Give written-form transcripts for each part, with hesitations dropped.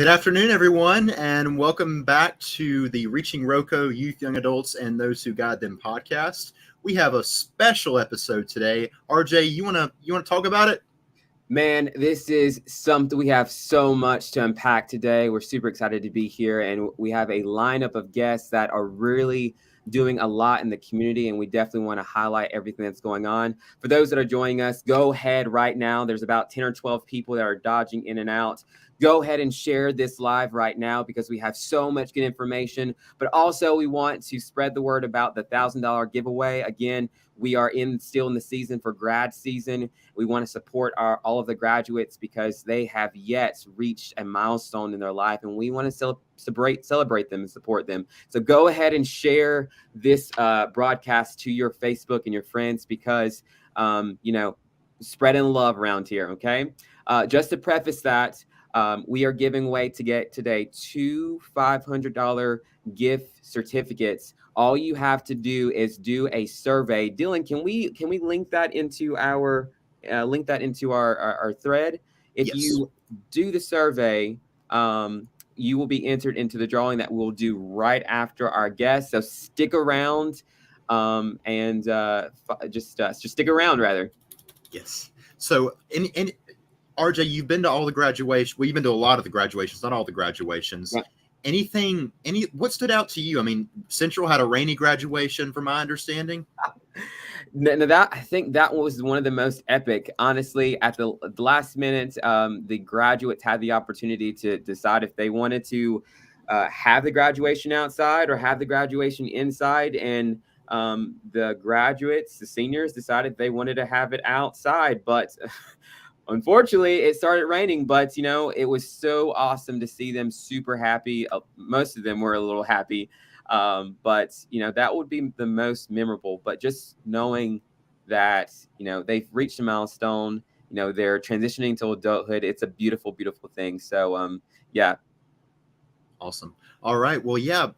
Good afternoon, everyone, and welcome back to the Reaching ROCO Youth, Young Adults, and Those Who Guide Them podcast. We have a special episode today. RJ, you wanna talk about it? Man, this is something. We have so much to unpack today. We're super excited to be here, and we have a lineup of guests that are really doing a lot in the community, and we definitely want to highlight everything that's going on. For those that are joining us, go ahead right now. There's about 10 or 12 people that are dodging in and out. Go ahead and share this live right now because we have so much good information, but also we want to spread the word about the $1,000 giveaway. Again, we are still in the season for grad season. We want to support all of the graduates because they have yet reached a milestone in their life, and we want to celebrate them and support them. So go ahead and share this broadcast to your Facebook and your friends because, spreading love around here, okay? Just to preface that, we are giving away today 2 $500 gift certificates. All you have to do is do a survey. Dylan, can we link that into our thread? If Yes. you do the survey, you will be entered into the drawing that we'll do right after our guest. So stick around, and just stick around rather. Yes. So, and RJ, you've been to all the graduations. Well, you've been to a lot of the graduations, not all the graduations. Yeah. What stood out to you? I mean, Central had a rainy graduation, from my understanding. Now I think that was one of the most epic. Honestly, at the last minute, the graduates had the opportunity to decide if they wanted to have the graduation outside or have the graduation inside, and the seniors, decided they wanted to have it outside. But unfortunately, it started raining, but it was so awesome to see them super happy. Most of them were a little happy, but that would be the most memorable. But just knowing that they've reached a milestone, they're transitioning to adulthood. It's a beautiful, beautiful thing. So yeah. Awesome. All right. Well, yeah.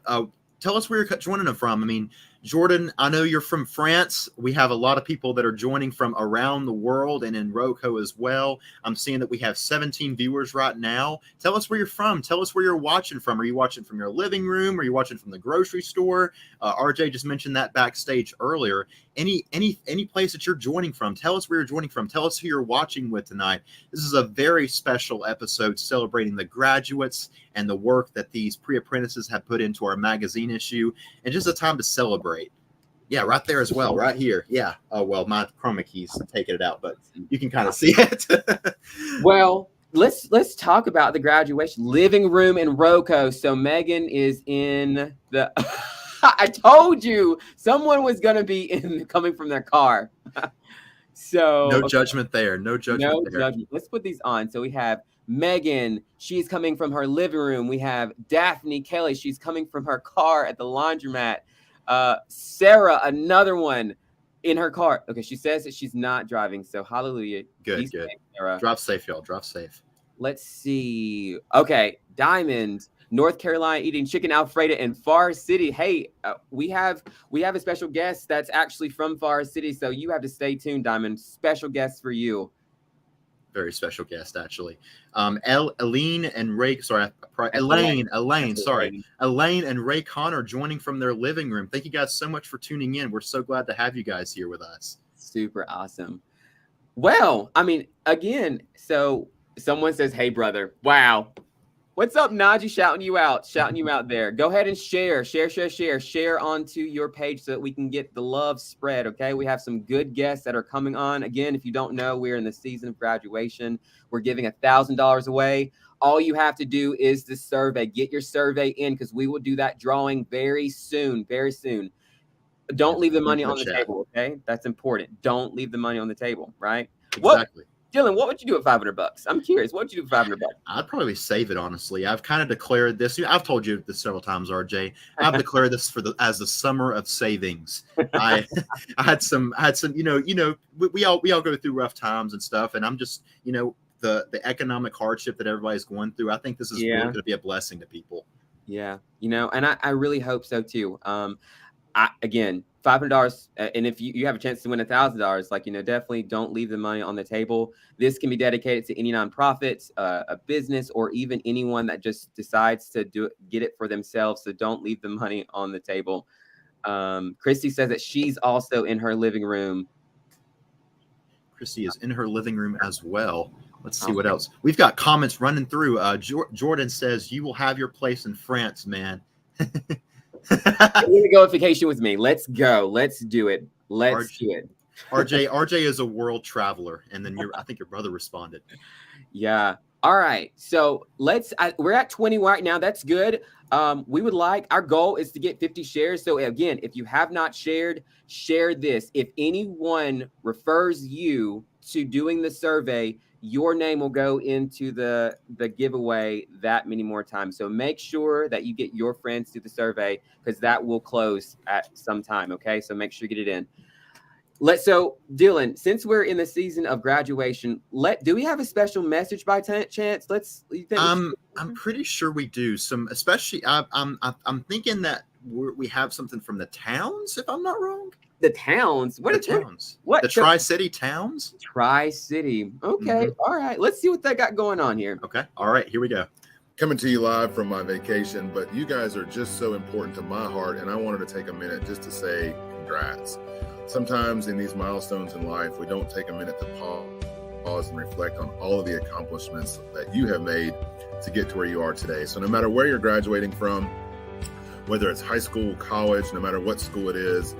Tell us where you're joining them from. I mean, Jordan, I know you're from France. We have a lot of people that are joining from around the world and in ROCO as well. I'm seeing that we have 17 viewers right now. Tell us where you're from. Tell us where you're watching from. Are you watching from your living room? Are you watching from the grocery store? RJ just mentioned that backstage earlier. Any place that you're joining from, tell us where you're joining from. Tell us who you're watching with tonight. This is a very special episode celebrating the graduates and the work that these pre-apprentices have put into our magazine issue, and just a time to celebrate. Yeah, right there as well, right here. Yeah. Oh, well, my chroma key's taking it out, but you can kind of see it. Well, let's talk about the graduation living room in ROCO. So Megan is in the I told you someone was going to be coming from their car. So no judgment there. No judgment there. Judgment. Let's put these on. So we have Megan. She's coming from her living room. We have Daphne Kelly. She's coming from her car at the laundromat. Sarah, another one in her car. Okay, she says that she's not driving. So hallelujah. Good. Safe, Sarah. Drive safe, y'all. Drive safe. Let's see. Okay, Diamond, North Carolina, eating chicken Alfredo in Forest City. Hey, we have a special guest that's actually from Forest City, so you have to stay tuned, Diamond. Special guest for you. Very special guest, actually. Elaine and Ray. Sorry, Elaine. Sorry, Elaine and Ray Connor joining from their living room. Thank you guys so much for tuning in. We're so glad to have you guys here with us. Super awesome. Well, I mean, again, so someone says, "Hey, brother." Wow. What's up, Najee? Shouting you out there. Go ahead and share onto your page so that we can get the love spread, okay? We have some good guests that are coming on. Again, if you don't know, we're in the season of graduation. We're giving $1,000 away. All you have to do is the survey. Get your survey in because we will do that drawing very soon, very soon. Don't leave the money on the table, okay? That's important. Don't leave the money on the table, right? Exactly. Dylan, what would you do with $500? I'm curious. What would you do with $500? I'd probably save it, honestly. I've kind of declared this. I've told you this several times, RJ. I've declared this as the summer of savings. I had some. We all go through rough times and stuff, and I'm just, the economic hardship that everybody's going through. I think this is really going to be a blessing to people. Yeah, and I really hope so too. Again, $500, and if you have a chance to win $1,000, like, definitely don't leave the money on the table. This can be dedicated to any nonprofits, a business, or even anyone that just decides to get it for themselves. So don't leave the money on the table. Christy says that she's also in her living room. Christy is in her living room as well. Let's see what else. We've got comments running through. Jordan says, you will have your place in France, man. You're gonna go on vacation with me. Let's go. Let's do it. Let's do it. RJ is a world traveler. And then I think your brother responded. Yeah. All right. So we're at 20 right now. That's good. We would our goal is to get 50 shares. So again, if you have not shared, share this. If anyone refers you to doing the survey, your name will go into the giveaway that many more times. So make sure that you get your friends to the survey, because that will close at some time. Okay. So make sure you get it in. So Dylan, since we're in the season of graduation, do we have a special message by chance? I'm pretty sure we do. Especially I'm thinking that we have something from the towns, if I'm not wrong. The towns? What towns? What? The Tri-City towns? Tri-City. Okay. Mm-hmm. All right. Let's see what they got going on here. Okay. All right. Here we go. Coming to you live from my vacation, but you guys are just so important to my heart, and I wanted to take a minute just to say congrats. Sometimes in these milestones in life, we don't take a minute to pause and reflect on all of the accomplishments that you have made to get to where you are today. So no matter where you're graduating from, whether it's high school, college, no matter what school it is,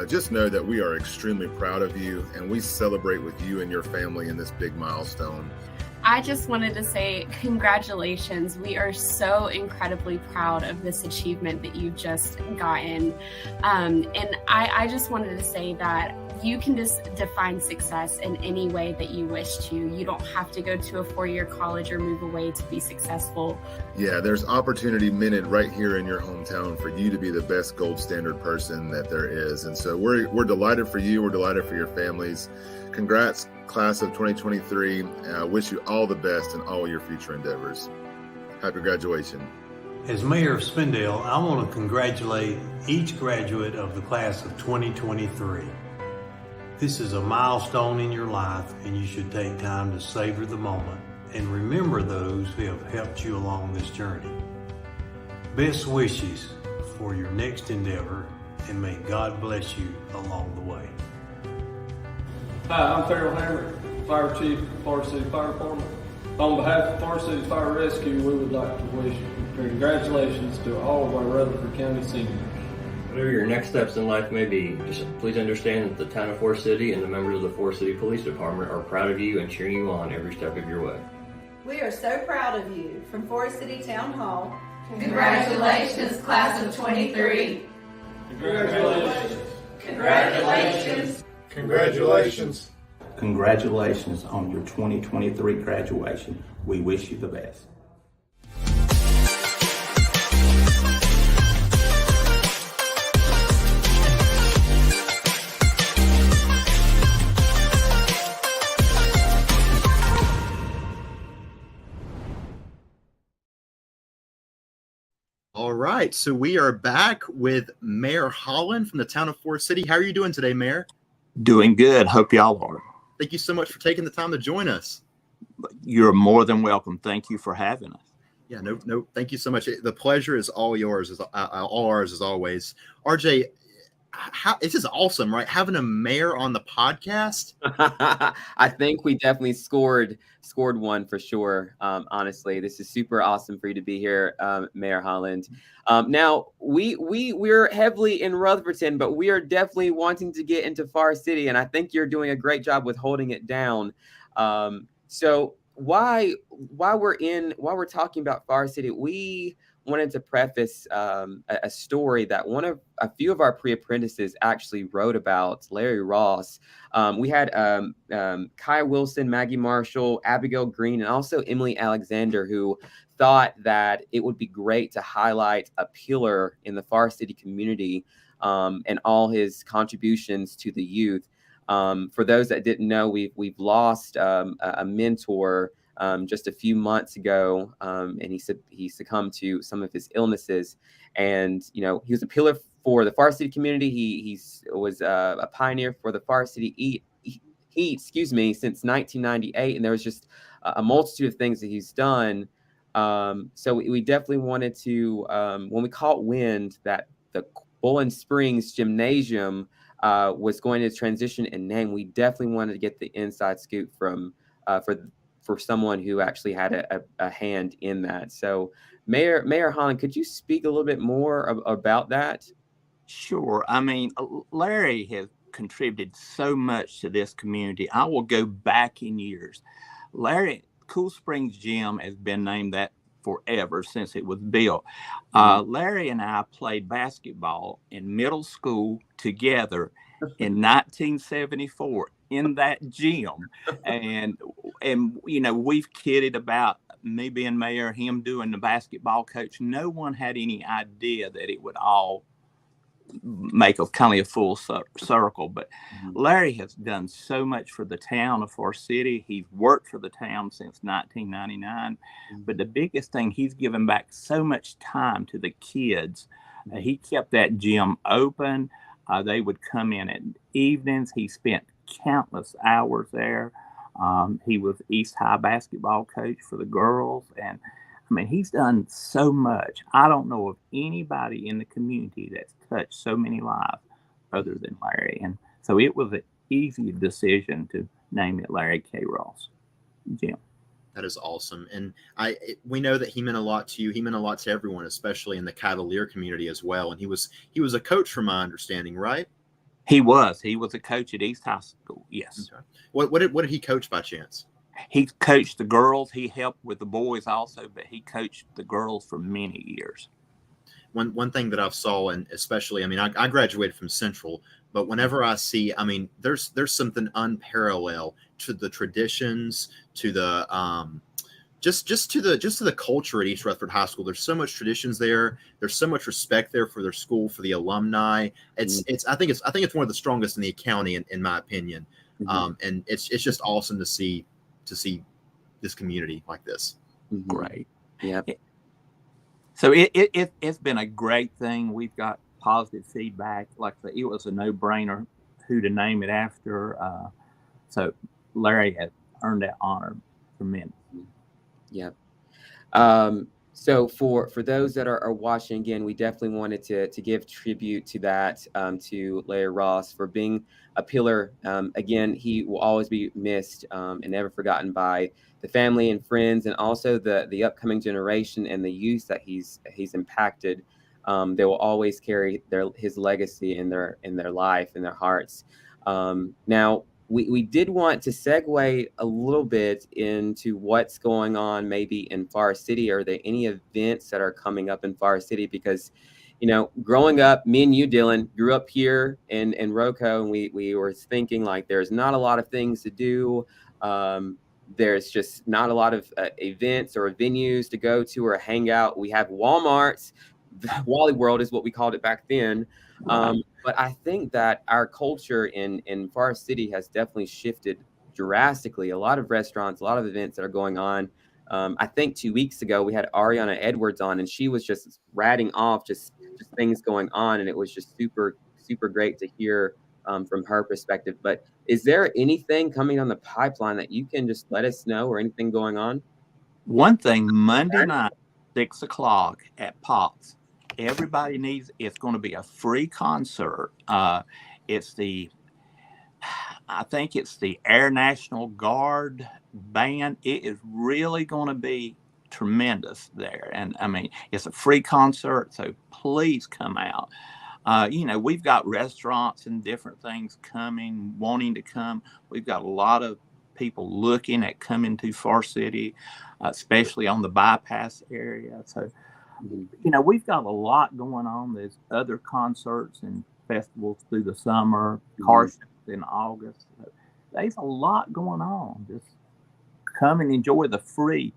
just know that we are extremely proud of you, and we celebrate with you and your family in this big milestone. I just wanted to say congratulations. We are so incredibly proud of this achievement that you've just gotten. And I just wanted to say that you can just define success in any way that you wish to. You don't have to go to a 4-year college or move away to be successful. Yeah, there's opportunity minted right here in your hometown for you to be the best gold standard person that there is. And so we're delighted for you. We're delighted for your families. Congrats, class of 2023. I wish you all the best in all your future endeavors. Happy graduation. As Mayor of Spindale, I want to congratulate each graduate of the class of 2023. This is a milestone in your life, and you should take time to savor the moment and remember those who have helped you along this journey. Best wishes for your next endeavor, and may God bless you along the way. Hi, I'm Farrell Hammer, Fire Chief of Forest City Fire Department. On behalf of Forest City Fire Rescue, we would like to wish congratulations to all of our Rutherford County seniors. Whatever your next steps in life may be, just please understand that the town of Forest City and the members of the Forest City Police Department are proud of you and cheering you on every step of your way. We are so proud of you. From Forest City Town Hall, congratulations, class of 23. Congratulations. Congratulations. Congratulations. Congratulations on your 2023 graduation. We wish you the best. All right, so we are back with Mayor Holland from the town of Forest City. How are you doing today, Mayor? Doing good. Hope y'all are. Thank you so much for taking the time to join us. You're more than welcome. Thank you for having us. Yeah, no, thank you so much. The pleasure is all yours, all ours as always. RJ, this is awesome, right? Having a mayor on the podcast. I think we definitely scored one for sure. Honestly, this is super awesome for you to be here, Mayor Holland. Now we're heavily in Rutherfordton, but we are definitely wanting to get into Forest City, and I think you're doing a great job with holding it down. So while we're talking about Forest City, we wanted to preface a story that a few of our pre-apprentices actually wrote about. Larry Ross. We had Kai Wilson, Maggie Marshall, Abigail Green, and also Emily Alexander, who thought that it would be great to highlight a pillar in the Forest City community and all his contributions to the youth. For those that didn't know, we've lost a mentor just a few months ago, and he succumbed to some of his illnesses. And he was a pillar for the Far City community. He was a pioneer for the Far City Heat, since 1998, and there was just a multitude of things that he's done. So we definitely wanted to, when we caught wind that the Bowling Springs Gymnasium was going to transition in name, we definitely wanted to get the inside scoop from for someone who actually had a hand in that. So Mayor Holland, could you speak a little bit more about that? Sure. I mean, Larry has contributed so much to this community. I will go back in years. Cool Springs Gym has been named that forever since it was built. Larry and I played basketball in middle school together in 1974 in that gym. And we've kidded about me being mayor, him doing the basketball coach. No one had any idea that it would all make a kind of a full circle. But Larry has done so much for the town of Forest City. He's worked for the town since 1999. But the biggest thing, he's given back so much time to the kids. He kept that gym open. They would come in at evenings. He spent countless hours there. He was East High basketball coach for the girls. And I mean, he's done so much. I don't know of anybody in the community that's touched so many lives other than Larry. And so it was an easy decision to name it Larry K. Ross Gym. That is awesome. And we know that he meant a lot to you. He meant a lot to everyone, especially in the Cavalier community as well. And he was a coach, from my understanding, right? He was a coach at East High School. Yes. Okay. What did he coach by chance? He coached the girls. He helped with the boys also, but he coached the girls for many years. One thing that I've saw, and especially, I mean, I graduated from Central, but whenever I see, I mean, there's something unparalleled to the traditions, to the just to the culture at East Rutherford High School. There's so much traditions there. There's so much respect there for their school, for the alumni. I think it's one of the strongest in the county, in my opinion. And it's just awesome to see this community like this. Great. Yeah. So it's been a great thing. We've got positive feedback. Like I said, it was a no-brainer who to name it after. So Larry has earned that honor tremendously. Yeah. So for those that are watching, again, we definitely wanted to give tribute to that, to Larry Ross for being a pillar. Again, he will always be missed and never forgotten by the family and friends, and also the upcoming generation and the youth that he's impacted. They will always carry his legacy in their life, in their hearts. Now, we did want to segue a little bit into what's going on maybe in Forest City. Are there any events that are coming up in Forest City? Because, growing up, me and you, Dylan, grew up here in RoCo, and we were thinking like there's not a lot of things to do. There's just not a lot of events or venues to go to or hang out. We have Walmart's. Wally World is what we called it back then. But I think that our culture in Forest City has definitely shifted drastically. A lot of restaurants, a lot of events that are going on. I think 2 weeks ago we had Ariana Edwards on, and she was just ratting off just things going on, and it was just super, super great to hear from her perspective. But is there anything coming on the pipeline that you can just let us know, or anything going on? One thing, Monday night, 6 o'clock at Pops. Everybody it's going to be a free concert. I think it's the Air National Guard band. It is really going to be tremendous there. And I mean, it's a free concert, so please come out. We've got restaurants and different things wanting to come. We've got a lot of people looking at coming to Forest City, especially on the bypass area. So, we've got a lot going on. There's other concerts and festivals through the summer, car shows in August. So there's a lot going on. Just come and enjoy the free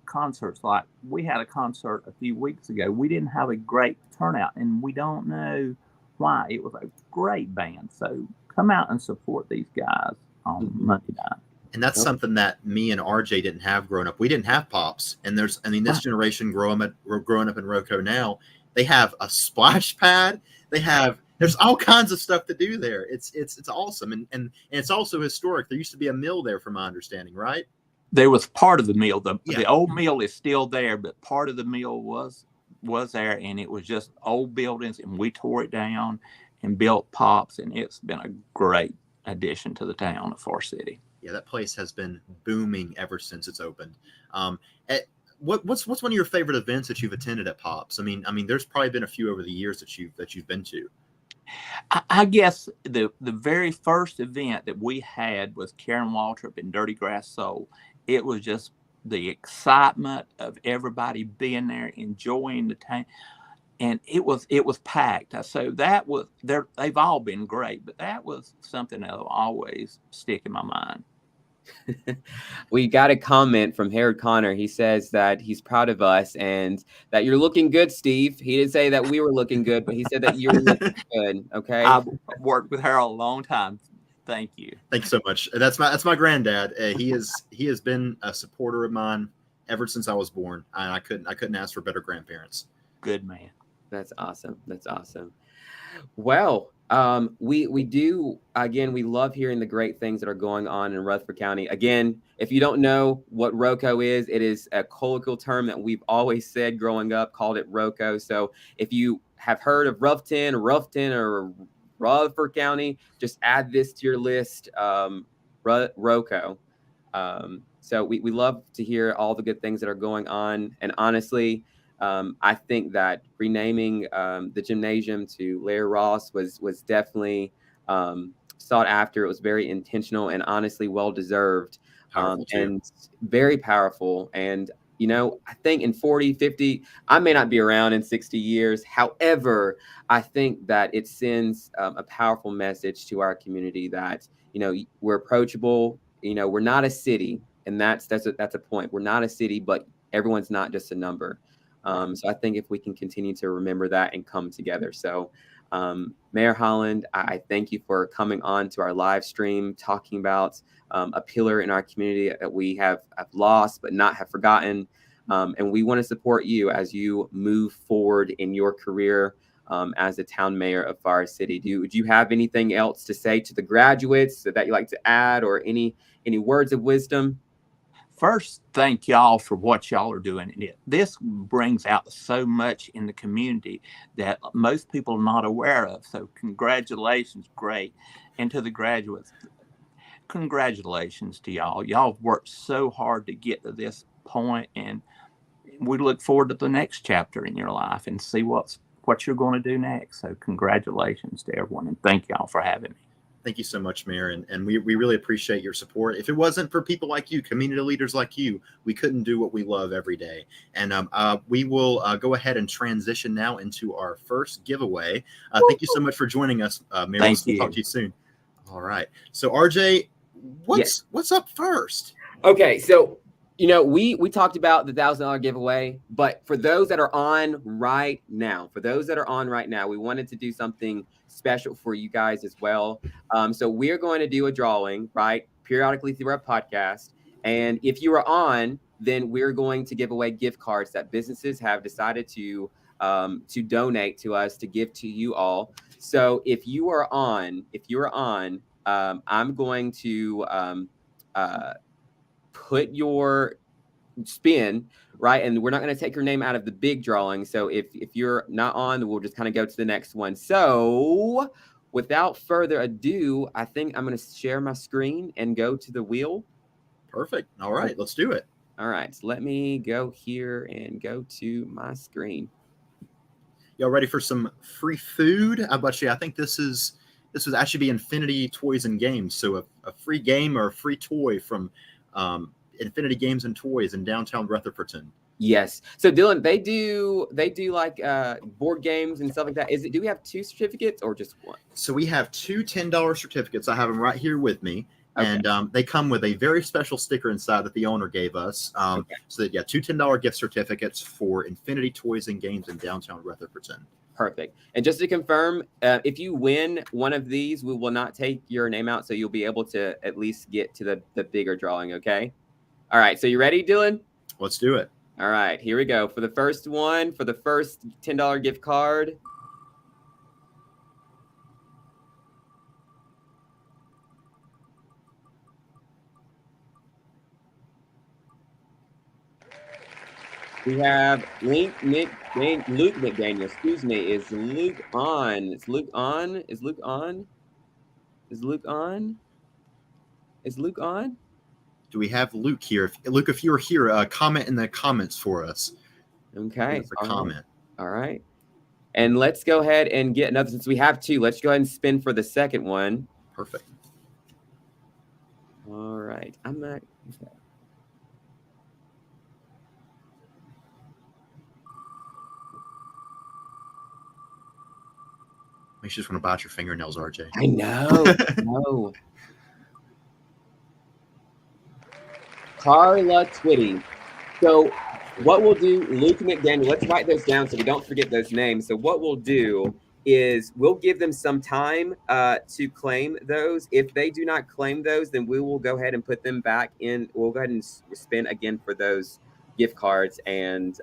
concerts. Like we had a concert a few weeks ago. We didn't have a great turnout, and we don't know why. It was a great band. So come out and support these guys on Monday night. And that's something that me and RJ didn't have growing up. We didn't have Pops. And this generation growing up in RoCo now, they have a splash pad. There's all kinds of stuff to do there. It's awesome. And it's also historic. There used to be a mill there, from my understanding, right? There was part of the mill. The old mill is still there, but part of the mill was there, and it was just old buildings, and we tore it down and built Pops, and it's been a great addition to the town of Forest City. Yeah, that place has been booming ever since it's opened. What's one of your favorite events that you've attended at Pops? I mean, there's probably been a few over the years that you've been to. I guess the very first event that we had was Karen Waltrip and Dirty Grass Soul. It was just the excitement of everybody being there, enjoying the time, and it was packed. So that was there. They've all been great, but that was something that will always stick in my mind. We got a comment from Harold Connor. He says that he's proud of us and that you're looking good, Steve. He didn't say that we were looking good, but he said that you're looking good. Okay. I've worked with Harold a long time. Thank you. Thank you so much. That's my granddad. He has been a supporter of mine ever since I was born. I couldn't ask for better grandparents. Good man. That's awesome. That's awesome. Well, we do, again, we love hearing the great things that are going on in Rutherford County. Again, if you don't know what ROCO is, it is a colloquial term that we've always said growing up, called it ROCO. So if you have heard of Ruffton, or Rutherford County, just add this to your list, ROCO. So we love to hear all the good things that are going on. And honestly, I think that renaming the gymnasium to Larry Ross was definitely sought after. It was very intentional and honestly well-deserved, and very powerful. And, you know, I think in 40, 50, I may not be around in 60 years. However, I think that it sends a powerful message to our community that, you know, we're approachable. You know, we're not a city, and that's a point. We're not a city, but everyone's not just a number. So I think if we can continue to remember that and come together. So Mayor Holland, I thank you for coming on to our live stream, talking about a pillar in our community that we have lost but not have forgotten. And we want to support you as you move forward in your career as the town mayor of Forest City. Do you have anything else to say to the graduates that you'd like to add, or any words of wisdom? First, thank y'all for what y'all are doing. This brings out so much in the community that most people are not aware of. So congratulations, great. And to the graduates, congratulations to y'all. Y'all have worked so hard to get to this point, and we look forward to the next chapter in your life and see what you're going to do next. So congratulations to everyone, and thank y'all for having me. Thank you so much, Mayor, and we really appreciate your support. If it wasn't for people like you, community leaders like you, we couldn't do what we love every day. And we will go ahead and transition now into our first giveaway. Thank you so much for joining us, Mayor. Thank you. We'll talk to you soon. All right. So, RJ, what's up first? Okay, so you know, we talked about the $1,000 giveaway, but for those that are on right now, we wanted to do something special for you guys as well. So we're going to do a drawing, right, periodically through our podcast. And if you are on, then we're going to give away gift cards that businesses have decided to donate to us to give to you all. So if you are on, I'm going to put your spin, right? And we're not going to take your name out of the big drawing. So if you're not on, we'll just kind of go to the next one. So without further ado, I think I'm going to share my screen and go to the wheel. Perfect. All right, let's do it. All right, so let me go here and go to my screen. Y'all ready for some free food? How about you? I think this would actually be Infinity Toys and Games. So a free game or a free toy from Infinity Games and Toys in downtown Rutherfordton. Yes. So Dylan, they do like board games and stuff like that. Do we have 2 certificates or just one? So we have 2 $10 certificates. I have them right here with me. Okay. And they come with a very special sticker inside that the owner gave us. Okay. So that, 2 $10 gift certificates for Infinity Toys and Games in downtown Rutherfordton. Perfect. And just to confirm, if you win one of these, we will not take your name out. So you'll be able to at least get to the bigger drawing. Okay. All right. So you ready, Dylan? Let's do it. All right. Here we go. For the first one, for the first $10 gift card. We have Luke McDaniel. Excuse me. Is Luke on? Is Luke on? Is Luke on? Is Luke on? Is Luke on? Do we have Luke here? Luke, if you're here, comment in the comments for us. Okay. Give us a comment. All right. And let's go ahead and get another, since we have two, let's go ahead and spin for the second one. Perfect. All right. I'm not. Okay. Makes you just want to bite your fingernails, RJ. I know. No. Carla Twitty. So what we'll do, Luke McDaniel, let's write those down so we don't forget those names. So what we'll do is we'll give them some time to claim those. If they do not claim those, then we will go ahead and put them back in. We'll go ahead and spin again for those gift cards and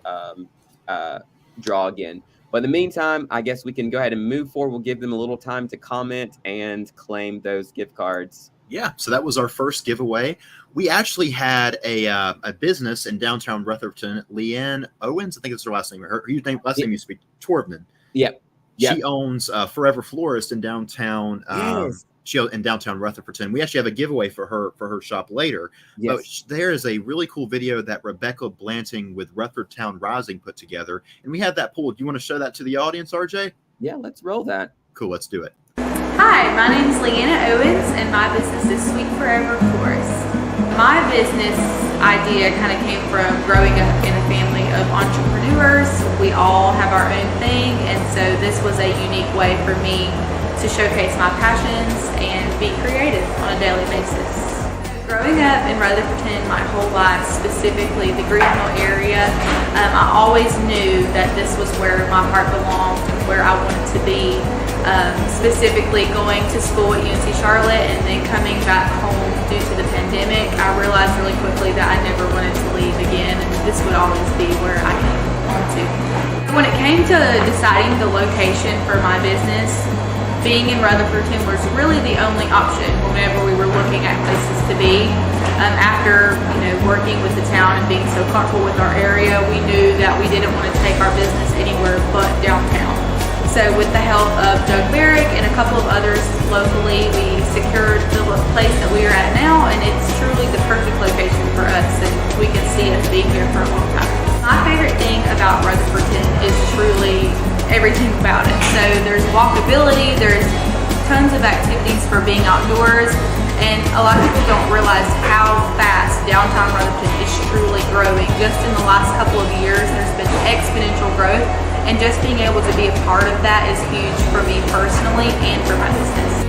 draw again. But in the meantime, I guess we can go ahead and move forward. We'll give them a little time to comment and claim those gift cards. Yeah, so that was our first giveaway. We actually had a business in downtown Rutherford, Leanne Owens. I think it's her last name. Her last name used to be Torvman. Yep. She owns Forever Florist in downtown. Yes. In downtown Rutherford. We actually have a giveaway for her shop later. Yes. But there is a really cool video that Rebecca Blanting with Rutherford Town Rising put together, and we have that pulled. Do you want to show that to the audience, RJ? Yeah, let's roll that. Cool, let's do it. Hi, my name is Leanna Owens, and my business is Sweet Forever Florist. My business idea kind of came from growing up in a family of entrepreneurs. We all have our own thing, and so this was a unique way for me to showcase my passions and be creative on a daily basis. Growing up in Rutherford my whole life, specifically the Greenville area, I always knew that this was where my heart belonged, where I wanted to be. Specifically going to school at UNC Charlotte and then coming back home due to the pandemic, I realized really quickly that I never wanted to leave again, and this would always be where I came home to. When it came to deciding the location for my business, being in Rutherford was really the only option whenever we were looking at places to be. After working with the town and being so comfortable with our area, we knew that we didn't want to take our business anywhere but downtown. So with the help of Doug Barrick and a couple of others locally, we secured the place that we are at now, and it's truly the perfect location for us, and we can see us being here for a long time. My favorite thing about Rutherford is truly everything about it. So there's walkability, there's tons of activities for being outdoors, and a lot of people don't realize how fast downtown Rutherford is truly growing. Just in the last couple of years, there's been exponential growth. And just being able to be a part of that is huge for me personally and for my business.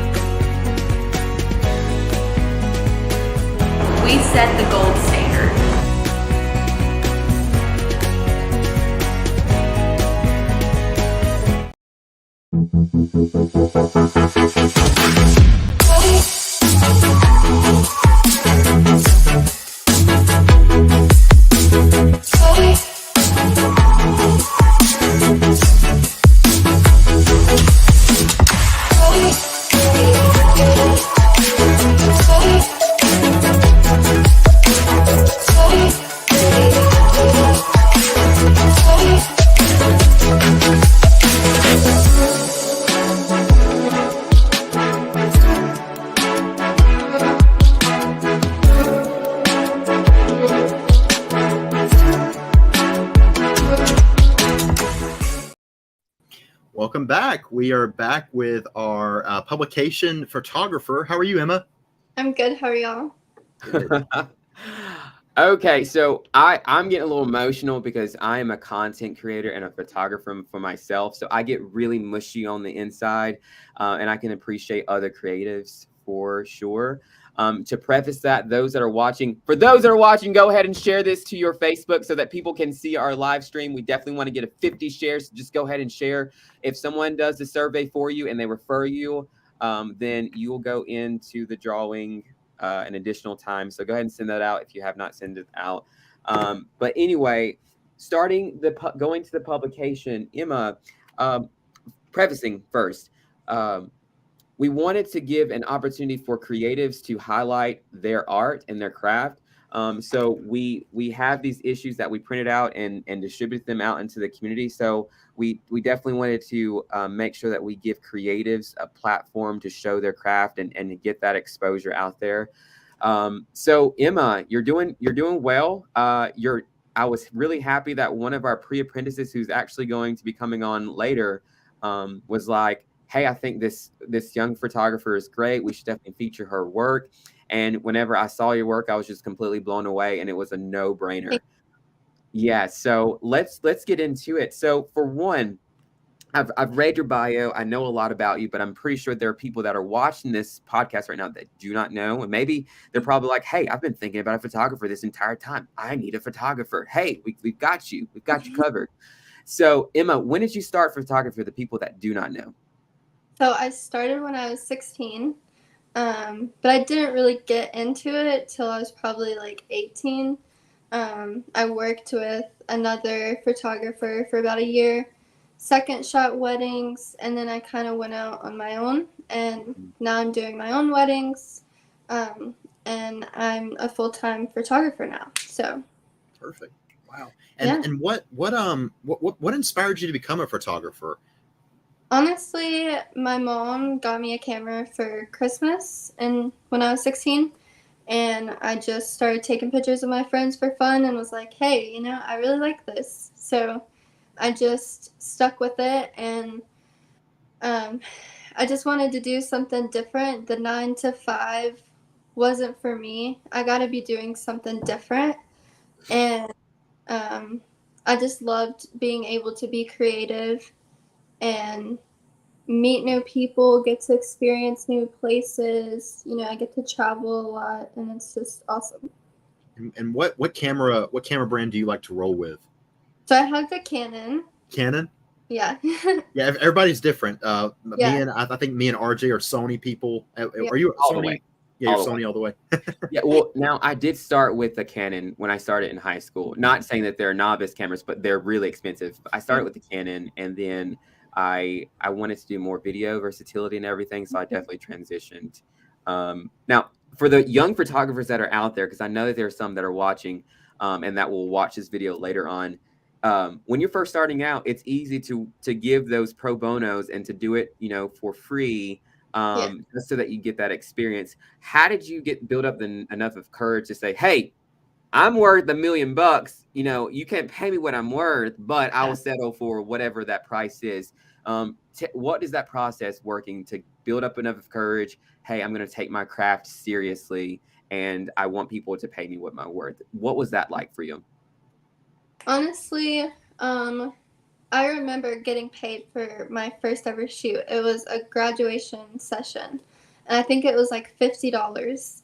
We set the gold standard. Welcome back. We are back with our publication photographer. How are you, Emma? I'm good. How are y'all? Okay, so I'm getting a little emotional because I am a content creator and a photographer for myself. So I get really mushy on the inside, and I can appreciate other creatives for sure. To preface that, for those that are watching, go ahead and share this to your Facebook so that people can see our live stream. We definitely want to get a 50 shares. So just go ahead and share. If someone does the survey for you and they refer you, then you will go into the drawing an additional time. So go ahead and send that out if you have not sent it out. But anyway, going to the publication, Emma, prefacing first, we wanted to give an opportunity for creatives to highlight their art and their craft. So we have these issues that we printed out and distribute them out into the community. So we definitely wanted to make sure that we give creatives a platform to show their craft and to get that exposure out there. So Emma, you're doing well. I was really happy that one of our pre-apprentices, who's actually going to be coming on later, was like, hey, I think this young photographer is great. We should definitely feature her work. And whenever I saw your work, I was just completely blown away, and it was a no-brainer. Yeah, so let's get into it. So for one, I've read your bio. I know a lot about you, but I'm pretty sure there are people that are watching this podcast right now that do not know. And maybe they're probably like, hey, I've been thinking about a photographer this entire time. I need a photographer. Hey, we've got you. We've got you covered. So Emma, when did you start photography for the people that do not know? So I started when I was 16, but I didn't really get into it till I was probably like 18. I worked with another photographer for about a year, second shot weddings, and then I kind of went out on my own, and now I'm doing my own weddings, and I'm a full-time photographer now. So perfect. Wow. And what inspired you to become a photographer? Honestly, my mom got me a camera for Christmas and when I was 16, and I just started taking pictures of my friends for fun and was like, hey, I really like this. So I just stuck with it, and I just wanted to do something different. The 9 to 5 wasn't for me. I got to be doing something different, and I just loved being able to be creative and meet new people, get to experience new places. I get to travel a lot, and it's just awesome. And what camera brand do you like to roll with? So I have the Canon. Canon? Yeah. Yeah, everybody's different. Yeah. I think me and RJ are Sony people. Are you all Sony? The way. Yeah, you're Sony all the way. Yeah, well, now I did start with the Canon when I started in high school. Not saying that they're novice cameras, but they're really expensive. I started with the Canon, and then I wanted to do more video versatility and everything, so I definitely transitioned. Now, for the young photographers that are out there, because I know that there are some that are watching and that will watch this video later on, when you're first starting out, it's easy to give those pro bonos and to do it, for free, just so that you get that experience. How did you build up enough of courage to say, hey, I'm worth $1 million. You can't pay me what I'm worth, but I will settle for whatever that price is. What is that process working to build up enough of courage? Hey, I'm going to take my craft seriously, and I want people to pay me what my worth. What was that like for you? Honestly, I remember getting paid for my first ever shoot. It was a graduation session, and I think it was like $50.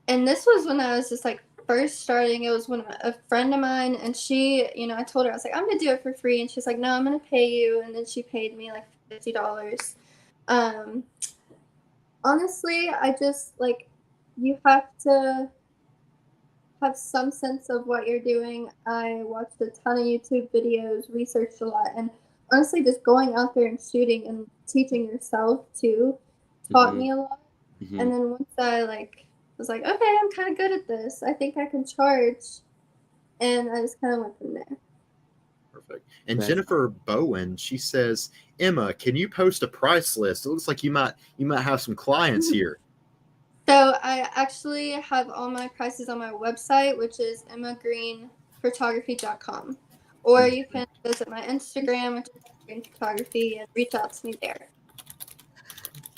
And this was when I was just like first starting. It was a friend of mine, and she, I told her, I was like, I'm gonna do it for free, and she's like, no, I'm gonna pay you. And then she paid me like $50. Honestly, I just you have to have some sense of what you're doing. I watched a ton of YouTube videos, researched a lot, and honestly, just going out there and shooting and teaching yourself too taught me a lot. And then once I was like, okay, I'm kind of good at this. I think I can charge, and I just kind of went from there. Perfect. And Jennifer Bowen, she says, Emma, can you post a price list? It looks like you might have some clients here. So I actually have all my prices on my website, which is emmagreenphotography.com. Or you can visit my Instagram, which is Green Photography, and reach out to me there.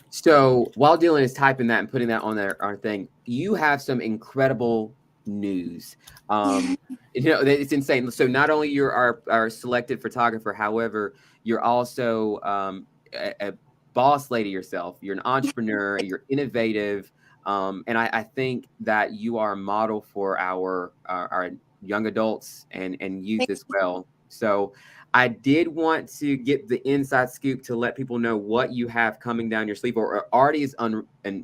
So while Dylan is typing that and putting that on our thing, you have some incredible news. It's insane. So not only you're our selected photographer, however, you're also a boss lady yourself. You're an entrepreneur. You're innovative. And I think that you are a model for our young adults and youth as well. So I did want to get the inside scoop to let people know what you have coming down your sleeve or already is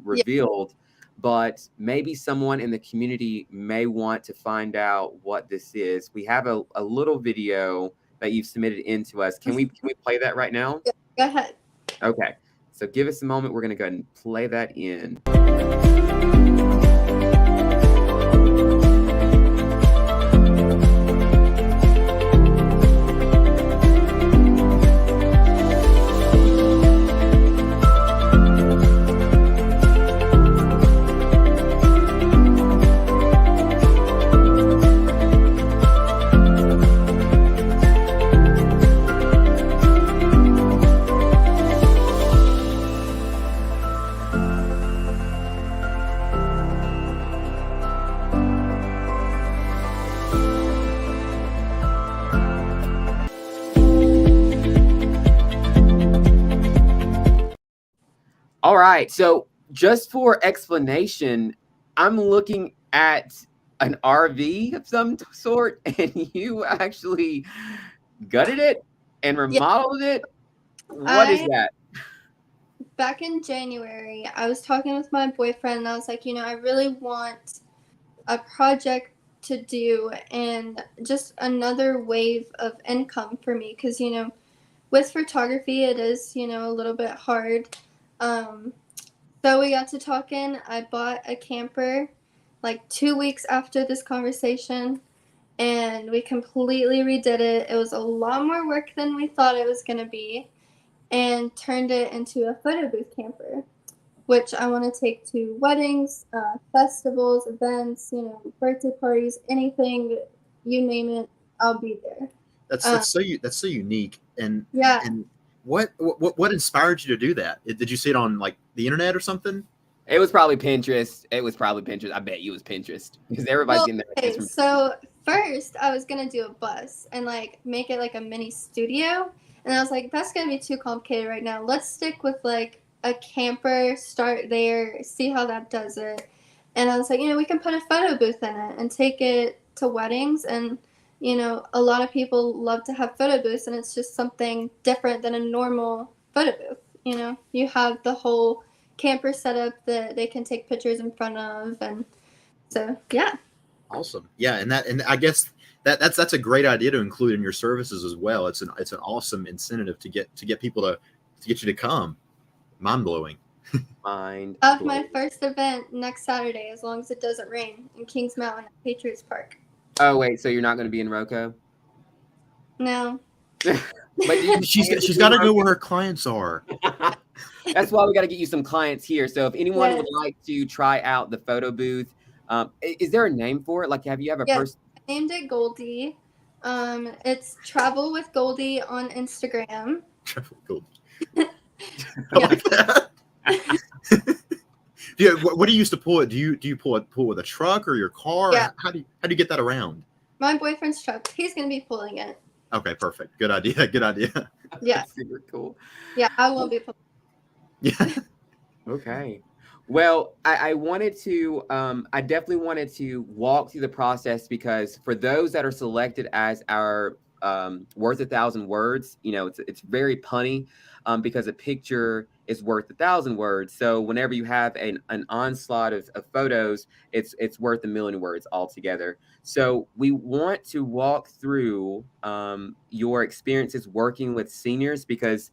revealed, but maybe someone in the community may want to find out what this is. We have a little video that you've submitted in to us. Can we play that right now? Go ahead. Okay. So give us a moment. We're going to go ahead and play that in. All right. So just for explanation, I'm looking at an RV of some sort, and you actually gutted it and remodeled it. What is that? Back in January, I was talking with my boyfriend, and I was like, I really want a project to do and just another wave of income for me because, with photography, it is, a little bit hard. So we got to talking. I bought a camper like 2 weeks after this conversation, and we completely redid it. It was a lot more work than we thought it was going to be, and turned it into a photo booth camper, which I want to take to weddings, festivals, events, birthday parties, anything, you name it, I'll be there. That's so unique. And yeah. And what inspired you to do that? Did you see it on like the internet or something? It was probably Pinterest. I bet you it was Pinterest because everybody's in there. Okay, so first I was gonna do a bus and like make it like a mini studio, and I was like, that's gonna be too complicated right now. Let's stick with like a camper, start there, see how that does it. And I was like, we can put a photo booth in it and take it to weddings. And, a lot of people love to have photo booths, and it's just something different than a normal photo booth. You have the whole camper setup that they can take pictures in front of. And so, yeah. Awesome. Yeah. And I guess that's a great idea to include in your services as well. It's an awesome incentive to get people to get you to come. Mind blowing. I have my first event next Saturday, as long as it doesn't rain, in Kings Mountain at Patriots Park. Oh wait, so you're not going to be in ROCO? No. But she's got to go where her clients are. That's why we got to get you some clients here. So if anyone would like to try out the photo booth, is there a name for it? Like, have you ever person? I named it Goldie. It's Travel with Goldie on Instagram. Travel with Goldie. I like that. Yeah, what do you use to pull it? Do you pull it with a truck or your car? Yeah. How do you get that around? My boyfriend's truck. He's gonna be pulling it. Okay, perfect. Good idea. Good idea. Yeah. Super cool. Yeah, I won't be pulling. Yeah. Okay. Well, I wanted to, I definitely wanted to walk through the process because for those that are selected as our worth 1,000 words, it's very punny because a picture is worth 1,000 words. So whenever you have an onslaught of photos, it's worth 1,000,000 words altogether. So we want to walk through your experiences working with seniors because,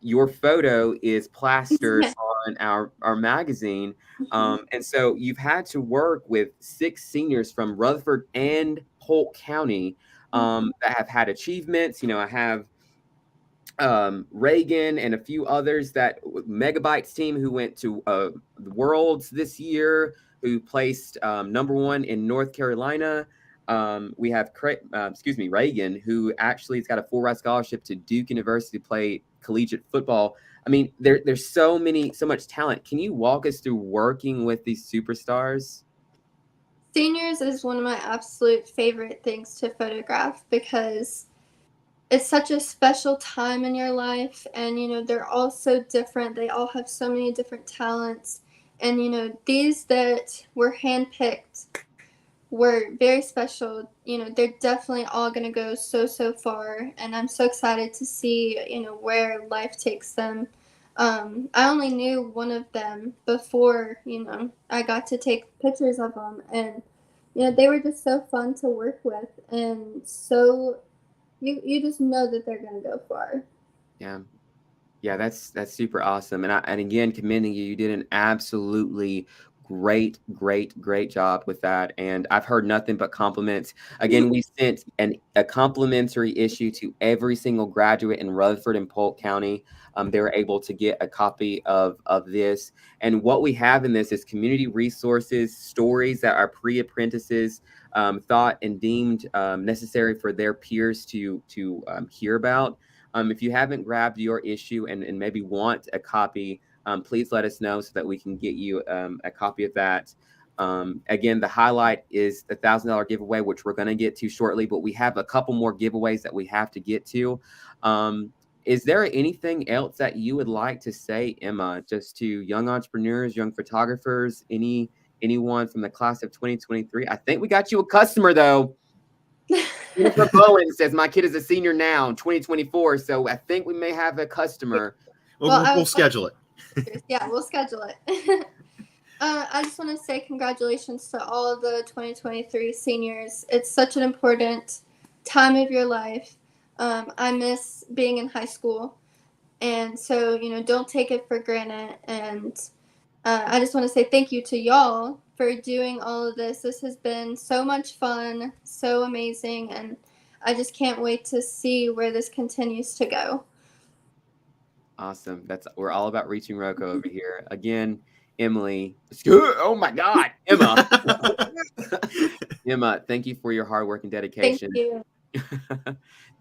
your photo is plastered on our magazine. And so you've had to work with 6 seniors from Rutherford and Polk County that have had achievements. I have Reagan and a few others that Megabytes team who went to the Worlds this year, who placed #1 in North Carolina. We have Reagan, who actually has got a full ride scholarship to Duke University to play collegiate football. I mean, there's so much talent. Can you walk us through working with these superstars? Seniors is one of my absolute favorite things to photograph because it's such a special time in your life, and they're all so different. They all have so many different talents, and these that were handpicked were very special. They're definitely all going to go so far, and I'm so excited to see where life takes them. I only knew one of them before I got to take pictures of them, and they were just so fun to work with, and so you just know that they're going to go far. Yeah, that's super awesome. And again, commending you. You did an absolutely great job with that. And I've heard nothing but compliments. Again, we sent a complimentary issue to every single graduate in Rutherford and Polk County. They were able to get a copy of this. And what we have in this is community resources, stories that our pre-apprentices thought and deemed necessary for their peers to hear about. If you haven't grabbed your issue and maybe want a copy, please let us know so that we can get you a copy of that. Again, the highlight is the $1,000 giveaway, which we're going to get to shortly, but we have a couple more giveaways that we have to get to. Is there anything else that you would like to say, Emma, just to young entrepreneurs, young photographers, anyone from the class of 2023? I think we got you a customer, though. Jennifer Bowen says, my kid is a senior now in 2024, so I think we may have a customer. We'll schedule it. Yeah, we'll schedule it. I just want to say congratulations to all of the 2023 seniors. It's such an important time of your life. I miss being in high school, and so don't take it for granted. And I just want to say thank you to y'all for doing all of this. This has been so much fun, so amazing, and I just can't wait to see where this continues to go. Awesome. We're all about Reaching ROCO over here. Again, Emily. Oh my God, Emma. Emma, thank you for your hard work and dedication. Thank you.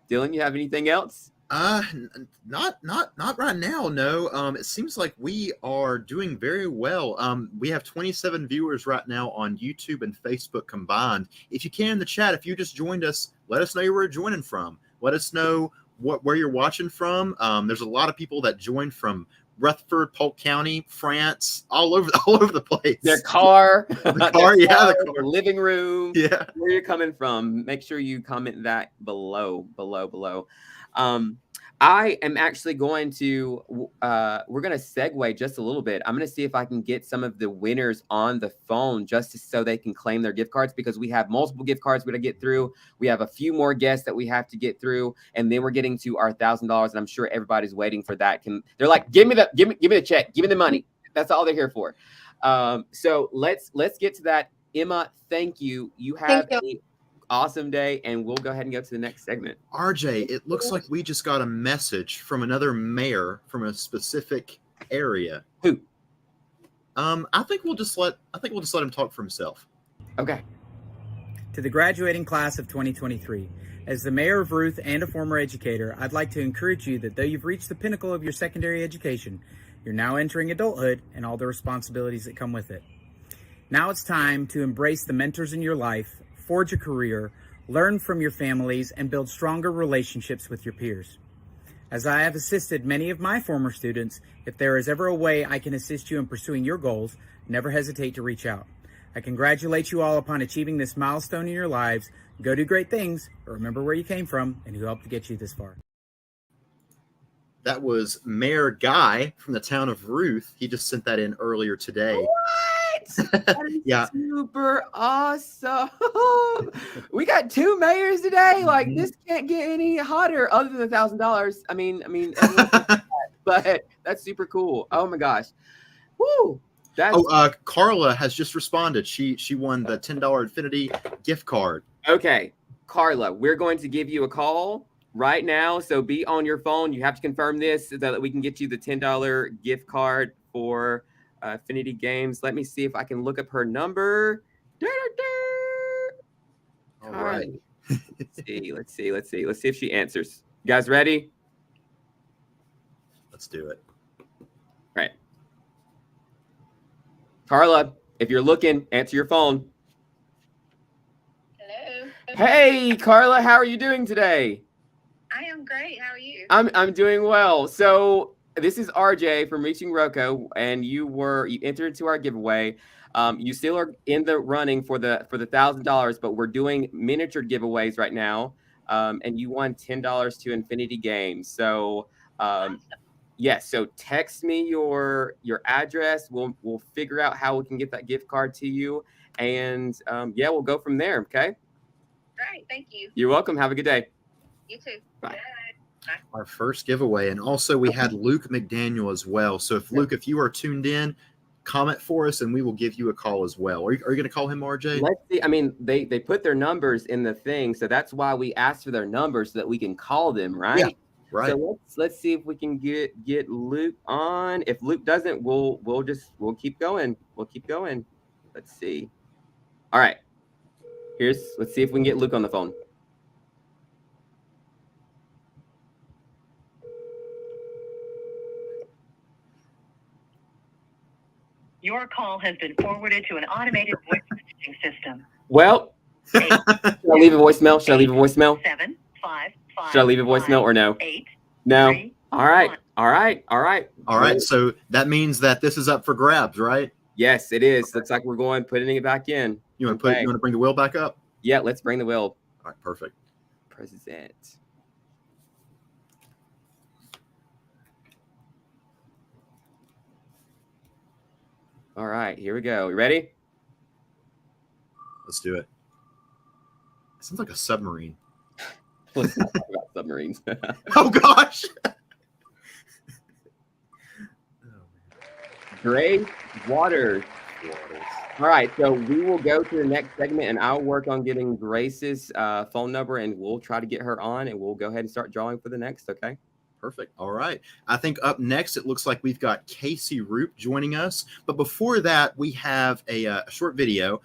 Dylan, you have anything else? Not right now. No. It seems like we are doing very well. We have 27 viewers right now on YouTube and Facebook combined. If you can in the chat, if you just joined us, let us know where you're joining from. Let us know where you're watching from. There's a lot of people that joined from Rutherford, Polk County, France, all over the place. Their car, the car, their living room, where you're coming from. Make sure you comment that below. I am actually going to, we're going to segue just a little bit. I'm going to see if I can get some of the winners on the phone just so they can claim their gift cards, because we have multiple gift cards we're going to get through. We have a few more guests that we have to get through, and then we're getting to our $1,000, and I'm sure everybody's waiting for that. They're like, give me the check, give me the money. That's all they're here for. So let's get to that. Emma, thank you. You have an awesome day, and we'll go ahead and go to the next segment. RJ, it looks like we just got a message from another mayor from a specific area. Who? I think we'll just let him talk for himself. Okay. To the graduating class of 2023, as the mayor of Ruth and a former educator, I'd like to encourage you that though you've reached the pinnacle of your secondary education, you're now entering adulthood and all the responsibilities that come with it. Now it's time to embrace the mentors in your life, forge a career, learn from your families, and build stronger relationships with your peers. As I have assisted many of my former students, if there is ever a way I can assist you in pursuing your goals, never hesitate to reach out. I congratulate you all upon achieving this milestone in your lives. Go do great things, but remember where you came from and who helped to get you this far. That was Mayor Guy from the town of Ruth. He just sent that in earlier today. What? That is super awesome. We got 2 mayors today. Like, this can't get any hotter other than $1,000. I mean, but that's super cool. Oh my gosh. Woo. Carla has just responded. She won the $10 Infinity gift card. Okay, Carla, we're going to give you a call right now. So be on your phone. You have to confirm this so that we can get you the $10 gift card for Affinity Games. Let me see if I can look up her number. All right. Let's see if she answers. You guys ready? Let's do it. All right. Carla, if you're looking, answer your phone. Hello. Hey, Carla, how are you doing today? I am great. How are you? I'm doing well. So this is RJ from ReachingROCO, and you entered into our giveaway. You still are in the running for the $1,000, but we're doing miniature giveaways right now. And you won $10 to Infinity Games. So yes, so text me your address. We'll figure out how we can get that gift card to you, and we'll go from there. Okay. Great. Thank you. You're welcome. Have a good day. You too. Bye. Our first giveaway. And also we had Luke McDaniel as well. So Luke, if you are tuned in, comment for us and we will give you a call as well. Are you going to call him, RJ? Let's see. I mean, they put their numbers in the thing. So that's why we asked for their numbers so that we can call them, right? Yeah, right. So let's see if we can get Luke on. If Luke doesn't, we'll keep going. We'll keep going. Let's see. All right. Let's see if we can get Luke on the phone. Your call has been forwarded to an automated voice messaging system. Well, should I leave a voicemail? Should I leave a voicemail? 7 5 5. Should I leave a voicemail or no? 8. No. 3, All right. 1. All right. All right. All right. So that means that this is up for grabs, right? Yes, it is. Looks like we're putting it back in. You want to bring the wheel back up? Yeah, let's bring the wheel. All right, perfect. Present. All right, here we go. You ready? Let's do it. It sounds like a submarine. Let's not talk about submarines. Oh, gosh. Gray Waters. All right, so we will go to the next segment, and I'll work on getting Grace's phone number, and we'll try to get her on, and we'll go ahead and start drawing for the next, okay? Perfect. All right. I think up next, it looks like we've got Kacey Ruppe joining us. But before that, we have a short video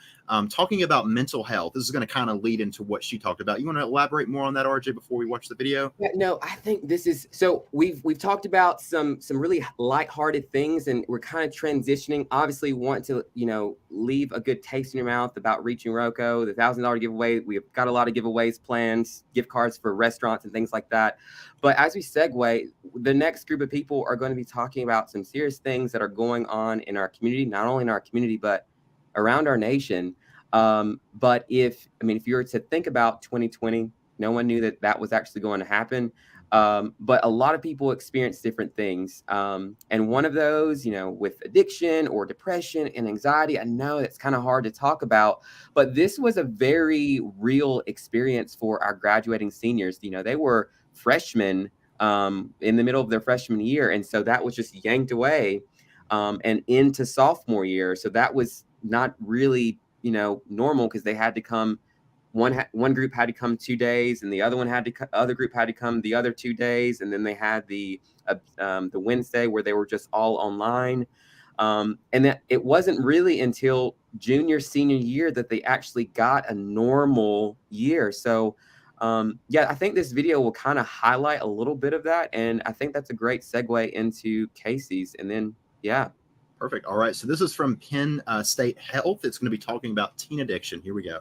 talking about mental health. This is going to kind of lead into what she talked about. You want to elaborate more on that, RJ, before we watch the video? Yeah, no, I think this is so we've talked about some really lighthearted things, and we're kind of transitioning. Obviously, want to leave a good taste in your mouth about ReachingROCO, the $1,000 giveaway. We've got a lot of giveaways planned, gift cards for restaurants and things like that. But as we segue, the next group of people are going to be talking about some serious things that are going on in our community, not only in our community, but around our nation. But if you were to think about 2020, no one knew that was actually going to happen. But a lot of people experience different things. And one of those, with addiction or depression and anxiety, I know it's kind of hard to talk about, but this was a very real experience for our graduating seniors. They were freshmen in the middle of their freshman year. And so that was just yanked away and into sophomore year. So that was not really, normal, because they had to come. One group had to come 2 days, and the other group had to come the other 2 days, and then they had the Wednesday where they were just all online. And that it wasn't really until senior year that they actually got a normal year. So I think this video will kind of highlight a little bit of that, and I think that's a great segue into Kacey's, and then Perfect. All right. So this is from Penn State Health. It's going to be talking about teen addiction. Here we go.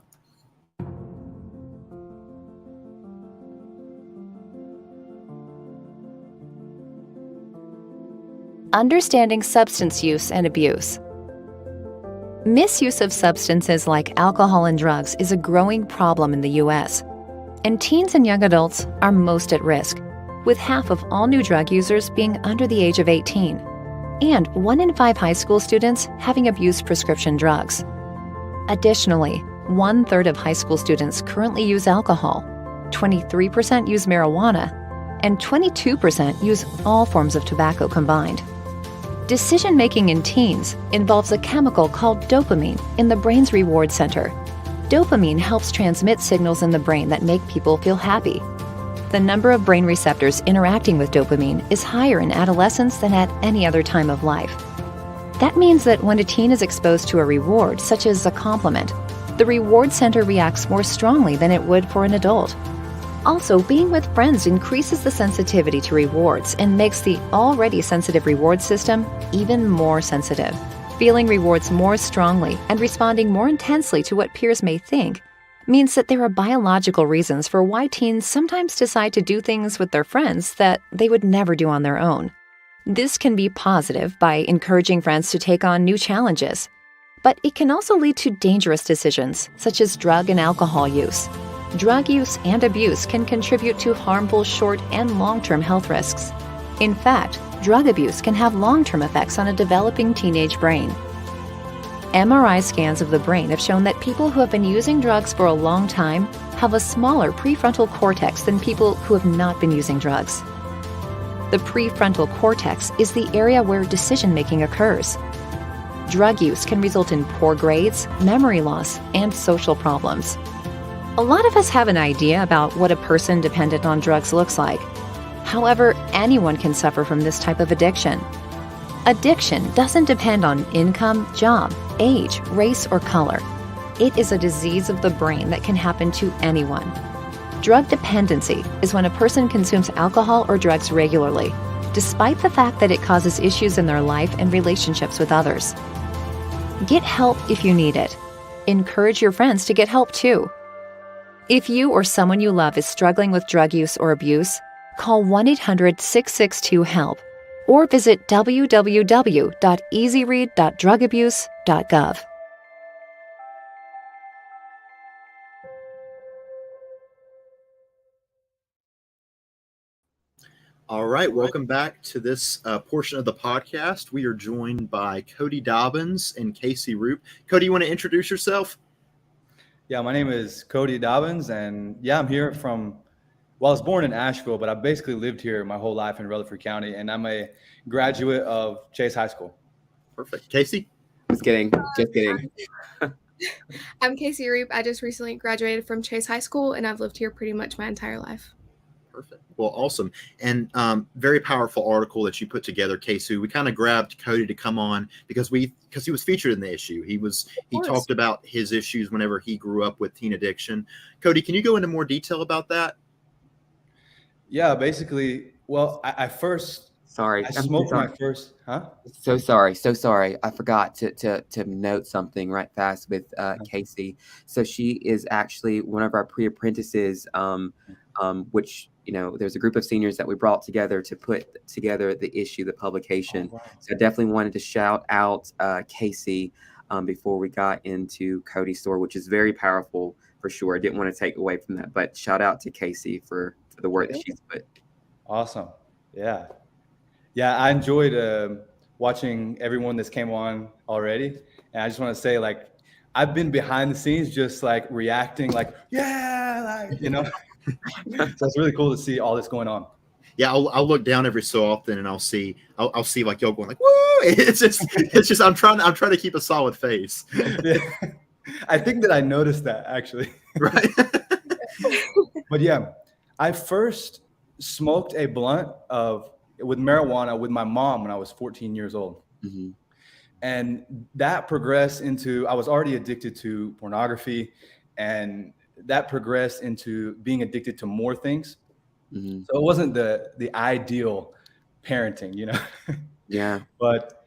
Understanding substance use and abuse. Misuse of substances like alcohol and drugs is a growing problem in the U.S., and teens and young adults are most at risk, with half of all new drug users being under the age of 18, and 1 in 5 high school students having abused prescription drugs. Additionally, 1/3 of high school students currently use alcohol, 23% use marijuana, and 22% use all forms of tobacco combined. Decision-making in teens involves a chemical called dopamine in the brain's reward center. Dopamine helps transmit signals in the brain that make people feel happy. The number of brain receptors interacting with dopamine is higher in adolescence than at any other time of life. That means that when a teen is exposed to a reward, such as a compliment, the reward center reacts more strongly than it would for an adult. Also, being with friends increases the sensitivity to rewards and makes the already sensitive reward system even more sensitive. Feeling rewards more strongly and responding more intensely to what peers may think means that there are biological reasons for why teens sometimes decide to do things with their friends that they would never do on their own. This can be positive by encouraging friends to take on new challenges, but it can also lead to dangerous decisions, such as drug and alcohol use. Drug use and abuse can contribute to harmful short and long-term health risks. In fact, drug abuse can have long-term effects on a developing teenage brain. MRI scans of the brain have shown that people who have been using drugs for a long time have a smaller prefrontal cortex than people who have not been using drugs. The prefrontal cortex is the area where decision-making occurs. Drug use can result in poor grades, memory loss, and social problems. A lot of us have an idea about what a person dependent on drugs looks like. However, anyone can suffer from this type of addiction. Addiction doesn't depend on income, job, age, race, or color. It is a disease of the brain that can happen to anyone. Drug dependency is when a person consumes alcohol or drugs regularly, despite the fact that it causes issues in their life and relationships with others. Get help if you need it. Encourage your friends to get help too. If you or someone you love is struggling with drug use or abuse, call 1-800-662-HELP or visit www.easyread.drugabuse.gov. All right, welcome back to this portion of the podcast. We are joined by Cody Dobbins and Kacey Ruppe. Cody, you want to introduce yourself? Yeah, my name is Cody Dobbins, and yeah, I'm here from, well, I was born in Asheville, but I basically lived here my whole life in Rutherford County, and I'm a graduate of Chase High School. Perfect. Kacey? Just kidding. I'm Kacey Ruppe. I just recently graduated from Chase High School, and I've lived here pretty much my entire life. Perfect. Well, awesome. And very powerful article that you put together, Kacey. We kind of grabbed Cody to come on because he was featured in the issue. He talked about his issues whenever he grew up with teen addiction. Cody, can you go into more detail about that? Yeah, basically, well, I smoked my first, So sorry. I forgot to note something right fast with Kacey. So she is actually one of our pre-apprentices, which, you know, there's a group of seniors that we brought together to put together the issue, the publication. Oh, wow. So I definitely wanted to shout out Kacey before we got into Cody's story, which is very powerful for sure. I didn't want to take away from that, but shout out to Kacey for the work that she's put. Awesome. Yeah, I enjoyed watching everyone that's came on already. And I just want to say, like, I've been behind the scenes just like reacting like, yeah, like, you know. So it's really cool to see all this going on. Yeah, I'll look down every so often and I'll see like y'all going like, woo! It's just I'm trying to keep a solid face. Yeah. I think that I noticed that actually. Right. But yeah, I first smoked a blunt with marijuana with my mom when I was 14 years old. Mm-hmm. And that progressed into, I was already addicted to pornography, and that progressed into being addicted to more things. Mm-hmm. So it wasn't the ideal parenting, you know? Yeah. But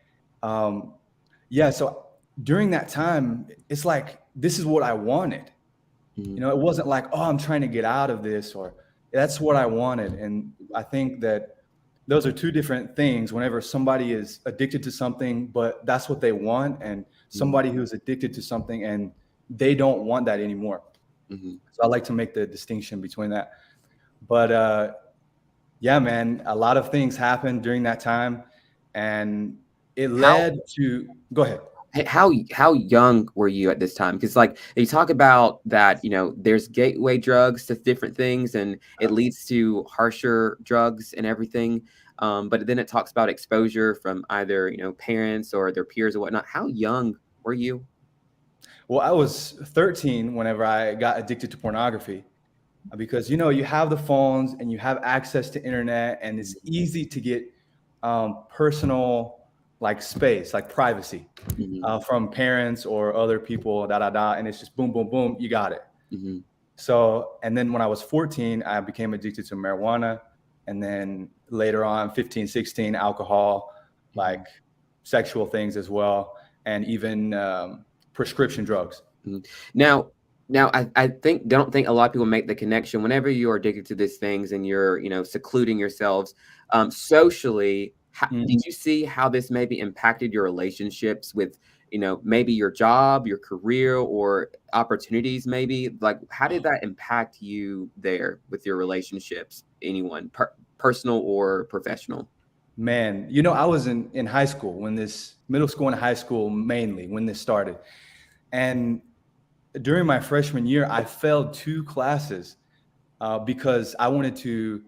yeah, so during that time, it's like, this is what I wanted. Mm-hmm. You know, it wasn't like, oh, I'm trying to get out of this, or that's what I wanted. And I think that those are two different things. Whenever somebody is addicted to something, but that's what they want, and somebody who's addicted to something and they don't want that anymore. Mm-hmm. So I like to make the distinction between that. But yeah, man, a lot of things happened during that time, and it led to, go ahead. How young were you at this time? Because like you talk about that, you know, there's gateway drugs to different things, and it leads to harsher drugs and everything. But then it talks about exposure from either, you know, parents or their peers or whatnot. How young were you? Well, I was 13 whenever I got addicted to pornography, because, you know, you have the phones and you have access to internet, and it's easy to get personal, like, space, like privacy, from parents or other people, and it's just boom, boom, boom, you got it. Mm-hmm. So, and then when I was 14, I became addicted to marijuana, and then later on, 15, 16, alcohol, like sexual things as well, and even prescription drugs. Mm-hmm. Now, Now, I don't think a lot of people make the connection whenever you're addicted to these things and you're, secluding yourselves socially. Did you see how this maybe impacted your relationships with, maybe your job, your career, or opportunities? Maybe like, how did that impact you there with your relationships? Anyone, personal or professional? Man, I was in high school when middle school and high school mainly when this started, and during my freshman year, I failed 2 classes because I wanted to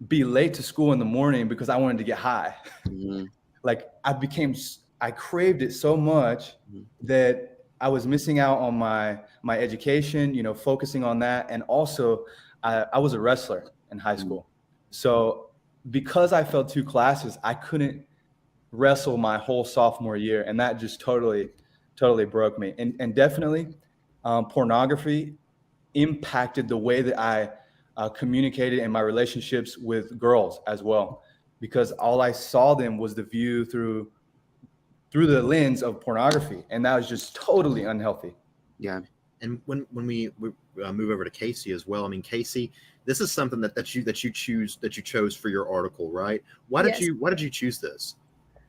be late to school in the morning because I wanted to get high. Mm-hmm. Like I craved it so much that I was missing out on my education, focusing on that. And also I was a wrestler in high school. So because I failed 2 classes, I couldn't wrestle my whole sophomore year. And that just totally broke me. And definitely pornography impacted the way that I communicated in my relationships with girls as well, because all I saw them was the view through the lens of pornography, and that was just totally unhealthy. Yeah. And when we move over to Kacey as well, I mean, Kacey, this is something that you chose for your article, right? Why did you choose this?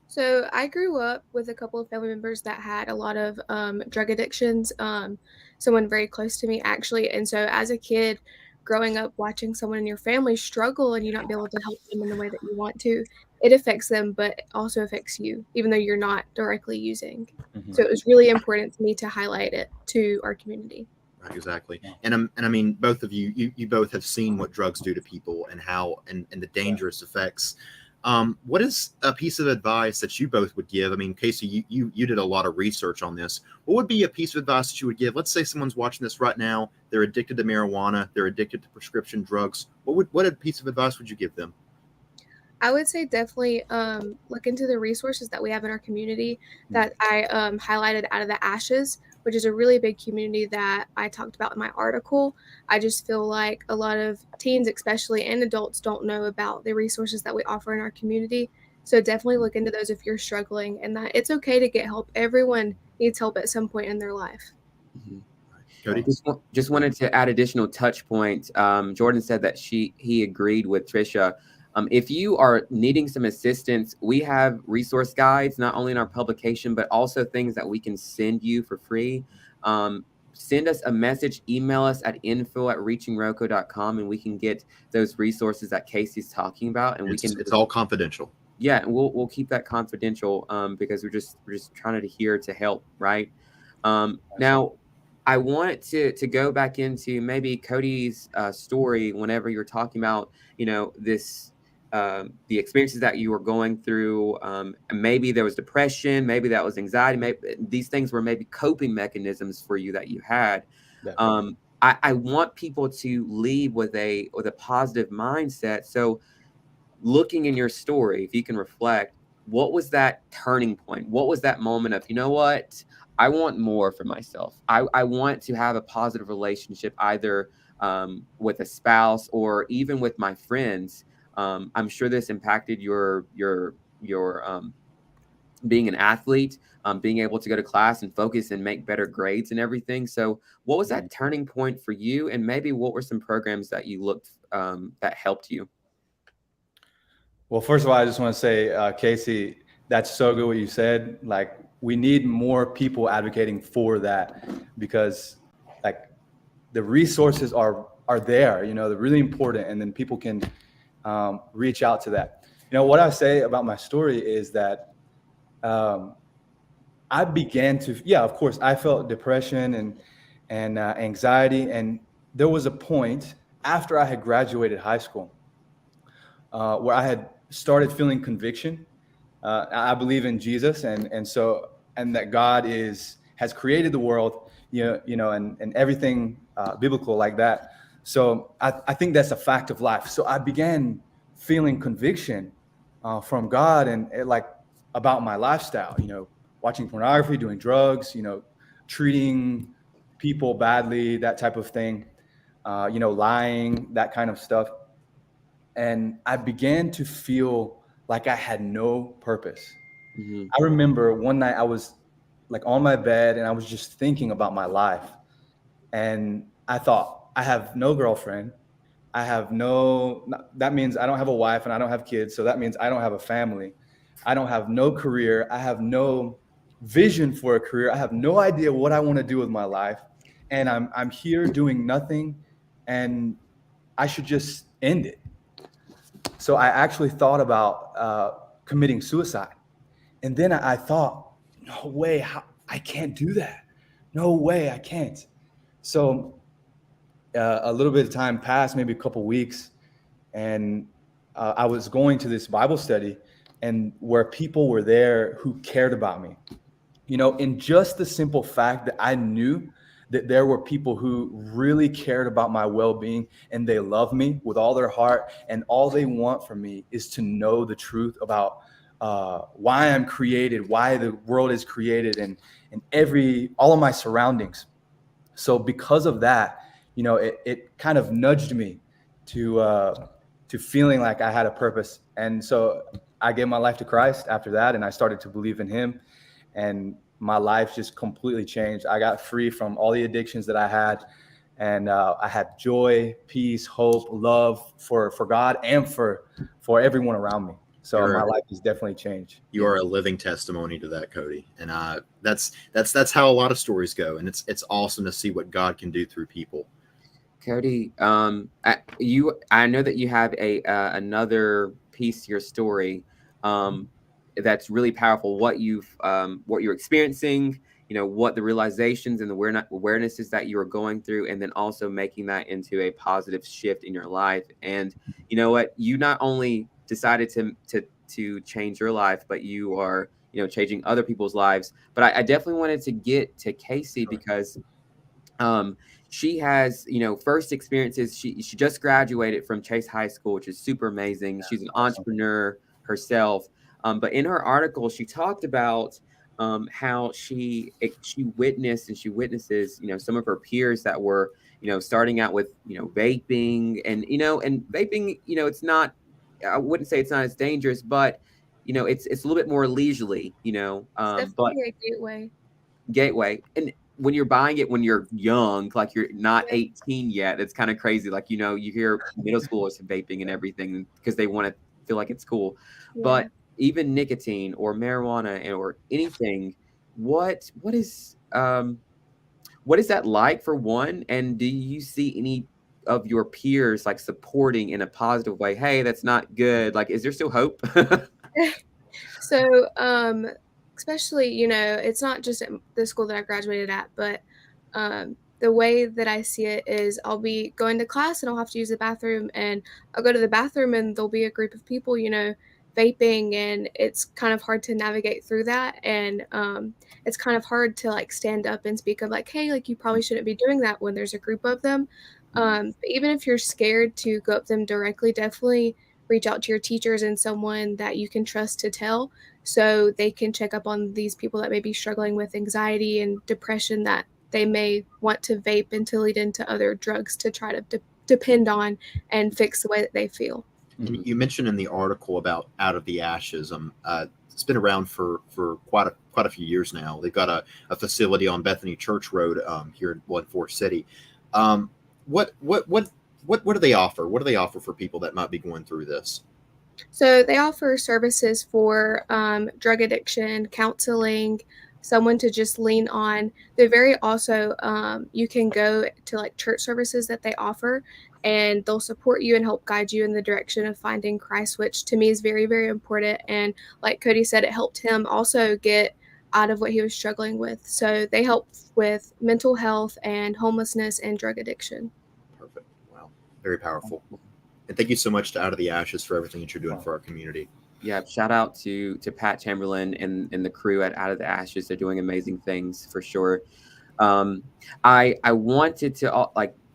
So I grew up with a couple of family members that had a lot of drug addictions, someone very close to me actually. And so as a kid growing up, watching someone in your family struggle and you not be able to help them in the way that you want to, it affects them, but it also affects you, even though you're not directly using. Mm-hmm. So it was really important to me to highlight it to our community. Right, exactly. And I mean, both of you both have seen what drugs do to people and how, and the dangerous effects. What is a piece of advice that you both would give? I mean, Kacey, you did a lot of research on this. What would be a piece of advice that you would give? Let's say someone's watching this right now. They're addicted to marijuana. They're addicted to prescription drugs. What a piece of advice would you give them? I would say definitely look into the resources that we have in our community that I highlighted out of the ashes, which is a really big community that I talked about in my article. I just feel like a lot of teens, especially, and adults don't know about the resources that we offer in our community. So definitely look into those if you're struggling, and that it's okay to get help. Everyone needs help at some point in their life. Mm-hmm. Cody? Just wanted to add additional touch points. Jordan said that he agreed with Trisha. If you are needing some assistance, we have resource guides, not only in our publication, but also things that we can send you for free. Send us a message, email us at info@reachingroco.com, and we can get those resources that Kacey's talking about. And it's all confidential. Yeah, and we'll keep that confidential because we're just trying to here to help, right? Now, I want to go back into maybe Cody's story whenever you're talking about, this. The experiences that you were going through, maybe there was depression, maybe that was anxiety, maybe these things were maybe coping mechanisms for you that you had. I want people to leave with a positive mindset. So looking in your story, if you can reflect, what was that turning point? What was that moment of, what? I want more for myself. I want to have a positive relationship, either with a spouse or even with my friends. I'm sure this impacted your being an athlete, being able to go to class and focus and make better grades and everything. So what was that turning point for you? And maybe what were some programs that you looked that helped you? Well, first of all, I just want to say, Kacey, that's so good what you said. Like, we need more people advocating for that, because like the resources are there, they're really important, and then people can reach out to that. What I say about my story is that I began to, of course, I felt depression and anxiety. And there was a point after I had graduated high school where I had started feeling conviction. I believe in Jesus, and that God has created the world, and everything biblical like that. So I think that's a fact of life. So I began feeling conviction from God and about my lifestyle, watching pornography, doing drugs, treating people badly, that type of thing, lying, that kind of stuff. And I began to feel like I had no purpose. Mm-hmm. I remember one night I was on my bed and I was just thinking about my life. And I thought, I have no girlfriend. That means I don't have a wife and I don't have kids. So that means I don't have a family. I don't have no career. I have no vision for a career. I have no idea what I want to do with my life. And I'm here doing nothing, and I should just end it. So I actually thought about committing suicide. And then I thought, no way, I can't do that. No way, I can't. So a little bit of time passed, maybe a couple weeks, and I was going to this Bible study, and where people were there who cared about me. You know, in just the simple fact that I knew that there were people who really cared about my well-being, and they love me with all their heart, and all they want from me is to know the truth about why I'm created, why the world is created, and all of my surroundings. So because of that, you know, it kind of nudged me to feeling like I had a purpose. And so I gave my life to Christ after that, and I started to believe in him, and my life just completely changed. I got free from all the addictions that I had, and I had joy, peace, hope, love for God and for everyone around me. So my life has definitely changed. You are a living testimony to that, Cody, and that's how a lot of stories go, and it's awesome to see what God can do through people. Cody, I know that you have another piece to your story that's really powerful. What you're experiencing, you know, what the realizations and the awarenesses that you are going through, and then also making that into a positive shift in your life. And you know what? You not only decided to change your life, but you are, you know, changing other people's lives. But I definitely wanted to get to Kacey because she has, you know, first experiences. She just graduated from Chase High School, which is super amazing. She's an entrepreneur herself. But in her article, she talked about how she witnesses, you know, some of her peers that were, you know, starting out with, you know, vaping, and vaping, you know, it's not, I wouldn't say it's not as dangerous, but you know, it's a little bit more leisurely, you know, It's but definitely a gateway. And when you're buying it when you're young, like you're not 18 yet, it's kind of crazy. Like, you know, you hear middle schoolers vaping and everything because they want to feel like it's cool. Yeah. But even nicotine or marijuana or anything, what is that like, for one? And do you see any of your peers like supporting in a positive way? Hey, that's not good. Like, is there still hope? So, especially, you know, it's not just at the school that I graduated at, but the way that I see it is I'll be going to class and I'll have to use the bathroom, and I'll go to the bathroom and there'll be a group of people, you know, vaping, and it's kind of hard to navigate through that. And it's kind of hard to like stand up and speak of like, hey, like you probably shouldn't be doing that when there's a group of them. But even if you're scared to go up to them directly, definitely reach out to your teachers and someone that you can trust to tell, so they can check up on these people that may be struggling with anxiety and depression, that they may want to vape and to lead into other drugs to try to depend on and fix the way that they feel. And you mentioned in the article about Out of the Ashes. It's been around for quite a few years now. They've got a facility on Bethany Church Road here in Forest City. What do they offer? What do they offer for people that might be going through this? So they offer services for drug addiction, counseling, someone to just lean on. They're very also, you can go to like church services that they offer, and they'll support you and help guide you in the direction of finding Christ, which to me is very, very important. And like Cody said, it helped him also get out of what he was struggling with. So they help with mental health and homelessness and drug addiction. Perfect. Wow. Very powerful. And thank you so much to Out of the Ashes for everything that you're doing for our community. Yeah, shout out to Pat Chamberlain and the crew at Out of the Ashes. They're doing amazing things for sure. I wanted to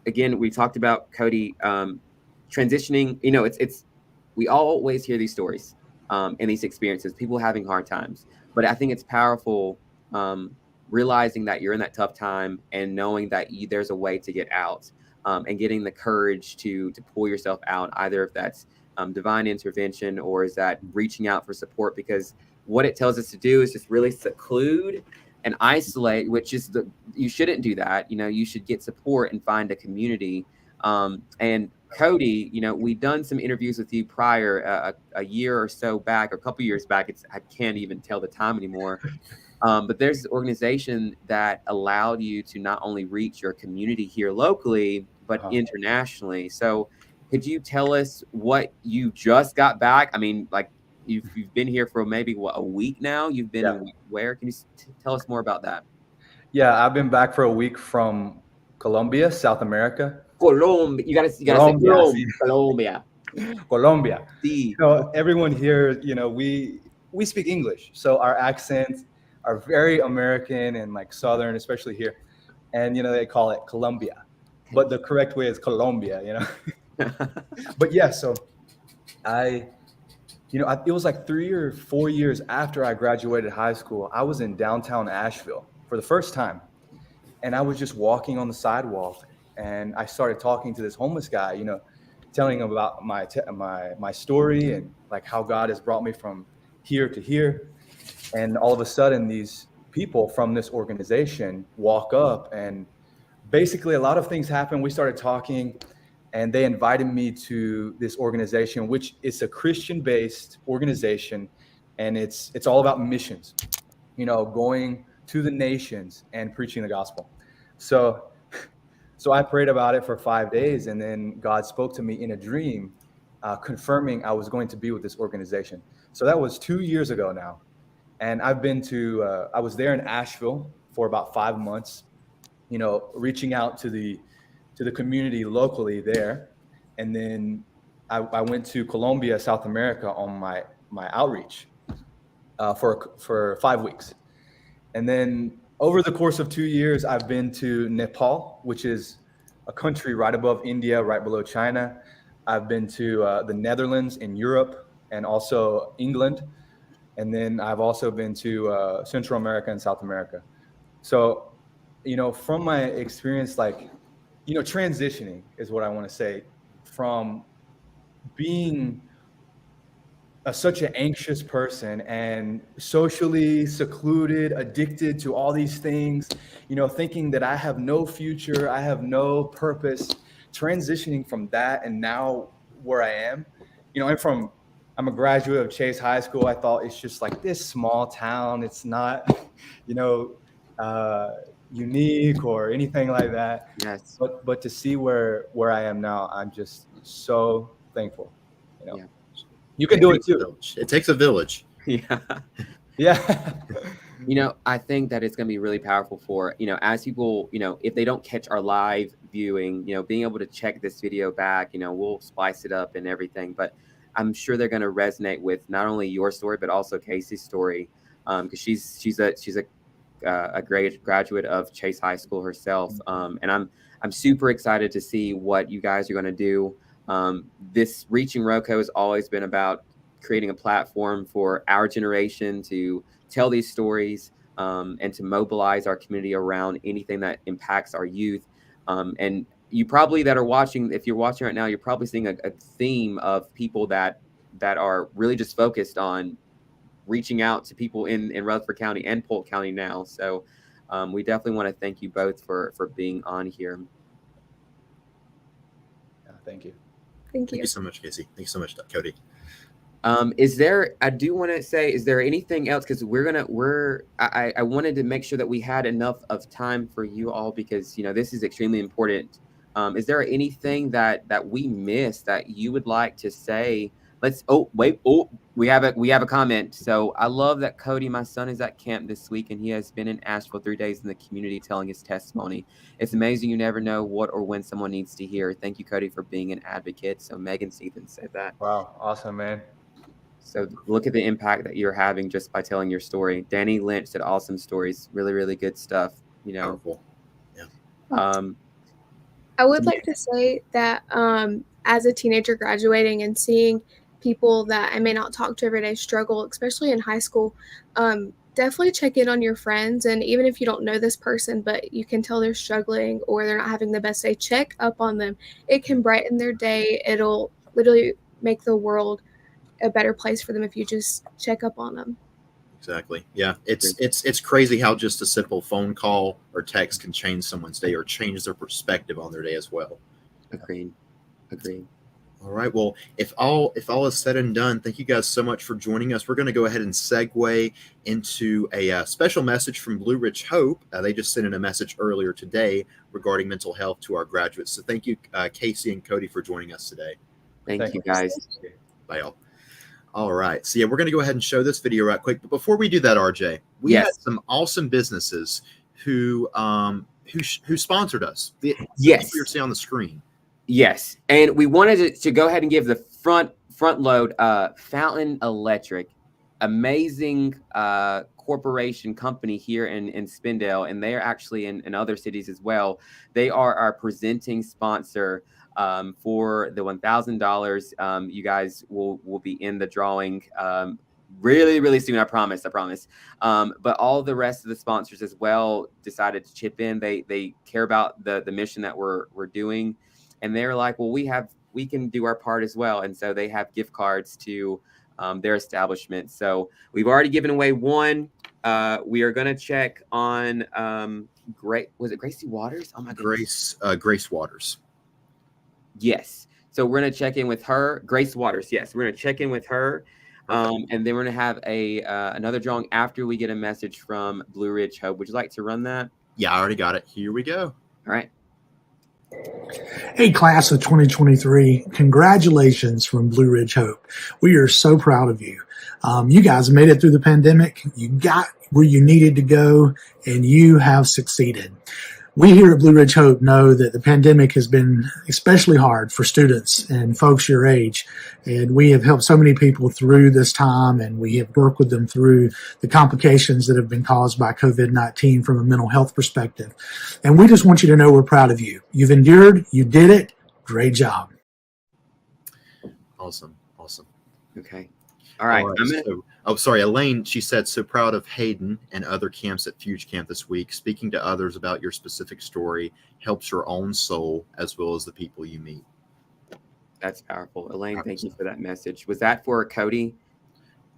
again, we talked about Cody transitioning. You know, it's we always hear these stories and these experiences, people having hard times. But I think it's powerful realizing that you're in that tough time and knowing that there's a way to get out, and getting the courage to pull yourself out, either if that's divine intervention or is that reaching out for support, because what it tells us to do is just really seclude and isolate, which is you shouldn't do that. You should get support and find a community. And Cody, we've done some interviews with you prior, a year or so back, or a couple years back. I can't even tell the time anymore. But there's this organization that allowed you to not only reach your community here locally, but internationally. So could you tell us what you just got back? I mean, like you've been here for maybe a week now. You've been in where? Can you tell us more about that? Yeah, I've been back for a week from Colombia, South America. Colombia. You gotta say Colombia. Colombia. Sí. Everyone here, we speak English, so our accents are very American and like Southern, especially here. And they call it Colombia, but the correct way is Colombia. But yeah, so it was like 3 or 4 years after I graduated high school. I was in downtown Asheville for the first time, and I was just walking on the sidewalk, and I started talking to this homeless guy, telling him about my story and like how God has brought me from here to here. And all of a sudden, these people from this organization walk up, and basically a lot of things happen. We started talking, and they invited me to this organization, which is a Christian-based organization, and it's all about missions, going to the nations and preaching the gospel. So I prayed about it for 5 days, and then God spoke to me in a dream, confirming I was going to be with this organization. So that was 2 years ago now. And I've been I was there in Asheville for about 5 months, reaching out to the community locally there. And then I went to Colombia, South America on my outreach for 5 weeks. And then over the course of 2 years, I've been to Nepal, which is a country right above India, right below China. I've been to the Netherlands in Europe, and also England. And then I've also been to Central America and South America. So, from my experience, transitioning is what I want to say, from being such an anxious person and socially secluded, addicted to all these things, thinking that I have no future, I have no purpose, transitioning from that and now where I am, I'm a graduate of Chase High School. I thought it's just like this small town. It's not, unique or anything like that. Yes. But to see where I am now, I'm just so thankful. Yeah. You can do it too. It takes a village. Yeah. Yeah. I think that it's going to be really powerful for, as people, if they don't catch our live viewing, being able to check this video back, we'll splice it up and everything. But I'm sure they're going to resonate with not only your story, but also Kacey's story, because she's a great graduate of Chase High School herself. And I'm super excited to see what you guys are going to do. This Reaching ROCO has always been about creating a platform for our generation to tell these stories and to mobilize our community around anything that impacts our youth. And you probably that are watching, if you're watching right now, you're probably seeing a theme of people that are really just focused on reaching out to people in Rutherford County and Polk County now. So we definitely want to thank you both for being on here. Thank you. Thank you. Thank you so much, Kacey. Thank you so much, Cody. I do want to say, is there anything else? Because I wanted to make sure that we had enough of time for you all, because, this is extremely important. Is there anything that we missed that you would like to say? We have a comment. So I love that Cody, my son, is at camp this week, and he has been in Asheville 3 days in the community telling his testimony. It's amazing. You never know what or when someone needs to hear. Thank you, Cody, for being an advocate. So Megan Stevens said that. Wow. Awesome, man. So look at the impact that you're having just by telling your story. Danny Lynch said awesome stories. Really, really good stuff. Powerful. Yeah. I would like to say that as a teenager graduating and seeing people that I may not talk to every day struggle, especially in high school, definitely check in on your friends. And even if you don't know this person, but you can tell they're struggling or they're not having the best day, check up on them. It can brighten their day. It'll literally make the world a better place for them if you just check up on them. Exactly. Yeah. It's crazy how just a simple phone call or text can change someone's day or change their perspective on their day as well. Agreed. All right. Well, if all is said and done, thank you guys so much for joining us. We're going to go ahead and segue into a special message from Blue Ridge Hope. They just sent in a message earlier today regarding mental health to our graduates. So thank you, Kacey and Cody, for joining us today. Thank you, guys. Bye, y'all. All right. So, yeah, we're going to go ahead and show this video right quick. But before we do that, RJ, we had some awesome businesses who sponsored us. Yes. You're seeing on the screen. Yes, and we wanted to go ahead and give the front load. Fountain Electric, amazing corporation company here in Spindale, and they are actually in other cities as well. They are our presenting sponsor for the $1,000. You guys will be in the drawing really soon. I promise. But all the rest of the sponsors as well decided to chip in. They care about the mission that we're doing. And they're like, well, we can do our part as well. And so they have gift cards to their establishment. So we've already given away one. We are going to check on was it Gracie Waters? Oh my goodness. Grace Waters. Yes. So we're going to check in with her. Grace Waters. Yes. We're going to check in with her. And then we're going to have another drawing after we get a message from Blue Ridge Hope. Would you like to run that? Yeah, I already got it. Here we go. All right. Hey, class of 2023, congratulations from Blue Ridge Hope. We are so proud of you. You guys made it through the pandemic. You got where you needed to go, and you have succeeded. We here at Blue Ridge Hope know that the pandemic has been especially hard for students and folks your age, and we have helped so many people through this time, and we have worked with them through the complications that have been caused by COVID-19 from a mental health perspective. And we just want you to know we're proud of you. You've endured, you did it, great job. Awesome. Okay. All right. Sorry, Elaine, she said, so proud of Hayden and other camps at Fuge Camp this week. Speaking to others about your specific story helps your own soul as well as the people you meet. That's powerful. Elaine, thank you for that message. Was that for Cody?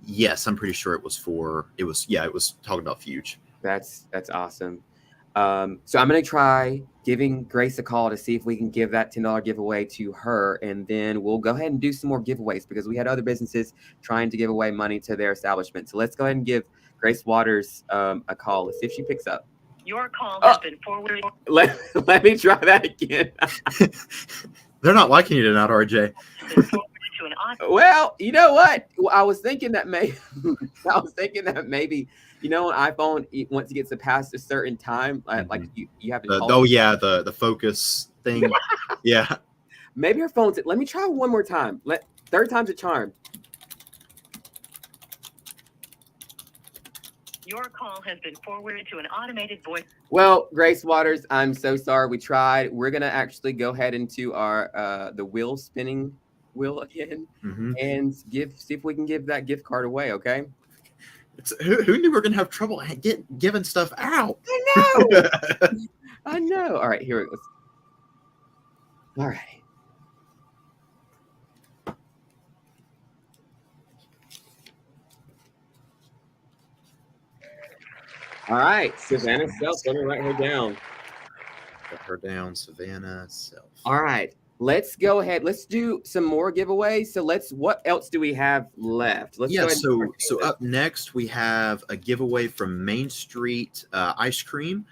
Yes, I'm pretty sure it was talking about Fuge. That's awesome. So I'm going to try giving Grace a call to see if we can give that $10 giveaway to her. And then we'll go ahead and do some more giveaways because we had other businesses trying to give away money to their establishment. So let's go ahead and give Grace Waters a call. Let's see if she picks up. Your call has been forwarded. Let me try that again. They're not liking you tonight, RJ. Well, you know what? I was thinking that maybe, you know, an iPhone, once it gets past a certain time, like you have to. The focus thing. Yeah. Maybe her phone's. Let me try one more time. Third time's a charm. Your call has been forwarded to an automated voice. Well, Grace Waters, I'm so sorry. We tried. We're gonna actually go ahead into our the spinning wheel again, and see if we can give that gift card away. Okay. Who knew we were gonna have trouble giving stuff out? I know. All right, here it goes. All right. All right, Savannah Self. Let me write her down. Put her down, Savannah Self. All right, let's go ahead. Let's do some more giveaways. So what else do we have left? Let's go ahead. So up next we have a giveaway from Main Street Ice Cream.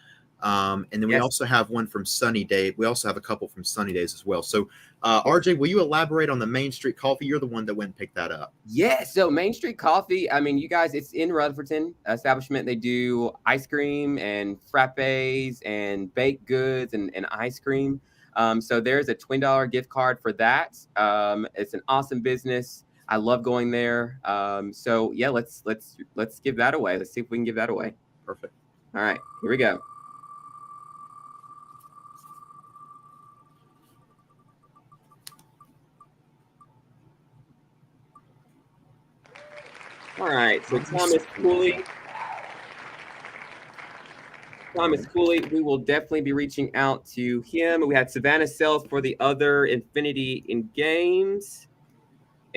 And then we also have one from Sunny Day. We also have a couple from Sunny Days as well. So RJ, will you elaborate on the Main Street Coffee? You're the one that went and picked that up. Yeah, so Main Street Coffee, I mean, you guys, it's in Rutherfordton establishment. They do ice cream and frappes and baked goods and ice cream. So there's a $20 gift card for that. It's an awesome business. I love going there. So yeah, let's give that away. Let's see if we can give that away. Perfect. All right, here we go. All right, so Thomas Cooley, we will definitely be reaching out to him. We had Savannah Sells for the other Infinity in Games.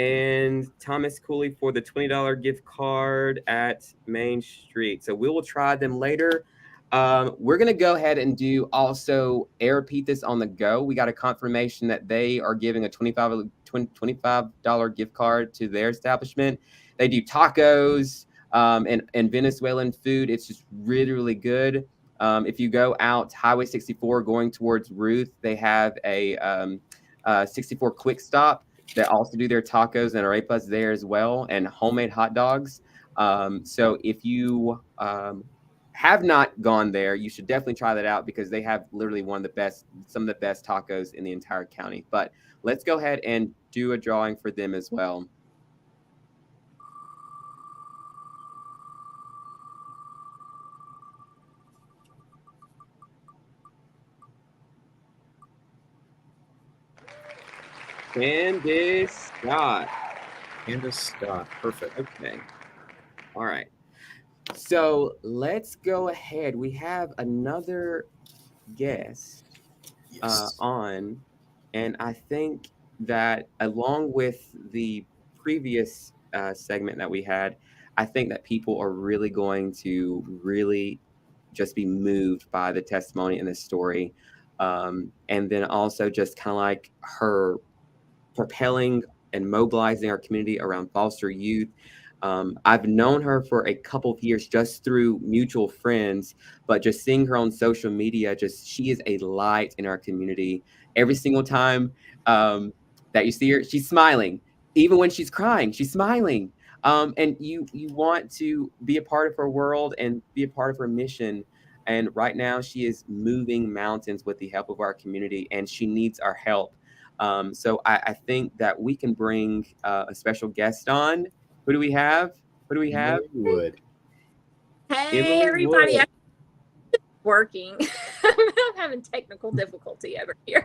and Thomas Cooley for the $20 gift card at Main Street. So we will try them later. We're going to go ahead and do also Air Repeat This on the go. We got a confirmation that they are giving a $25 gift card to their establishment. They do tacos and Venezuelan food. It's just really, really good. If you go out Highway 64 going towards Ruth, they have a 64 Quick Stop. They also do their tacos and arepas there as well, and homemade hot dogs. So if you have not gone there, you should definitely try that out because they have literally some of the best tacos in the entire county. But let's go ahead and do a drawing for them as well. Candace Scott. Candace Scott. Perfect. Okay. All right. So let's go ahead. We have another guest on, and I think that along with the previous segment that we had, I think that people are really going to really just be moved by the testimony and the story. And then also just kind of like her propelling and mobilizing our community around foster youth. I've known her for a couple of years just through mutual friends, but just seeing her on social media, she is a light in our community. Every single time that you see her, she's smiling. Even when she's crying, she's smiling. And you want to be a part of her world and be a part of her mission. And right now she is moving mountains with the help of our community, and she needs our help. So I think that we can bring a special guest on. Who do we have? Wood. Hey, Emily everybody. Wood. Working. I'm having technical difficulty over here.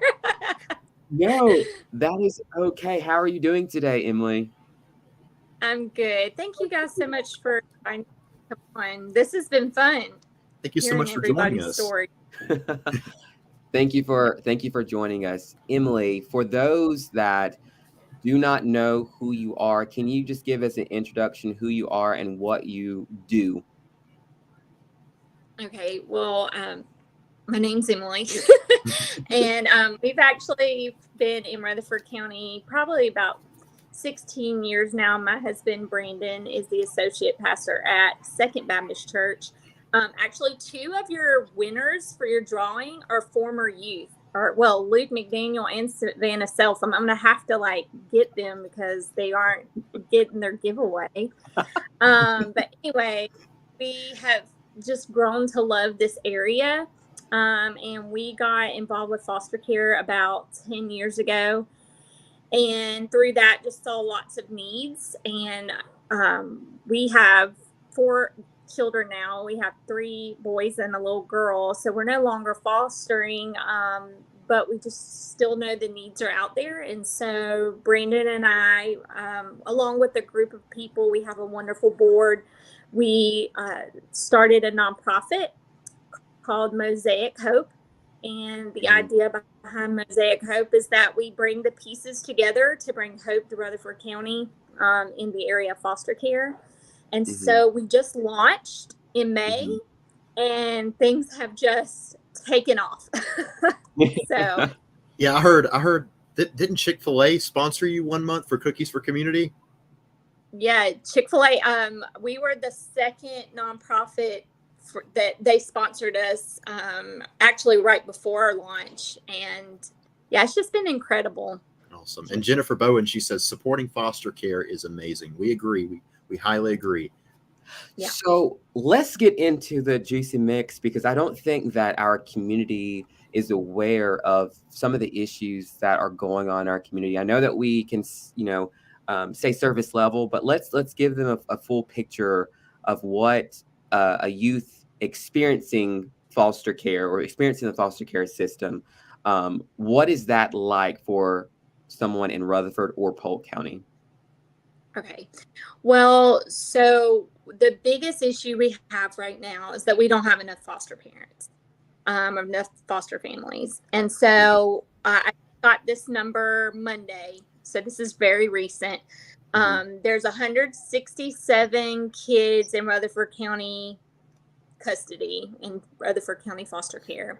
No, that is okay. How are you doing today, Emily? I'm good. Thank you guys so much for inviting me to come on. This has been fun. Thank you so much for joining us. Story. Thank you for joining us, Emily. For those that do not know who you are, can you just give us an introduction, who you are and what you do? Okay, well, my name's Emily, and we've actually been in Rutherford County probably about 16 years now. My husband, Brandon, is the associate pastor at Second Baptist Church. Actually, two of your winners for your drawing are former youth. Luke McDaniel and Savannah Self. I'm going to have to get them because they aren't getting their giveaway. But anyway, we have just grown to love this area. And we got involved with foster care about 10 years ago. And through that, just saw lots of needs. And we have 4 children now. We have 3 boys and a little girl. So we're no longer fostering, but we just still know the needs are out there. And so Brandon and I, along with a group of people, we have a wonderful board. We started a nonprofit called Mosaic Hope. And the idea behind Mosaic Hope is that we bring the pieces together to bring hope to Rutherford County in the area of foster care. And so we just launched in May, and things have just taken off. So yeah, I heard didn't Chick-fil-A sponsor you 1 month for Cookies for Community? Yeah, Chick-fil-A. We were the second nonprofit that they sponsored us, actually right before our launch. And yeah, it's just been incredible. Awesome. And Jennifer Bowen, she says, supporting foster care is amazing. We agree. We highly agree. Yeah. So let's get into the juicy mix, because I don't think that our community is aware of some of the issues that are going on in our community. I know that we can, say service level, but let's give them a full picture of what a youth experiencing foster care or experiencing the foster care system. What is that like for someone in Rutherford or Polk County? Okay. Well, so the biggest issue we have right now is that we don't have enough foster parents, enough foster families. And so I got this number Monday. So this is very recent. There's 167 kids in Rutherford County custody in Rutherford County foster care.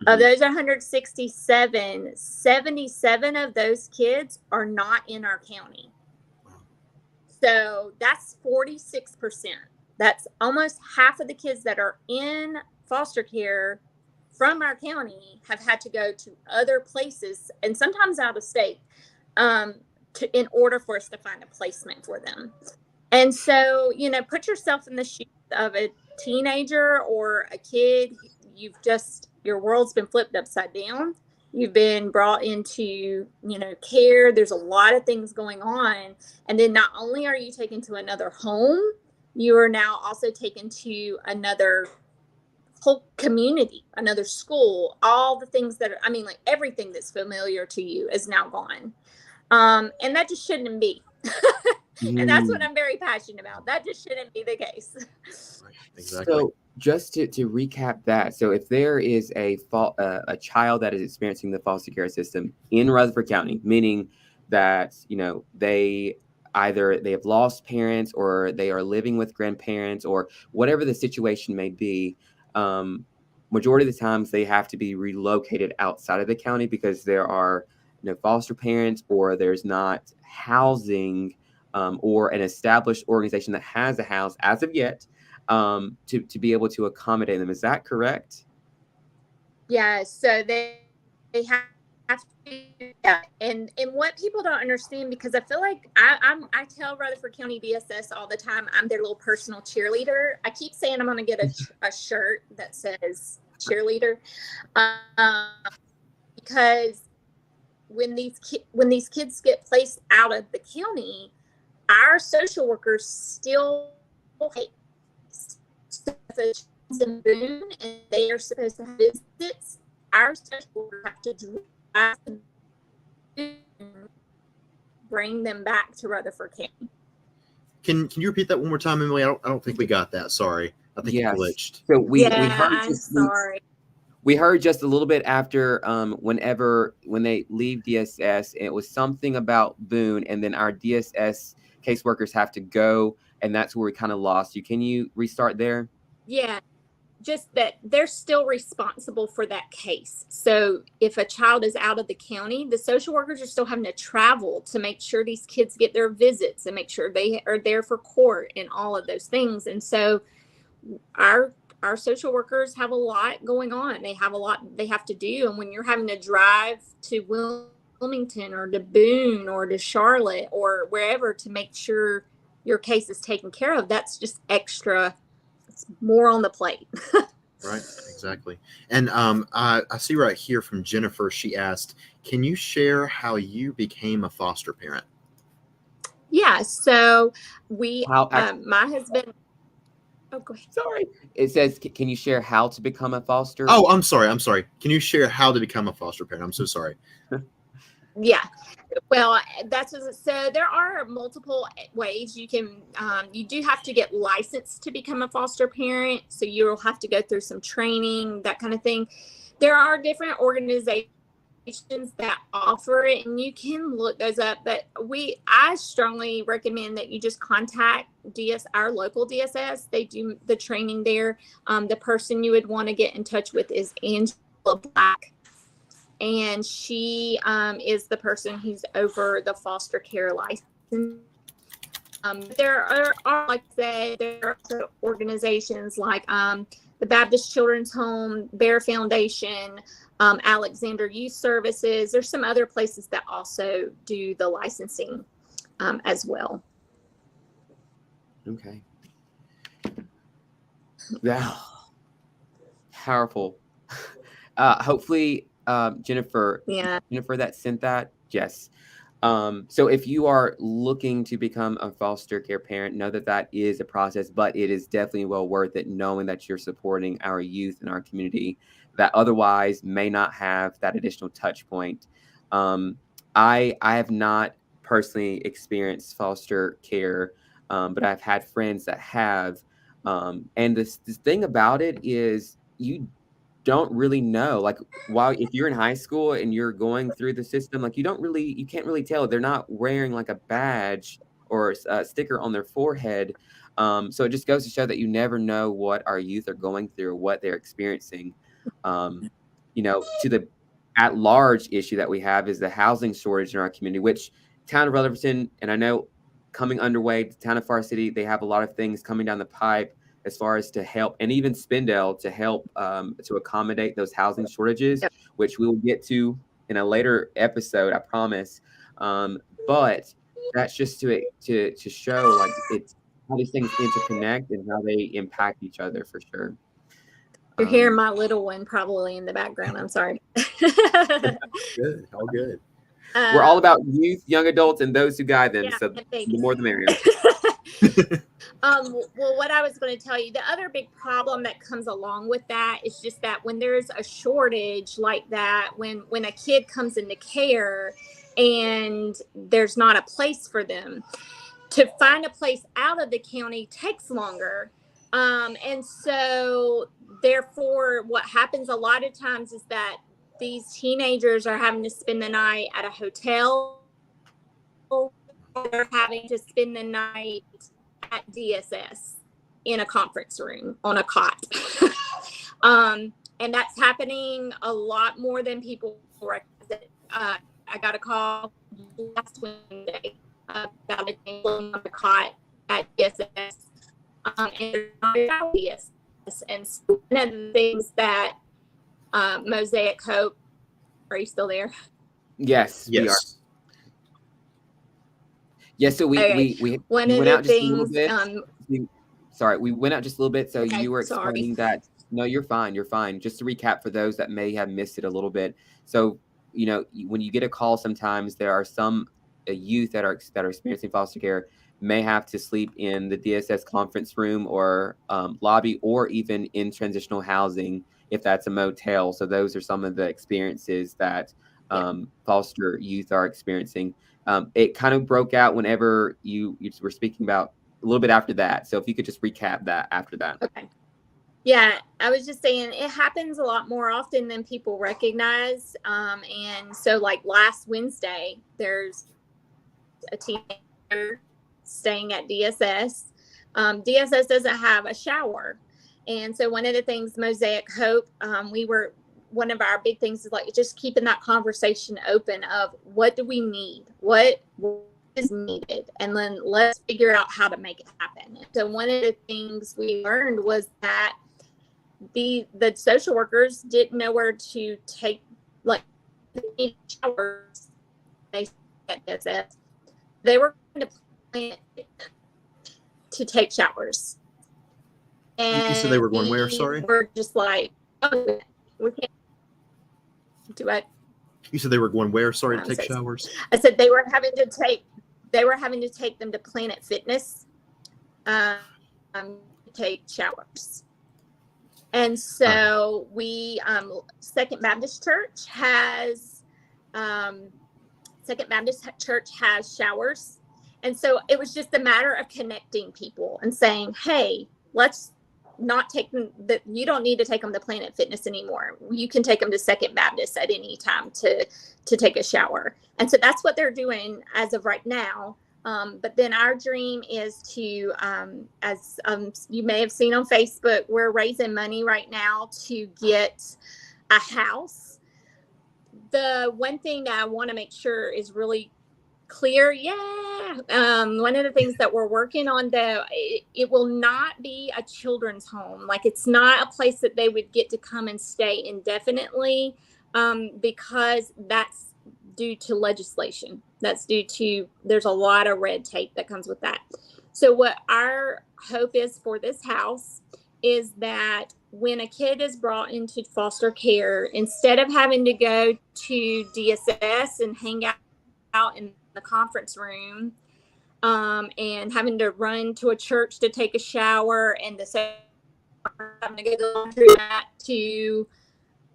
Of those 167, 77 of those kids are not in our county. So that's 46%. That's almost half of the kids that are in foster care from our county have had to go to other places, and sometimes out of state, in order for us to find a placement for them. And so, put yourself in the shoes of a teenager or a kid. Your world's been flipped upside down. You've been brought into, care. There's a lot of things going on. And then not only are you taken to another home, you are now also taken to another whole community, another school, all the things that are, everything that's familiar to you is now gone. And that just shouldn't be. And that's what I'm very passionate about. That just shouldn't be the case. Exactly. So just to recap that, so if there is a child that is experiencing the foster care system in Rutherford County, meaning that they have lost parents or they are living with grandparents or whatever the situation may be, majority of the times they have to be relocated outside of the county because there are no foster parents or there's not housing or an established organization that has a house as of yet to be able to accommodate them. Is that correct? Yeah, so they have to, yeah. And what people don't understand, because I feel like I tell Rutherford County DSS all the time, I'm their little personal cheerleader. I keep saying I'm going to get a shirt that says cheerleader, because when these kids get placed out of the county, our social workers still pay. So if it's in Boone and they are supposed to have visits, our social workers have to drive to bring them back to Rutherford County. Can you repeat that one more time, Emily? I don't think we got that. Sorry, I think you glitched. So we heard. I'm sorry. We heard just a little bit after when they leave DSS, it was something about Boone, and then our DSS caseworkers have to go, and that's where we kind of lost you. Can you restart there? Yeah, just that they're still responsible for that case. So if a child is out of the county, the social workers are still having to travel to make sure these kids get their visits and make sure they are there for court and all of those things. And so our social workers have a lot going on. They have a lot they have to do. And when you're having to drive to Wilmington or to Boone or to Charlotte or wherever to make sure your case is taken care of, that's just extra. It's more on the plate. Right, exactly. And I see right here from Jennifer, she asked, can you share how you became a foster parent? Yeah, so my husband. Oh, go ahead. Sorry. It says, can you share how to become a foster? Oh, I'm sorry. Can you share how to become a foster parent? I'm so sorry. Yeah. Well, so there are multiple ways you can, you do have to get licensed to become a foster parent. So you'll have to go through some training, that kind of thing. There are different organizations that offer it, and you can look those up, but I strongly recommend that you just contact our local DSS. They do the training there. The person you would want to get in touch with is Angela Black, and she is the person who's over the foster care license. There are, like I said, there are also organizations like the Baptist Children's Home, Bear Foundation, Alexander Youth Services. There's some other places that also do the licensing as well. Okay. Yeah. Powerful. Hopefully, Jennifer, that sent that. Yes. So if you are looking to become a foster care parent, know that is a process, but it is definitely well worth it, knowing that you're supporting our youth and our community that otherwise may not have that additional touch point. I have not personally experienced foster care, but I've had friends that have. And this thing about it is don't really know. Like, while if you're in high school and you're going through the system, like you can't really tell. They're not wearing like a badge or a sticker on their forehead. So it just goes to show that you never know what our youth are going through, what they're experiencing. To the at large issue that we have is the housing shortage in our community, which town of Rutherford, and I know coming underway, the town of Forest City, they have a lot of things coming down the pipe as far as to help, and even Spindale to help to accommodate those housing shortages, which we will get to in a later episode, I promise. But that's just to show like it's how these things interconnect and how they impact each other for sure. You're hearing my little one probably in the background. I'm sorry. Good, all good. We're all about youth, young adults, and those who guide them. Yeah, So the more the merrier. Well, what I was going to tell you, the other big problem that comes along with that is just that when there's a shortage like that, when a kid comes into care and there's not a place for them, to find a place out of the county takes longer. And so therefore what happens a lot of times is that these teenagers are having to spend the night at a hotel, or they're having to spend the night at DSS in a conference room on a cot. And that's happening a lot more than people recognize. I got a call last Wednesday about a teen on a cot at DSS. And they're not at DSS. And so one of the things that Mosaic Hope, are you still there? Yes, we are. Yes, so we one went of out the just a little things. bit. Sorry, we went out just a little bit. So Okay, you were explaining that. No, you're fine. You're fine. Just to recap for those that may have missed it a little bit. So, when you get a call, sometimes there are some youth that are experiencing foster care may have to sleep in the DSS conference room or lobby, or even in transitional housing if that's a motel. So those are some of the experiences that foster youth are experiencing. It kind of broke out whenever you were speaking about a little bit after that. So if you could just recap that after that. Okay. Yeah, I was just saying it happens a lot more often than people recognize. And so like last Wednesday, there's a teenager staying at DSS. DSS doesn't have a shower. And so one of the things Mosaic Hope, one of our big things is like just keeping that conversation open of what do we need? What is needed? And then let's figure out how to make it happen. So one of the things we learned was that the social workers didn't know where to take showers. They were going to plan to take showers. And you said they were going where? Sorry, we're just like, oh, we can't do it. You said they were going where? Sorry, to take showers. I said they were having to take them to Planet Fitness, take showers. And so we, Second Baptist Church has showers. And so it was just a matter of connecting people and saying, hey, let's not take them, you don't need to take them to Planet Fitness anymore. You can take them to Second Baptist at any time to take a shower. And so that's what they're doing as of right now. But then our dream is to, as you may have seen on Facebook, we're raising money right now to get a house. The one thing that I want to make sure is really clear. One of the things that we're working on, though, it will not be a children's home. Like, it's not a place that they would get to come and stay indefinitely, because that's due to legislation. That's due to, there's a lot of red tape that comes with that. So what our hope is for this house is that when a kid is brought into foster care, instead of having to go to DSS and hang out in the conference room, and having to run to a church to take a shower, and having to go to the laundromat to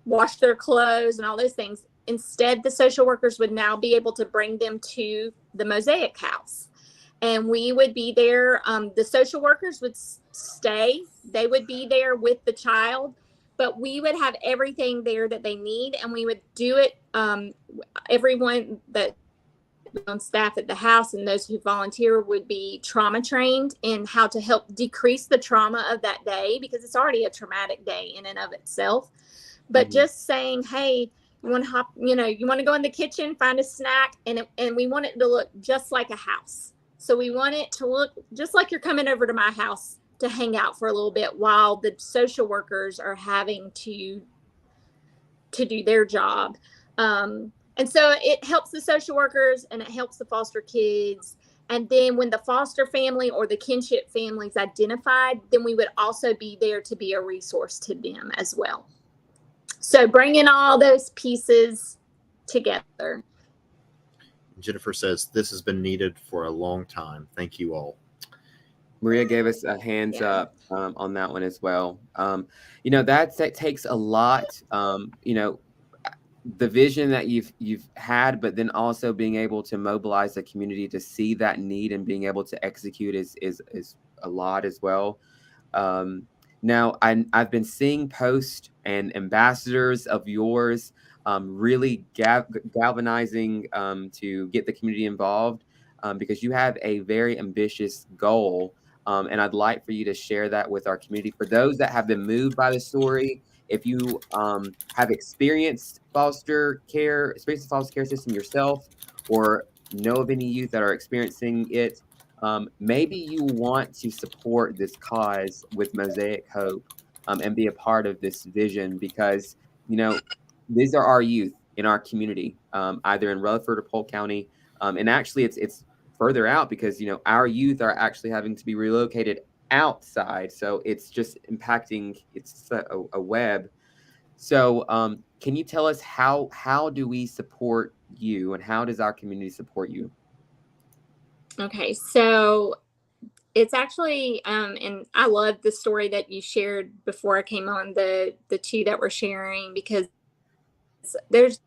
wash their clothes and all those things. Instead, the social workers would now be able to bring them to the Mosaic house, and we would be there. The social workers would stay. They would be there with the child, but we would have everything there that they need, and we would do it. Everyone that on staff at the house and those who volunteer would be trauma trained in how to help decrease the trauma of that day, because it's already a traumatic day in and of itself. But just saying, hey, you want to hop, you want to go in the kitchen, find a snack, and we want it to look just like a house. So we want it to look just like you're coming over to my house to hang out for a little bit while the social workers are having to do their job. And so it helps the social workers and it helps the foster kids. And then when the foster family or the kinship family is identified, then we would also be there to be a resource to them as well. So bringing all those pieces together. Jennifer says, this has been needed for a long time. Thank you all. Maria gave us a hands up on that one as well. That takes a lot. The vision that you've had, but then also being able to mobilize the community to see that need and being able to execute is a lot as well. Now I've been seeing posts and ambassadors of yours really galvanizing to get the community involved because you have a very ambitious goal. And I'd like for you to share that with our community. For those that have been moved by the story, if you have experienced foster care system yourself, or know of any youth that are experiencing it, maybe you want to support this cause with Mosaic Hope and be a part of this vision, because these are our youth in our community, either in Rutherford or Polk County, and actually it's further out because our youth are actually having to be relocated outside, so it's just impacting. It's a web. So can you tell us how do we support you, and how does our community support you? Okay, so it's actually and I love the story that you shared before I came on, the two that we're sharing, because there's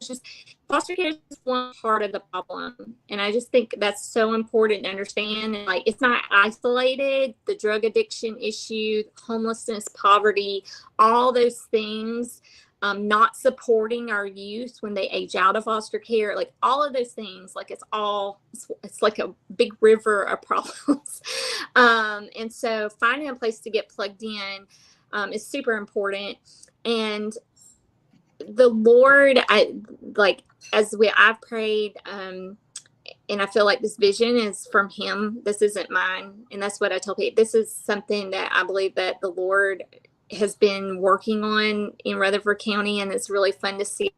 just foster care is one part of the problem, and I just think that's so important to understand. And it's not isolated. The drug addiction issue, homelessness, poverty, all those things, not supporting our youth when they age out of foster care, all of those things, it's like a big river of problems. And so finding a place to get plugged in is super important. And the Lord, I've prayed, and I feel like this vision is from Him. This isn't mine. And that's what I tell people. This is something that I believe that the Lord has been working on in Rutherford County, and it's really fun to see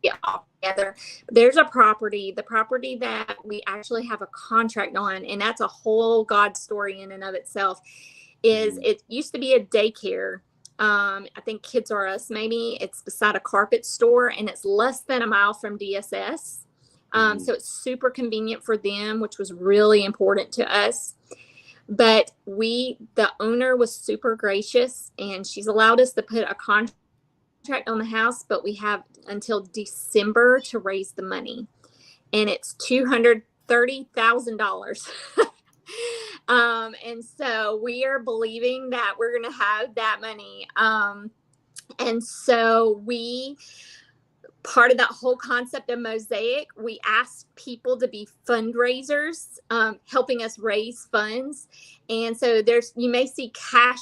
it all together. There's a property, the property that we actually have a contract on, and that's a whole God story in and of itself. It used to be a daycare. I think Kids R Us, maybe. It's beside a carpet store, and it's less than a mile from DSS. So it's super convenient for them, which was really important to us. But the owner was super gracious, and she's allowed us to put a contract on the house, but we have until December to raise the money, and it's $230,000. And so we are believing that we're going to have that money. And so part of that whole concept of Mosaic, we asked people to be fundraisers, helping us raise funds. And so you may see cash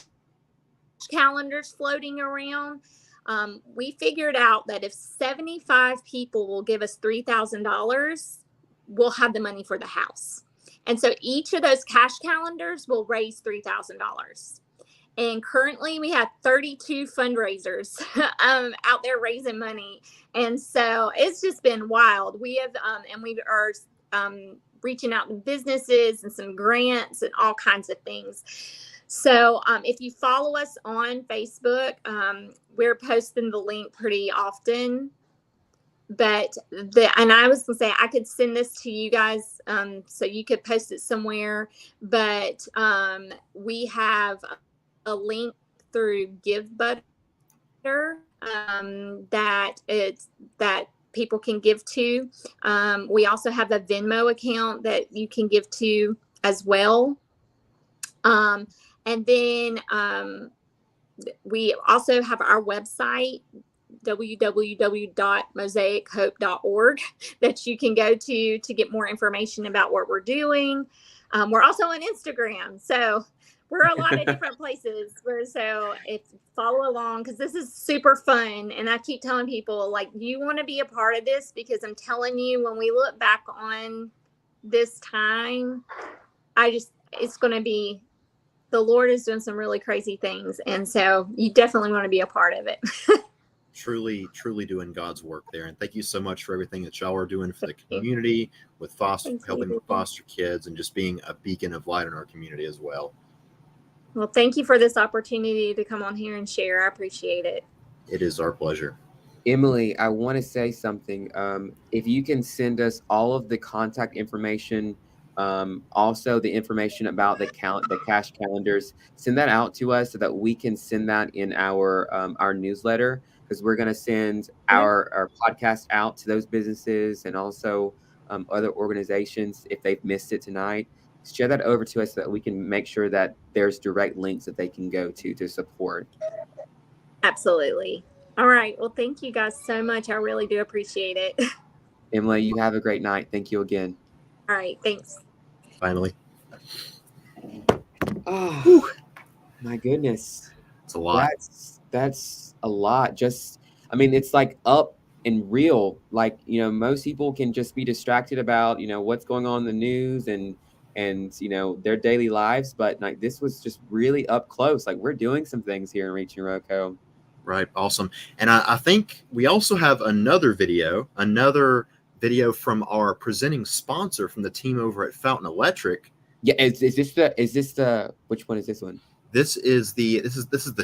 calendars floating around. We figured out that if 75 people will give us $3,000, we'll have the money for the house. And so each of those cash calendars will raise $3,000. And currently we have 32 fundraisers out there raising money. And so it's just been wild. We have, and we are reaching out to businesses and some grants and all kinds of things. So if you follow us on Facebook, we're posting the link pretty often. But and I was gonna say I could send this to you guys so you could post it somewhere. But we have a link through GiveButter that people can give to. We also have a Venmo account that you can give to as well. And then we also have our website, www.mosaichope.org, that you can go to get more information about what we're doing. We're also on Instagram, so we're a lot of different places. So if follow along, because this is super fun, and I keep telling people, like, you want to be a part of this, because I'm telling you, when we look back on this time, it's going to be, the Lord is doing some really crazy things, and so you definitely want to be a part of it. Truly doing God's work there. And thank you so much for everything that y'all are doing for the community, with helping foster kids, and just being a beacon of light in our community as well. Well, thank you for this opportunity to come on here and share. I appreciate it. It is our pleasure. Emily, I want to say something. If you can send us all of the contact information, also the information about the cash calendars, send that out to us so that we can send that in our newsletter, because we're going to send our podcast out to those businesses and also other organizations if they've missed it tonight. Share that over to us so that we can make sure that there's direct links that they can go to support. Absolutely. All right. Well, thank you guys so much. I really do appreciate it. Emily, you have a great night. Thank you again. All right. Thanks. Finally. Oh, my goodness. It's a lot. That's a lot. It's like up and real. Like, most people can just be distracted about, what's going on in the news and their daily lives. But like, this was just really up close. Like, we're doing some things here in ReachingROCO. Right. Awesome. And I think we also have another video from our presenting sponsor from the team over at Fountain Electric. Yeah. Is this the, which one is this one? This is the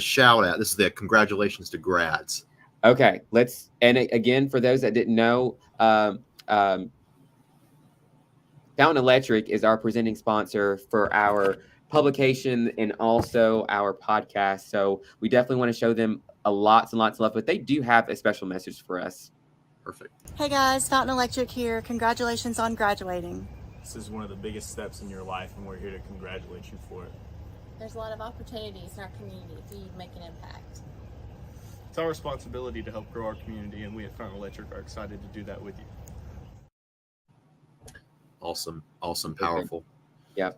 shout out. This is the congratulations to grads. Okay. And again, for those that didn't know, Fountain Electric is our presenting sponsor for our publication and also our podcast. So we definitely want to show them lots and lots of love, but they do have a special message for us. Perfect. Hey guys, Fountain Electric here. Congratulations on graduating. This is one of the biggest steps in your life, and we're here to congratulate you for it. There's a lot of opportunities in our community for you to make an impact. It's our responsibility to help grow our community, and we at Fountain Electric are excited to do that with you. Awesome, powerful. Yeah.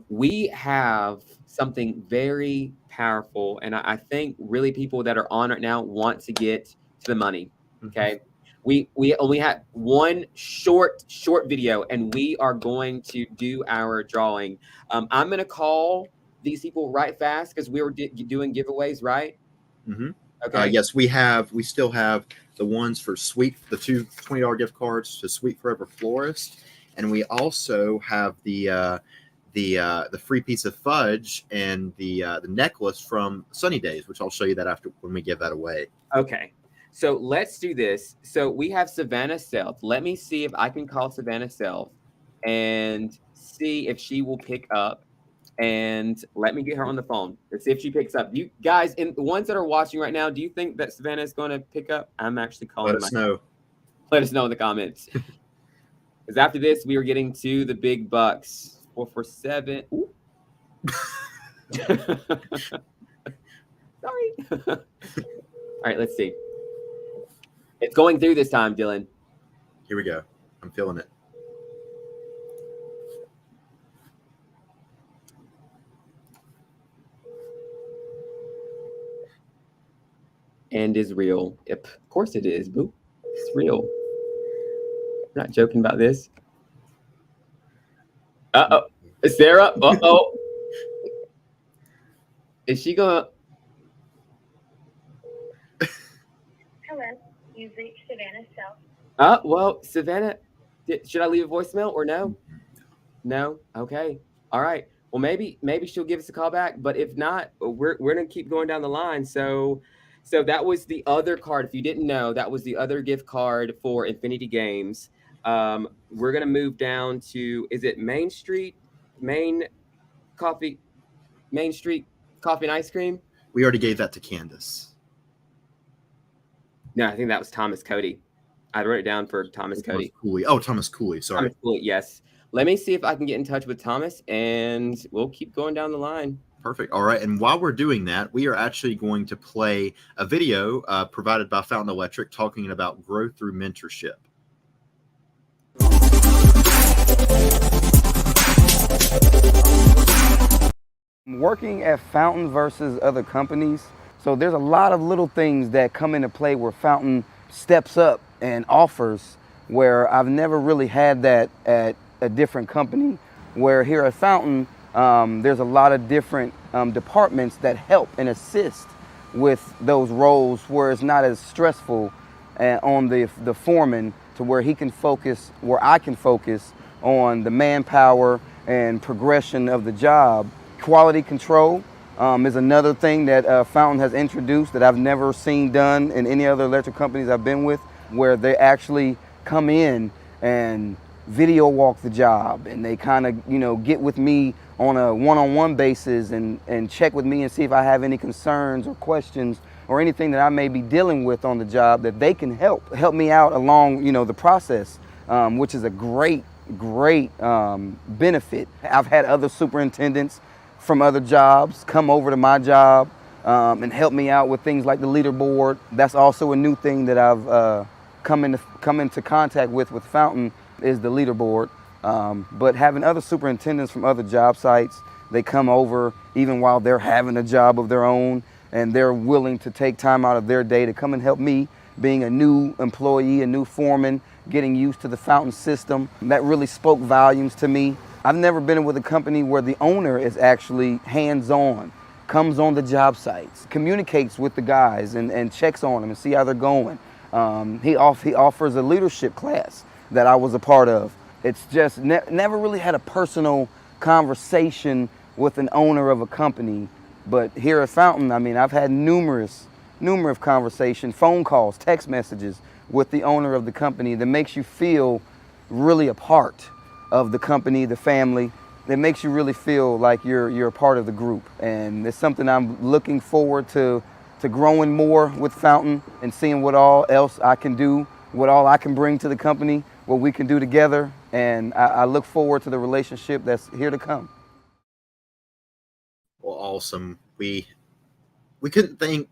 We have something very powerful, and I think really people that are on right now want to get to the money. Okay. We only have one short video, and we are going to do our drawing. I'm going to call these people right fast, because we were doing giveaways, right? Mm-hmm. Okay. Yes, we still have the ones for the two $20 gift cards to Sweet Forever Florist, and we also have the free piece of fudge and the necklace from Sunny Days, which I'll show you that after when we give that away. Okay. So let's do this. So we have Savannah Self. Let me see if I can call Savannah Self and see if she will pick up. And let me get her on the phone. Let's see if she picks up. You guys, and the ones that are watching right now, do you think that Savannah is going to pick up? I'm actually calling. Let us know. Let us know in the comments. Because after this, we are getting to the big bucks. 4 for 7. Ooh. Sorry. All right, let's see. It's going through this time, Dylan. Here we go. I'm feeling it. And is real. Yep, of course it is, boo. It's real. I'm not joking about this. Uh-oh. Sarah? Uh-oh. Is she gonna... Hello, you've reached Savannah Self. Well, Savannah, should I leave a voicemail or no? No? Okay. All right. Well, maybe she'll give us a call back, but if not, we're going to keep going down the line. So that was the other card. If you didn't know, that was the other gift card for Infinity Games. We're going to move down to, is it Main Street Coffee and Ice Cream? We already gave that to Candace. No, I think that was Thomas Cody. I wrote it down for Thomas Cody. Cooley. Oh, Thomas Cooley. Sorry. Thomas Cooley, yes. Let me see if I can get in touch with Thomas, and we'll keep going down the line. Perfect. All right. And while we're doing that, we are actually going to play a video provided by Fountain Electric talking about growth through mentorship. Working at Fountain versus other companies, so there's a lot of little things that come into play where Fountain steps up and offers, where I've never really had that at a different company. Where here at Fountain, there's a lot of different departments that help and assist with those roles, where it's not as stressful on the foreman, to where he can focus, where I can focus on the manpower and progression of the job. Quality control is another thing that Fountain has introduced that I've never seen done in any other electric companies I've been with, where they actually come in and video walk the job, and they kind of, get with me on a one-on-one basis and check with me and see if I have any concerns or questions or anything that I may be dealing with on the job, that they can help me out along, the process, which is a great benefit. I've had other superintendents from other jobs come over to my job and help me out with things like the leaderboard. That's also a new thing that I've come into contact with Fountain, is the leaderboard. But having other superintendents from other job sites, they come over even while they're having a job of their own, and they're willing to take time out of their day to come and help me, being a new employee, a new foreman, getting used to the Fountain system. That really spoke volumes to me. I've never been with a company where the owner is actually hands-on, comes on the job sites, communicates with the guys and checks on them and see how they're going. He offers a leadership class that I was a part of. It's just never really had a personal conversation with an owner of a company. But here at Fountain, I've had numerous conversations, phone calls, text messages with the owner of the company that makes you feel really a part of the company, the family. It makes you really feel like you're a part of the group. And it's something I'm looking forward to growing more with Fountain and seeing what all else I can do, what all I can bring to the company, what we can do together. And I look forward to the relationship that's here to come. Well, awesome. We couldn't thank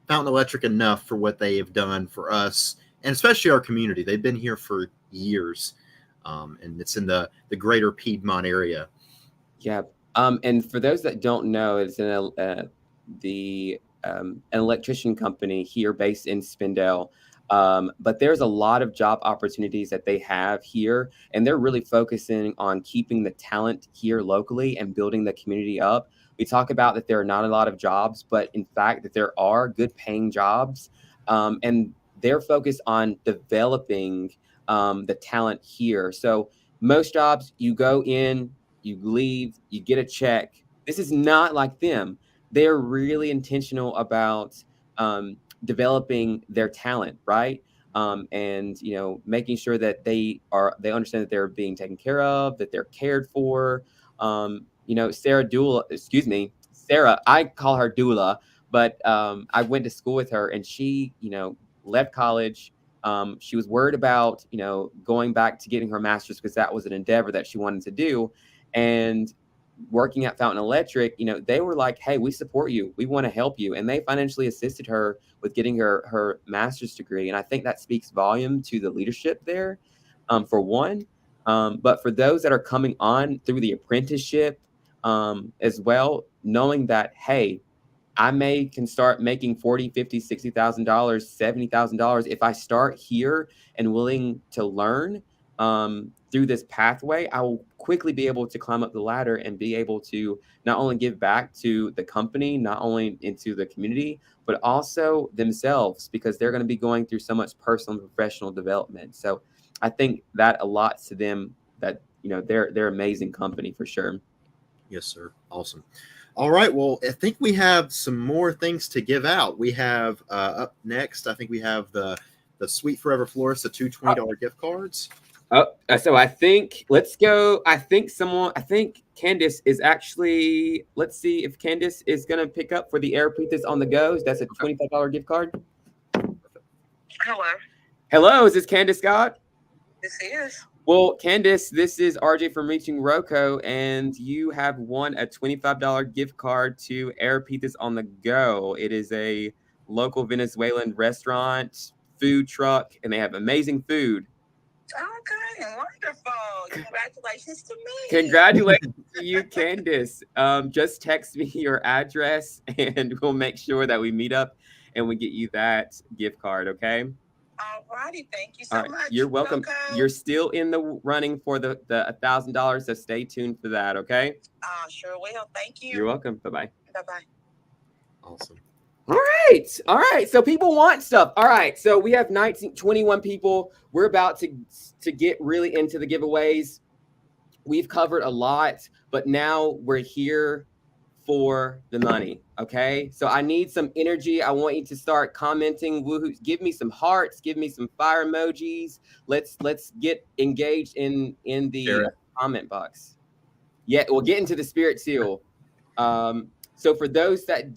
Fountain Electric enough for what they have done for us, and especially our community. They've been here for years. And it's in the greater Piedmont area. Yeah. And for those that don't know, it's an electrician company here based in Spindale. But there's a lot of job opportunities that they have here, and they're really focusing on keeping the talent here locally and building the community up. We talk about that there are not a lot of jobs, but in fact that there are good paying jobs. And they're focused on developing the talent here. So most jobs, you go in, you leave, you get a check. This is not like them. They're really intentional about developing their talent, right? And making sure that they understand that they're being taken care of, that they're cared for. Sarah, I call her Dula, but I went to school with her, and she, left college. She was worried about, going back to getting her master's, because that was an endeavor that she wanted to do. And working at Fountain Electric, they were like, hey, we support you. We want to help you. And they financially assisted her with getting her master's degree. And I think that speaks volume to the leadership there, for one. But for those that are coming on through the apprenticeship as well, knowing that, hey, I can start making $40,000, $50,000, $60,000, $70,000 if I start here and willing to learn through this pathway. I will quickly be able to climb up the ladder and be able to not only give back to the company, not only into the community, but also themselves, because they're going to be going through so much personal and professional development. So I think that allots to them that, they're amazing company for sure. Yes, sir. Awesome. All right. Well, I think we have some more things to give out. We have up next, I think we have the Sweet Forever Florist, the two $20 gift cards. So I think let's go. I think Candace is actually, let's see if Candace is going to pick up for the Air Preethas on the go. That's a $25 gift card. Hello. Hello. Is this Candace Scott? This is. Well, Candace, this is RJ from ReachingROCO, and you have won a $25 gift card to Pizzas on the Go. It is a local Venezuelan restaurant, food truck, and they have amazing food. Okay, wonderful. Congratulations to me. Congratulations to you, Candace. Just text me your address, and we'll make sure that we meet up and we get you that gift card, okay? All righty, thank you so much. You're welcome. Okay. You're still in the running for the $1,000, so stay tuned for that, okay? Sure will. Thank you. You're welcome. Bye-bye. Bye-bye. Awesome. All right. So people want stuff. All right. So we have 21 people. We're about to get really into the giveaways. We've covered a lot, but now we're here for the money. Okay. So I need some energy. I want you to start commenting. Woohoo. Give me some hearts. Give me some fire emojis. Let's get engaged in the comment box. Yeah, we'll get into the spirit seal. So for those that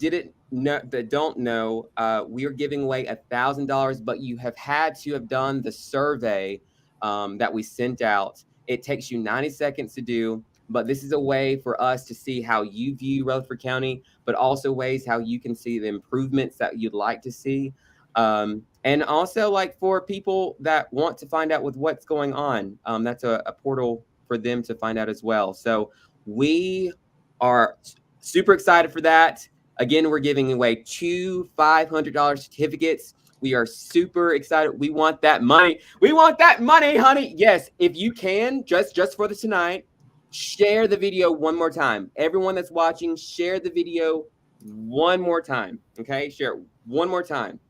don't know, we are giving away $1,000, but you have had to have done the survey that we sent out. It takes you 90 seconds to do, but this is a way for us to see how you view Rutherford County, but also ways how you can see the improvements that you'd like to see. And also like for people that want to find out with what's going on, that's a portal for them to find out as well. So we are super excited for that. Again, we're giving away 2 $500 certificates. We are super excited. We want that money. We want that money, honey. Yes, if you can, just for the tonight, share the video one more time. Everyone that's watching, share the video one more time. Okay, share it one more time.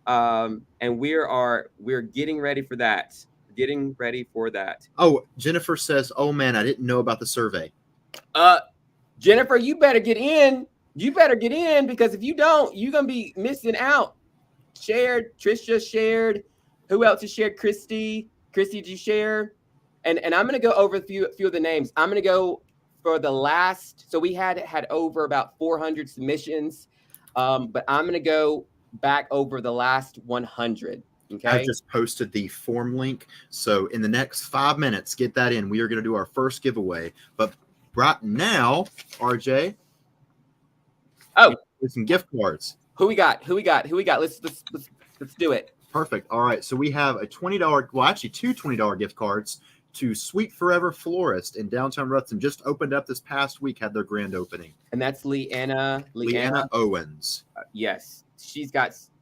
And we're getting ready for that. Getting ready for that. Oh, Jennifer says, "Oh man, I didn't know about the survey." Jennifer, you better get in. You better get in, because if you don't, you're gonna be missing out. Shared. Trish just shared. Who else has shared? Christy, did you share? And I'm gonna go over a few of the names. I'm gonna go for the last. So we had over about 400 submissions, but I'm gonna go back over the last 100. Okay. I just posted the form link. So in the next 5 minutes, get that in. We are going to do our first giveaway. But right now, RJ. Oh, with some gift cards. Who we got? Let's do it. Perfect. All right. So we have a $20, well, actually two $20 gift cards to Sweet Forever Florist in downtown Rutherford. Just opened up this past week, had their grand opening. And that's Leanna Owens. Yes.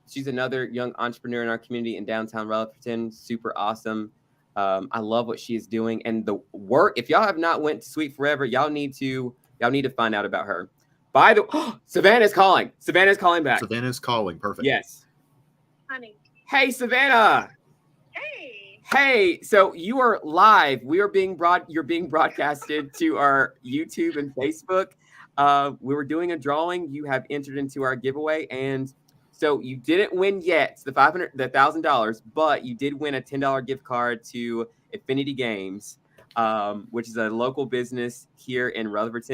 She's another young entrepreneur in our community in downtown Rutherford. Super awesome. I love what she's doing, and the work. If y'all have not went to Sweet Forever, y'all need to find out about her. By the way, Savannah's calling. Savannah's calling back. Savannah's calling. Perfect. Yes. Honey. Hey, Savannah. Hey. So you are live. You're being broadcasted to our YouTube and Facebook. We were doing a drawing. You have entered into our giveaway, and so you didn't win yet the $1,000, but you did win a $10 gift card to Affinity Games, which is a local business here in Rutherford.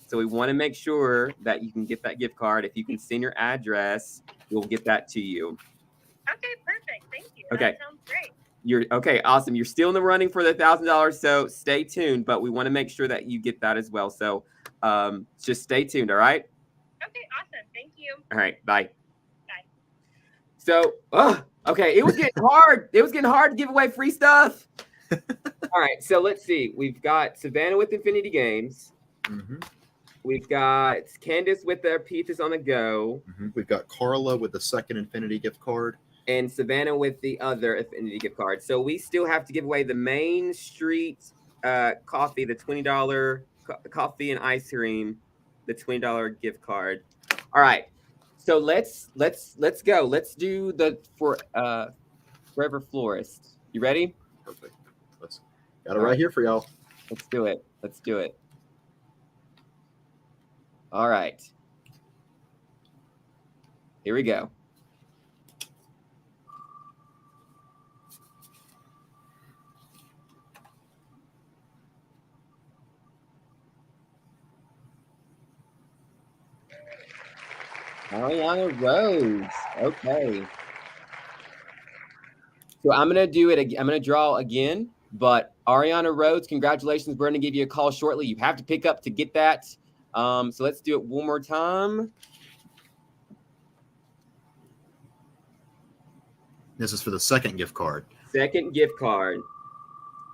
So we want to make sure that you can get that gift card. If you can send your address, we'll get that to you. Okay, perfect. Thank you. Okay. That sounds great. You're okay. Awesome. You're still in the running for the $1,000, so stay tuned. But we want to make sure that you get that as well. So just stay tuned. All right. Okay. Awesome. Thank you. All right. Bye. So, okay, it was getting hard. It was getting hard to give away free stuff. All right, so let's see. We've got Savannah with Infinity Games. Mm-hmm. We've got Candace with their Pizzas on the Go. Mm-hmm. We've got Carla with the second Infinity gift card. And Savannah with the other Infinity gift card. So we still have to give away the Main Street coffee, the $20 coffee and ice cream, the $20 gift card. All right. So let's go. Let's do the Forever Florist. You ready? Perfect. Got it right here for y'all. Let's do it. All right. Here we go. Ariana Rose. Okay. So I'm gonna do it. I'm gonna draw again. But Ariana Rhodes, congratulations. We're going to give you a call shortly. You have to pick up to get that. So let's do it one more time. This is for the second gift card. Second gift card.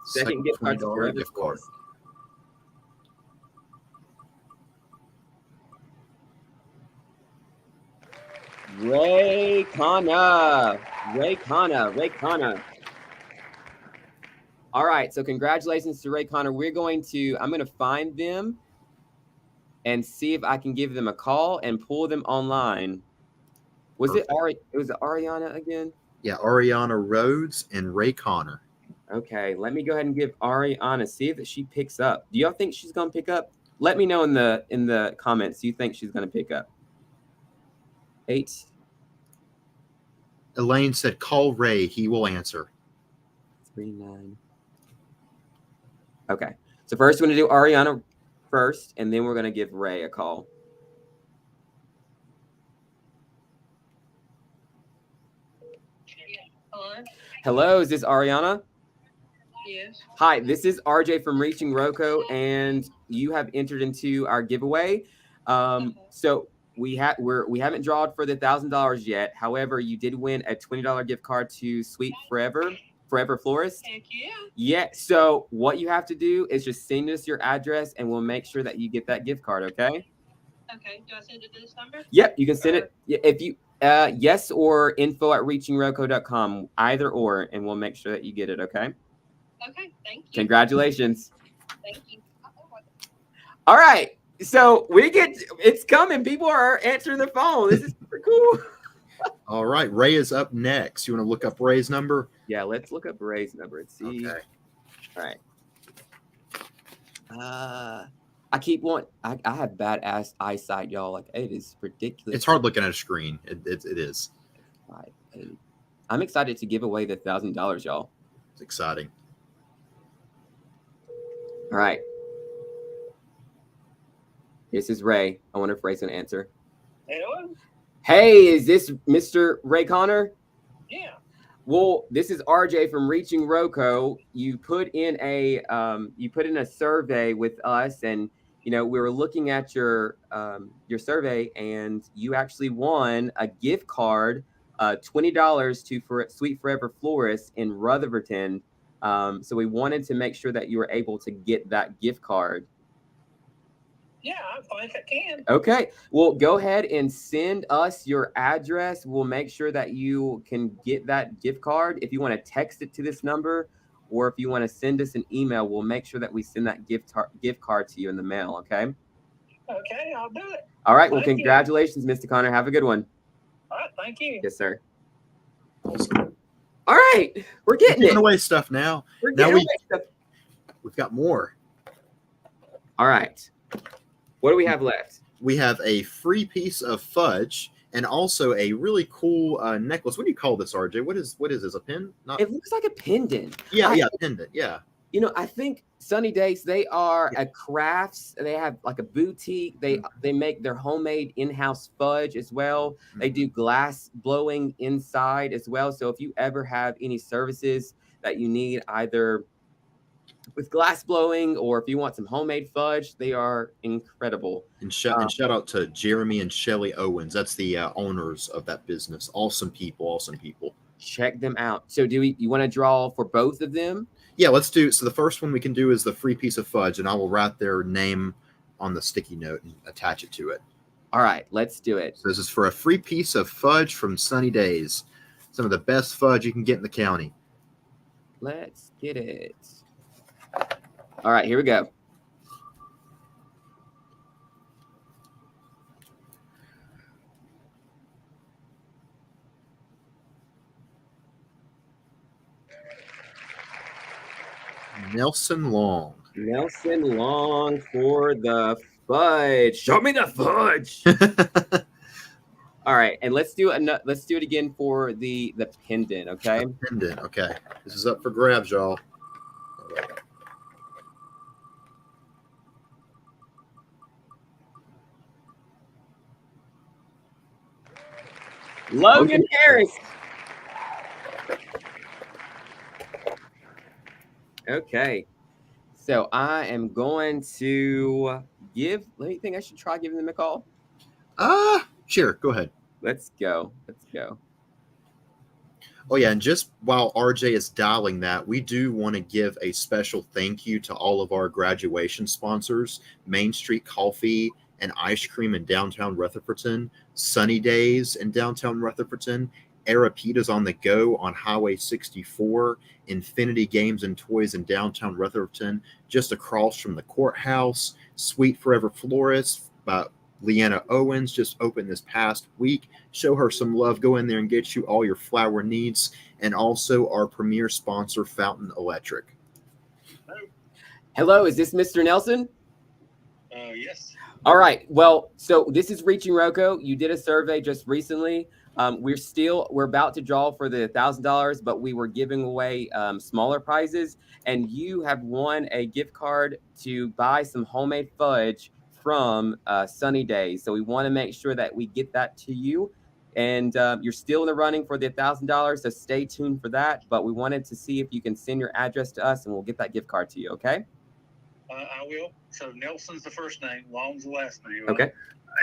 Second gift card to Forever gift card. Force. Ray Kana. All right, so congratulations to Ray Connor. I'm going to find them and see if I can give them a call and pull them online. Was it Ariana again? Yeah, Ariana Rhodes and Ray Connor. Okay, let me go ahead and give Ariana, see if she picks up. Do y'all think she's gonna pick up? Let me know in the comments. Do you think she's gonna pick up? 8. Elaine said, "Call Ray. He will answer." 39. Okay, so first we're gonna do Ariana first, and then we're gonna give Ray a call. Hello, is this Ariana? Yes. Hi, this is RJ from ReachingROCO, and you have entered into our giveaway. So we haven't drawn for the $1,000 yet. However, you did win a $20 gift card to Sweet Forever Florist. Heck yeah. Yeah. So what you have to do is just send us your address, and we'll make sure that you get that gift card. Okay. Okay. Do I send it to this number? Yep. You can send it if you yes, or info@reachingroco.com, either or, and we'll make sure that you get it. Okay. Okay. Thank you. Congratulations. Thank you. All right. So it's coming. People are answering the phone. This is super cool. All right. Ray is up next. You want to look up Ray's number? Yeah, let's look up Ray's number and see. Okay. All right. I have bad ass eyesight, y'all. Like, it is ridiculous. It's hard looking at a screen. It is. I'm excited to give away the $1,000, y'all. It's exciting. All right. This is Ray. I wonder if Ray's gonna answer. Hello? Hey, is this Mr. Ray Connor? Yeah. Well, this is RJ from ReachingROCO. You put in a survey with us, and we were looking at your survey, and you actually won a gift card, $20 to Sweet Forever Florist in Rutherford. So we wanted to make sure that you were able to get that gift card. Yeah, I think I can. Okay. Well, go ahead and send us your address. We'll make sure that you can get that gift card. If you want to text it to this number, or if you want to send us an email, we'll make sure that we send that gift card to you in the mail. Okay. Okay, I'll do it. All right. Well, Thank you. congratulations, Mr. Connor. Have a good one. All right, thank you. Yes, sir. Awesome. All right. We're getting giving away stuff now. We're getting away stuff. We've got more. All right. What do we have left? We have a free piece of fudge and also a really cool necklace. What do you call this, RJ? What is this? A pin? It looks like a pendant. Yeah, pendant. Yeah. I think Sunny Days, they are a crafts. They have like a boutique. They make their homemade in-house fudge as well. They do glass blowing inside as well. So if you ever have any services that you need, either with glass blowing or if you want some homemade fudge, they are incredible. And shout out to Jeremy and Shelly Owens. That's the owners of that business. Awesome people. Check them out. So you want to draw for both of them? Yeah, let's do. So the first one we can do is the free piece of fudge, and I will write their name on the sticky note and attach it to it. All right, let's do it. So this is for a free piece of fudge from Sunny Days. Some of the best fudge you can get in the county. Let's get it. All right, here we go. Nelson Long for the fudge. Show me the fudge. All right, and let's do it again for the pendant, okay? The pendant, okay. This is up for grabs, y'all. Logan Harris. Okay. So I am going to give. Let me think. I should try giving them a call. Sure. Go ahead. Let's go. Let's go. Oh, yeah. And just while RJ is dialing that, we do want to give a special thank you to all of our graduation sponsors, Main Street Coffee and Ice Cream in downtown Rutherfordton, Sunny Days in downtown Rutherfordton, Arapitas on the Go on Highway 64, Infinity Games and Toys in downtown Rutherfordton, just across from the courthouse, Sweet Forever Florist by Leanna Owens just opened this past week. Show her some love. Go in there and get you all your flower needs. And also our premier sponsor, Fountain Electric. Hello, is this Mr. Nelson? Yes. All right. Well, so this is Reaching ROCO. You did a survey just recently. We're about to draw for the $1,000, but we were giving away smaller prizes, and you have won a gift card to buy some homemade fudge from Sunny Days. So we want to make sure that we get that to you, and you're still in the running for the $1,000. So stay tuned for that. But we wanted to see if you can send your address to us, and we'll get that gift card to you. Okay. I will. So Nelson's the first name, Long's the last name. Okay.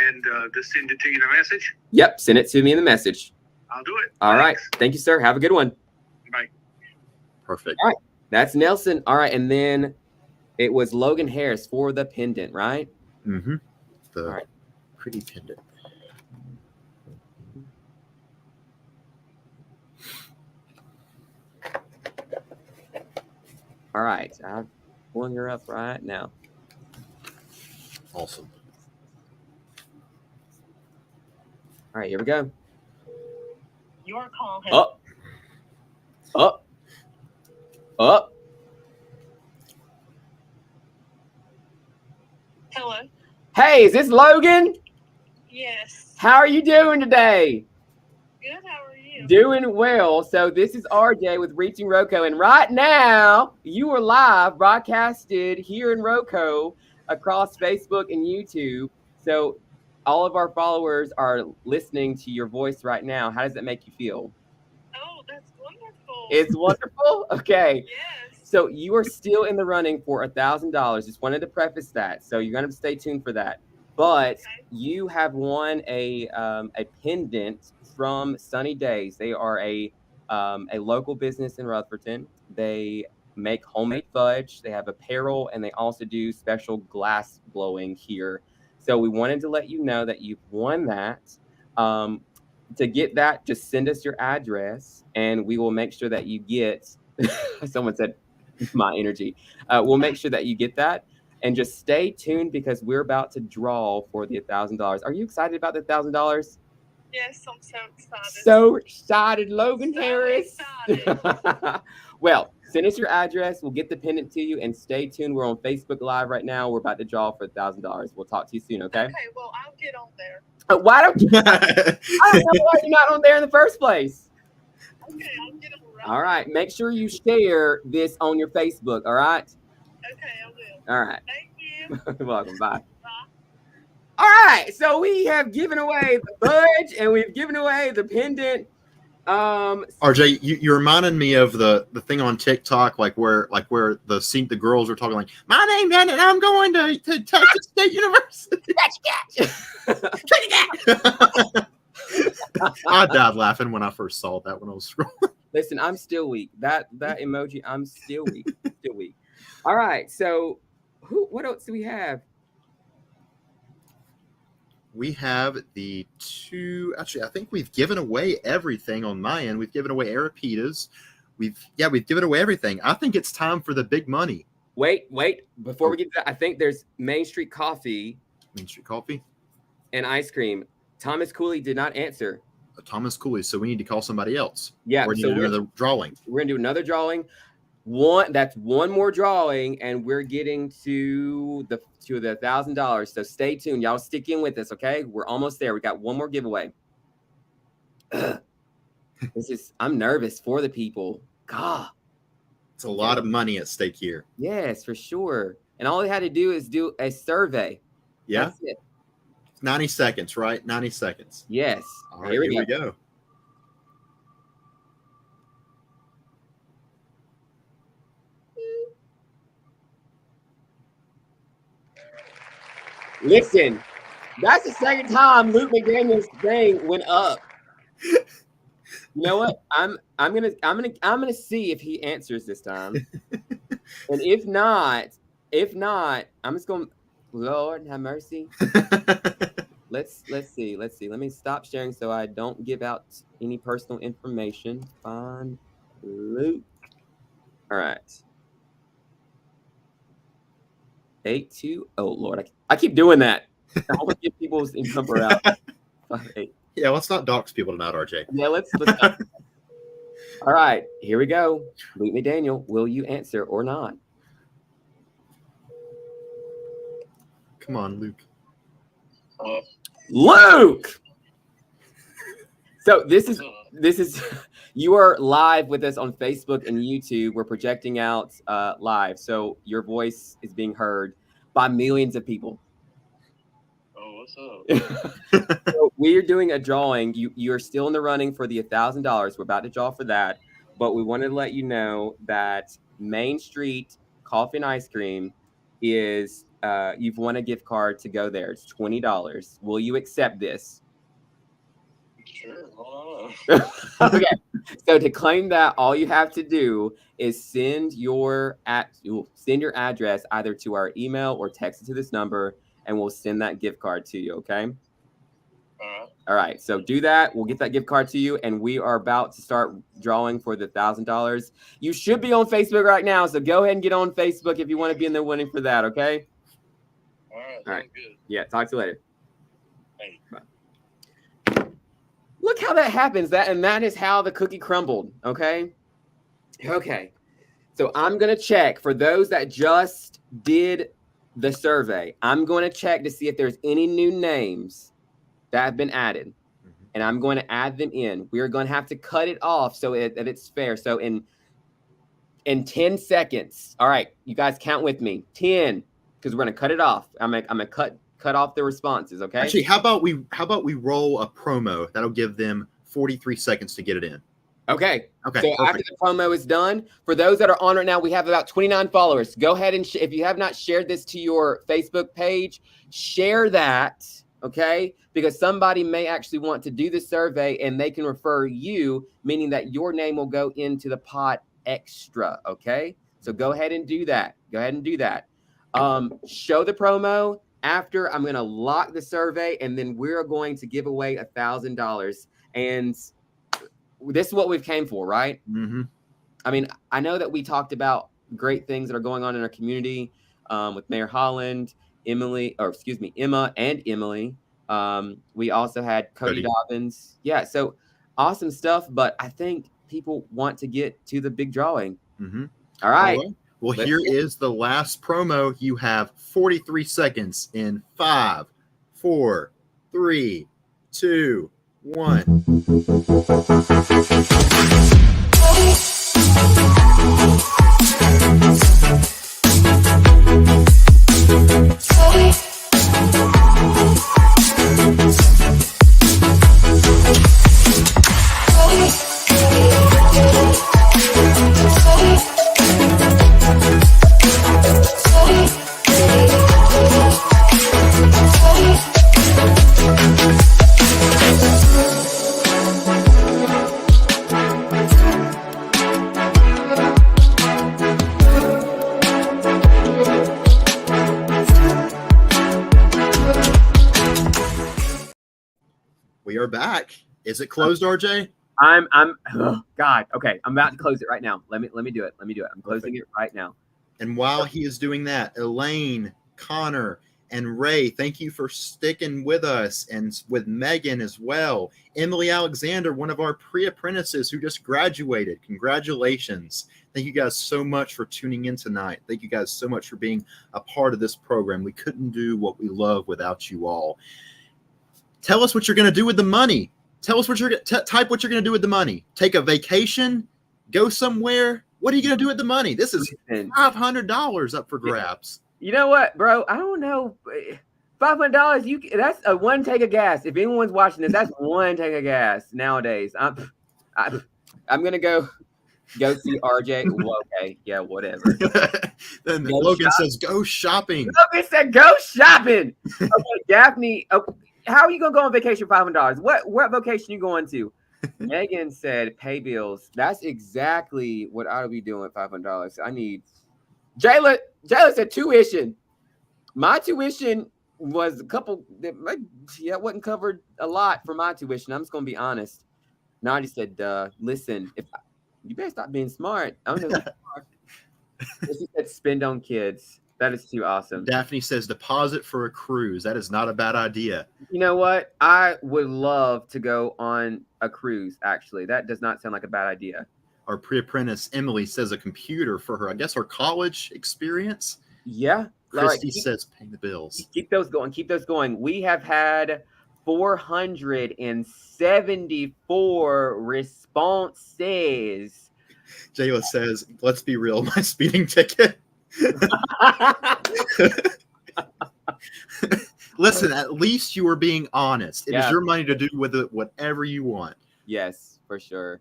And just send it to you in a message. Yep. Send it to me in the message. I'll do it. All right. Thank you, sir. Have a good one. Bye. Perfect. All right. That's Nelson. All right. And then it was Logan Harris for the pendant, right? Mm-hmm. The All right. pretty pendant. All right. I'm pulling her up right now. Awesome. All right, here we go. Your call has Up. Hello. Hey, is this Logan? Yes. How are you doing today? Good. How are you? Doing well. So this is RJ with Reaching ROCO, and right now you are live broadcasted here in ROCO across Facebook and YouTube. So all of our followers are listening to your voice right now. How does that make you feel? Oh, that's wonderful. It's wonderful. Okay. Yes. So you are still in the running for $1,000. Just wanted to preface that. So you're going to stay tuned for that. But you have won a pendant from Sunny Days. They are a local business in Rutherfordton. They make homemade fudge. They have apparel, and they also do special glass blowing here. So we wanted to let you know that you've won that. To get that, just send us your address, and we will make sure that you get. Someone said, "My energy." We'll make sure that you get that, and just stay tuned because we're about to draw for the $1,000. Are you excited about the $1,000? Yes, I'm so excited. So excited, Logan Harris. Excited. Well, send us your address. We'll get the pendant to you, and stay tuned. We're on Facebook Live right now. We're about to draw for $1,000. We'll talk to you soon, okay? Okay, well, I'll get on there. Why don't you? I don't know why you're not on there in the first place. Okay, I'll get on right. All right. Make sure you share this on your Facebook, all right? Okay, I will. All right. Thank you. You're welcome. Bye. All right. So we have given away the fudge, and we've given away the pendant. RJ, you're reminding me of the thing on TikTok, like where the girls are talking like, "My name is, and I'm going to Texas State University." I died laughing when I first saw that when I was scrolling. Listen, I'm still weak. That emoji, I'm still weak. Still weak. All right. So what else do we have? We have the two. Actually, I think we've given away everything on my end. We've given away Arapitas. We've given away everything. I think it's time for the big money. Wait. Before we get to that, I think there's Main Street Coffee. Main Street Coffee. And ice cream. Thomas Cooley did not answer. Thomas Cooley. So we need to call somebody else. Yeah. Or So another drawing. We're gonna do another drawing. That's one more drawing, and we're getting to the $1,000. So stay tuned, y'all. Stick in with us, okay? We're almost there. We got one more giveaway. I'm nervous for the people. God, it's a lot of money at stake here. Yes, for sure. And all they had to do is do a survey. Yeah. That's it. 90 seconds, right? 90 seconds. Yes. All right, here we go. Listen, that's the second time Luke McDaniel's thing went up. You know what? I'm gonna see if he answers this time. And if not, I'm just gonna, Lord have mercy. Let's see. Let me stop sharing so I don't give out any personal information. Find Luke. All right. 82. Oh Lord, I keep doing that. I want to give people's number out. 58. Yeah, let's not dox people tonight, RJ. Yeah, let's not. All right, here we go. Luke McDaniel, will you answer or not? Come on, Luke. Luke. So this is you are live with us on Facebook and YouTube. We're projecting out live, so your voice is being heard by millions of people. Oh, what's up? So we are doing a drawing. You're still in the running for the $1,000. We're about to draw for that, but we wanted to let you know that Main Street Coffee and Ice Cream is you've won a gift card to go there. It's $20. Will you accept this? Sure. Hold Okay. So to claim that, all you have to do is send your address either to our email or text it to this number, and we'll send that gift card to you. Okay. All right. So do that. We'll get that gift card to you, and we are about to start drawing for the $1,000. You should be on Facebook right now, so go ahead and get on Facebook if you want to be in the winning for that. Okay. All right. All right. Good. Yeah. Talk to you later. Hey. Bye. Look how that happens. That is how the cookie crumbled. Okay. Okay. So I'm going to check for those that just did the survey. I'm going to check to see if there's any new names that have been added. And I'm going to add them in. We're going to have to cut it off so that it's fair. So in 10 seconds. All right. You guys count with me. 10, because we're going to cut it off. I'm going to cut off the responses. Okay. Actually, how about we roll a promo that'll give them 43 seconds to get it in. Okay. Okay. So after the promo is done, for those that are on right now, we have about 29 followers. Go ahead and if you have not shared this to your Facebook page, share that. Okay. Because somebody may actually want to do the survey and they can refer you, meaning that your name will go into the pot extra. Okay. So go ahead and do that. Show the promo. After, I'm going to lock the survey, and then we're going to give away $1,000. And this is what we've came for, right? Mm-hmm. I mean, I know that we talked about great things that are going on in our community with Mayor Holland, Emma and Emily. We also had Cody Dobbins. Yeah, so awesome stuff. But I think people want to get to the big drawing. Mm-hmm. All right. Well, here is the last promo. You have 43 seconds in 5, 4, 3, 2, 1. We are back. Is it closed, RJ? Oh God. Okay. I'm about to close it right now. Let me do it. I'm closing it right now. And while he is doing that, Elaine, Connor, and Ray, thank you for sticking with us, and with Megan as well. Emily Alexander, one of our pre-apprentices who just graduated. Congratulations. Thank you guys so much for tuning in tonight. Thank you guys so much for being a part of this program. We couldn't do what we love without you all. Tell us what you're going to do with the money. Tell us what you're type what you're going to do with the money. Take a vacation, go somewhere. What are you going to do with the money? This is $500 up for grabs. You know what, bro? I don't know. $500. That's a one tank of gas. If anyone's watching this, that's one tank of gas nowadays. I'm gonna go. Go see RJ. Well, okay, yeah, whatever. Then Go Logan shop- says, "Go shopping." Logan said, "Go shopping." Okay, Daphne. How are you gonna go on vacation for $500? What vacation you going to? Megan said, "Pay bills." That's exactly what I would be doing with $500. I need. Jayla said tuition. My tuition was a couple. It wasn't covered a lot for my tuition. I'm just gonna be honest. Nadi said, "Listen, if you better stop being smart." I don't know. Who you are. She said, "Spend on kids." That is too awesome. Daphne says, "Deposit for a cruise." That is not a bad idea. You know what? I would love to go on a cruise. Actually, that does not sound like a bad idea. Our pre-apprentice Emily says a computer for her. I guess her college experience. Yeah. Christy says, "Pay the bills." Keep those going. Keep those going. We have had 474 responses. Jayla says, "Let's be real, my speeding ticket." Listen, at least you are being honest. It is your money to do with it whatever you want. Yes, for sure.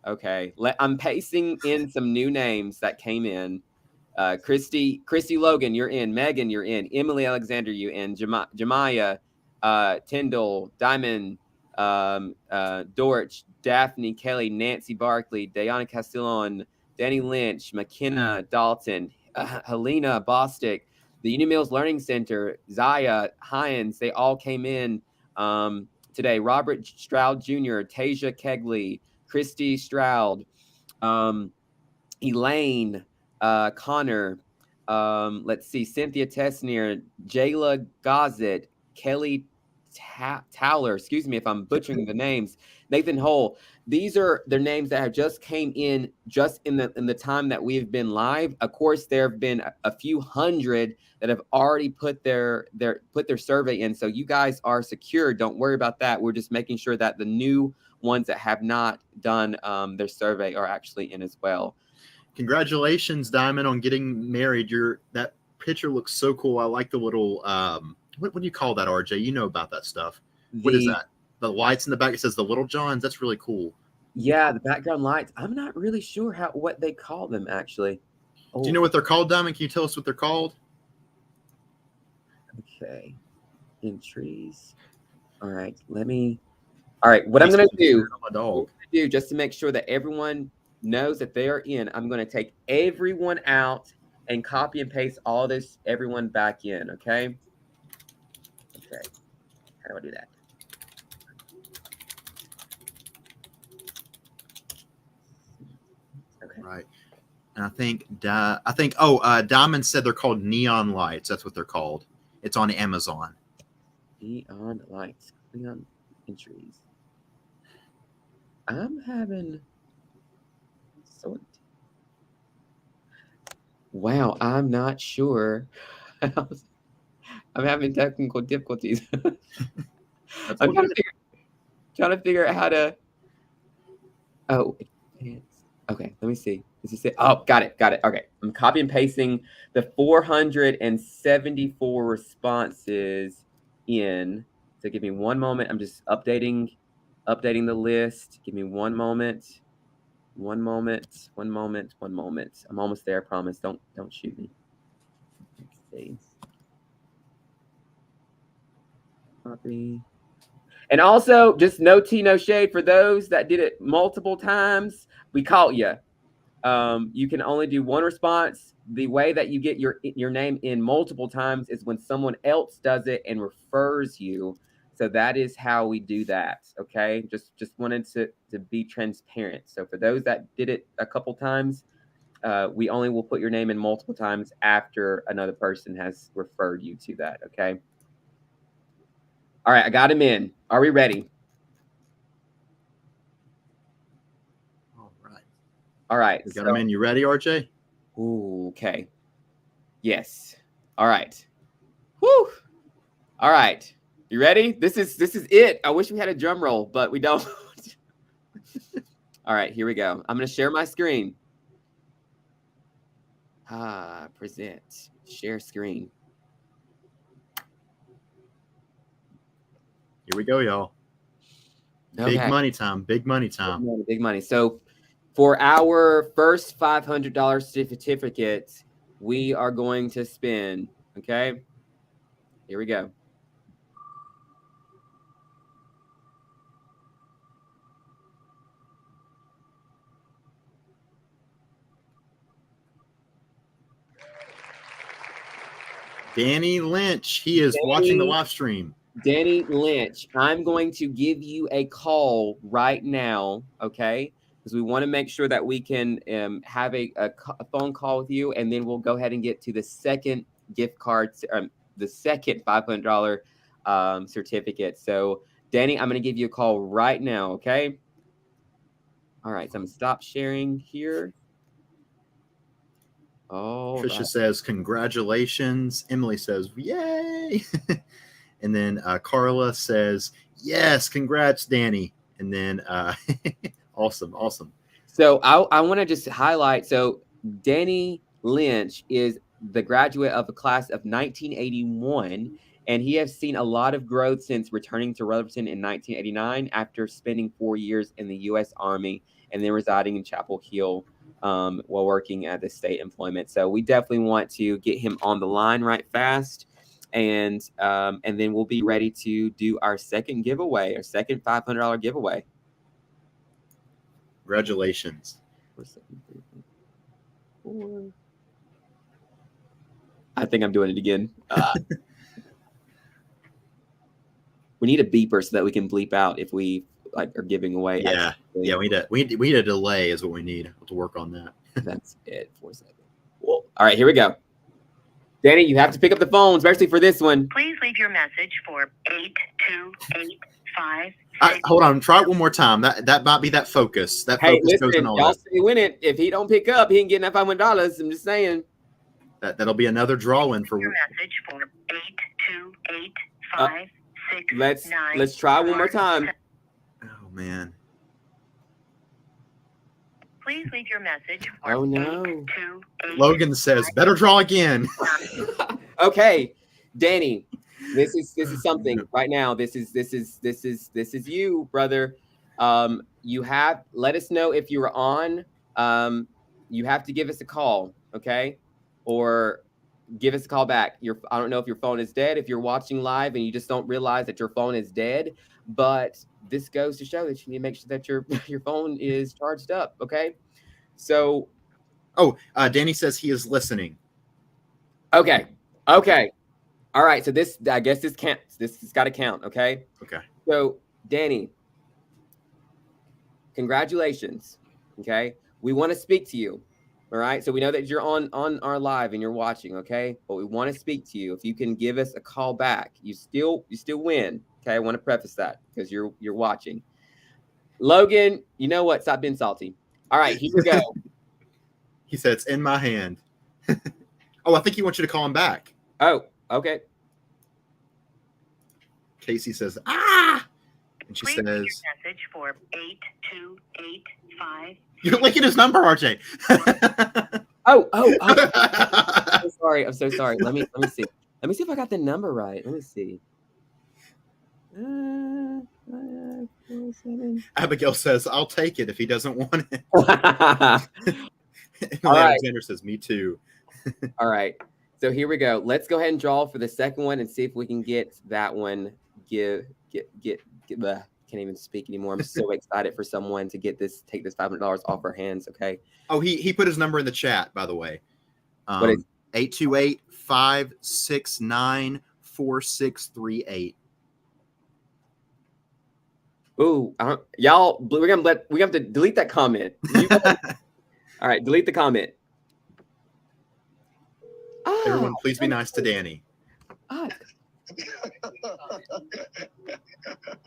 Okay. I'm pasting in some new names that came in. Christy Logan, you're in. Megan, you're in. Emily Alexander, you in. Jemiah, Tyndall, Diamond, Dorch, Daphne, Kelly, Nancy Barkley, Diana Castillon, Danny Lynch, McKenna, Dalton, Helena Bostic, the Union Mills Learning Center, Zaya, Hines, they all came in today. Robert Stroud Jr., Tasia Kegley, Christy Stroud, Elaine, Connor, let's see, Cynthia Tesnier, Jayla Gazet, Kelly Towler, excuse me if I'm butchering the names, Nathan Hole. These are their names that have just came in just in the time that we've been live. Of course, there have been a few hundred that have already put their survey in. So you guys are secure. Don't worry about that. We're just making sure that the new ones that have not done their survey are actually in as well. Congratulations, Diamond, on getting married. That picture looks so cool. I like the little what do you call that, RJ? You know about that stuff. What is that? The lights in the back. It says the Little Johns. That's really cool. Yeah, the background lights. I'm not really sure what they call them actually. Oh. Do you know what they're called, Diamond? Can you tell us what they're called? Okay. Entries. All right. All right. What I'm going to do just to make sure that everyone knows that they are in, I'm going to take everyone out and copy and paste all this, everyone back in. Okay. Okay. How do I do that? Okay. Right. And I think Diamond said they're called neon lights. That's what they're called. It's on Amazon. Neon lights. Neon entries. I'm having wow, I'm not sure. I'm having technical difficulties. I'm trying to figure out how to. Oh, okay. Let me see. Is this it? Oh, got it. Okay, I'm copy and pasting the 474 responses in. So give me one moment. I'm just updating the list. Give me one moment. One moment. I'm almost there. I promise. Don't shoot me. Let's see. Copy. And also, just no tea, no shade for those that did it multiple times. We caught you. You can only do one response. The way that you get your name in multiple times is when someone else does it and refers you. So that is how we do that. Okay. Just wanted to be transparent. So for those that did it a couple times, we only will put your name in multiple times after another person has referred you to that. Okay. All right. I got him in. Are we ready? All right. We got him in. You ready, RJ? Ooh, okay. Yes. All right. Woo. All right. You ready? This is it. I wish we had a drum roll, but we don't. All right, here we go. I'm going to share my screen. Present. Share screen. Here we go, y'all. Okay. Big money time. Big money time. Big money. So For our first $500 certificate, we are going to spin. Okay. Here we go. Danny Lynch. He is watching the live stream. Danny Lynch, I'm going to give you a call right now, okay? Because we want to make sure that we can have a phone call with you, and then we'll go ahead and get to the second gift card, the second $500 certificate. So, Danny, I'm going to give you a call right now, okay? All right, so I'm going to stop sharing here. Oh, Trisha says, congratulations. Emily says, yay. And then Carla says, yes, congrats, Danny. And then awesome. So I want to just highlight, so Danny Lynch is the graduate of a class of 1981, and he has seen a lot of growth since returning to Rutherford in 1989 after spending 4 years in the U.S. Army and then residing in Chapel Hill while working at the state employment. So we definitely want to get him on the line right fast. And then we'll be ready to do our second giveaway, our second $500 giveaway. Congratulations. I think I'm doing it again. We need a beeper so that we can bleep out if we are giving away. Yeah, we need a delay is what we need to work on that. That's it. 4 seconds. Cool. All right, here we go. Danny, you have to pick up the phone, especially for this one. Please leave your message for 8285. Hold on, try it one more time. That might be that focus. That Hey, focus goes in listen, all y'all that. say win it. If he don't pick up, he ain't getting that $500. I'm just saying. That'll be another draw-in for. Your message for 8285. Let's try one more time. Oh man. Please leave your message for Oh no. Logan says, better draw again. Okay, Danny, this is something right now. This is you, brother. You have let us know if you were on. You have to give us a call, okay? Or give us a call back. I don't know if your phone is dead, if you're watching live and you just don't realize that your phone is dead, but this goes to show that you need to make sure that your phone is charged up, okay? So Danny says he is listening. Okay. All right, so I guess this counts. This has got to count, okay? Okay. So, Danny, congratulations, okay? We want to speak to you, all right? So we know that you're on our live and you're watching, okay? But we want to speak to you. If you can give us a call back, you still win, okay? I want to preface that because you're watching. Logan, you know what? Stop being salty. All right, here we go. He said, it's in my hand. I think he wants you to call him back. Oh, okay. Kacey says, ah! And she Please says, leave your message for 8285. you're licking his number, RJ. Oh. I'm so sorry. Let me see. Let me see if I got the number right. Let me see. 547. Abigail says, I'll take it if he doesn't want it. All right. Alexander says, me too. All right. So here we go. Let's go ahead and draw for the second one and see if we can get that one. Can't even speak anymore. I'm so excited for someone to take this $500 off our hands. Okay. Oh, he put his number in the chat, by the way. What is 828-569-4638. Ooh, y'all, we have to delete that comment. All right, delete the comment. Everyone, please be nice to Danny.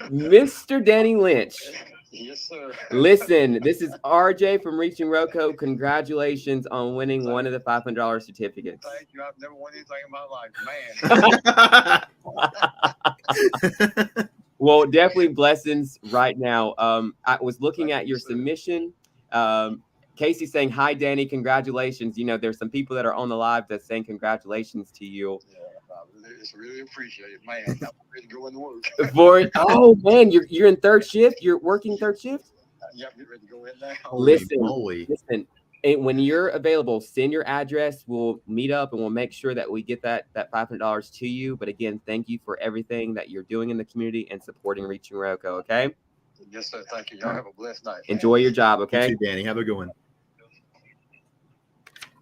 Mr. Danny Lynch. Yes, sir. Listen, this is RJ from ReachingROCO. Congratulations on winning one of the $500 certificates. Thank you. I've never won anything in my life, man. Well, definitely blessings right now. I was looking at your submission. Kacey saying, hi, Danny, congratulations. You know, there's some people that are on the live that's saying congratulations to you. Yeah, it's really appreciated, man. I'm ready to go into work. Oh, man, you're in third shift? You're working third shift? Yeah, I'm getting ready to go in now. Listen. And when you're available, send your address. We'll meet up and we'll make sure that we get that $500 to you. But again, thank you for everything that you're doing in the community and supporting Reaching ROCO. Okay. Yes, sir. Thank you. Y'all have a blessed night. Enjoy your job. Okay. You too, Danny. Have a good one.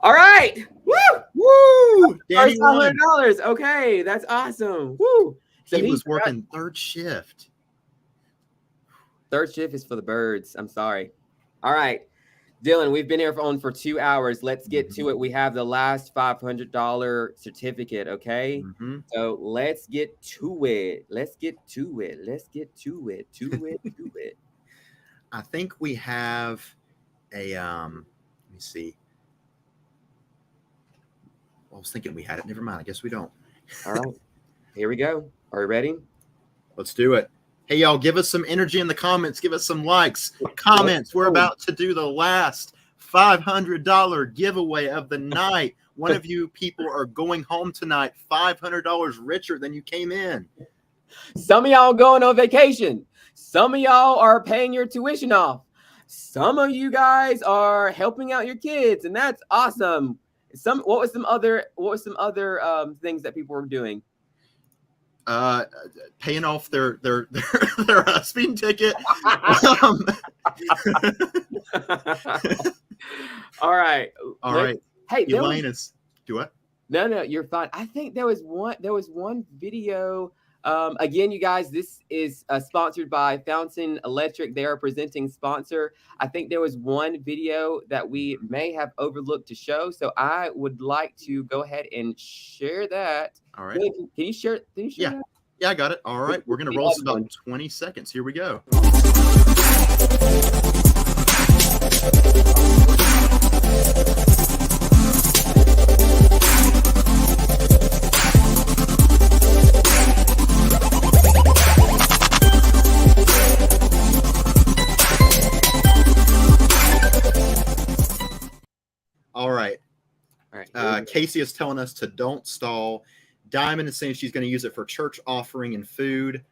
All right. Woo! Woo! Danny $500. Okay, that's awesome. Woo! So he was working third shift. Third shift is for the birds. I'm sorry. All right. Dylan, we've been here for 2 hours. Let's get to it. We have the last $500 certificate, okay? So let's get to it. Let's get to it. I think we have a let me see. I was thinking we had it. Never mind. I guess we don't. All right. Here we go. Are you ready? Let's do it. Hey, y'all, give us some energy in the comments. Give us some likes, comments. We're about to do the last $500 giveaway of the night. One of you people are going home tonight $500 richer than you came in. Some of y'all going on vacation. Some of y'all are paying your tuition off. Some of you guys are helping out your kids, and that's awesome. What was some other things that people were doing? Paying off their speeding ticket. All right. Hey, Elena's do what? No, you're fine. I think there was one video. Again, you guys, this is sponsored by Fountain Electric. They are a presenting sponsor. I think there was one video that we may have overlooked to show. So I would like to go ahead and share that. All right. Can you share that? Yeah, I got it. All right. We're going to roll this about 20 seconds. Here we go. All right. Kacey is telling us to don't stall. Diamond is saying she's going to use it for church offering and food.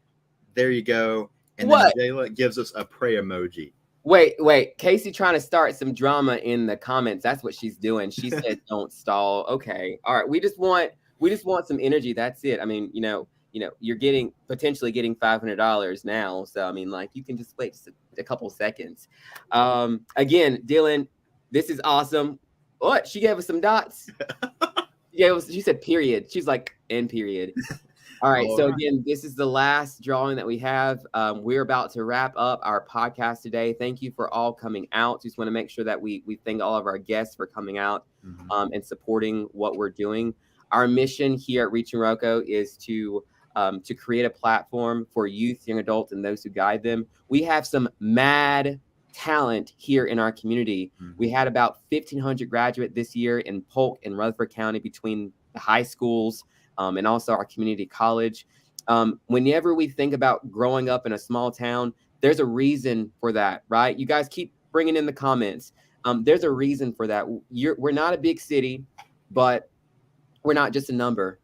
There you go. And then Jayla gives us a pray emoji. Wait. Kacey trying to start some drama in the comments. That's what she's doing. She said don't stall. Okay. All right. We just want some energy. That's it. I mean, you're potentially getting $500 now. So I mean, like, you can just wait just a couple seconds. Again, Dylan, this is awesome. What? She gave us some dots. She said period. She's like, end period. All right. So again, this is the last drawing that we have. We're about to wrap up our podcast today. Thank you for all coming out. Just want to make sure that we thank all of our guests for coming out and supporting what we're doing. Our mission here at Reaching ROCO is to create a platform for youth, young adults, and those who guide them. We have some mad talent here in our community. We had about 1,500 graduate this year in Polk and Rutherford County between the high schools and also our community college. Whenever we think about growing up in a small town, there's a reason for that, right? You guys keep bringing in the comments. There's a reason for that. We're not a big city, but we're not just a number.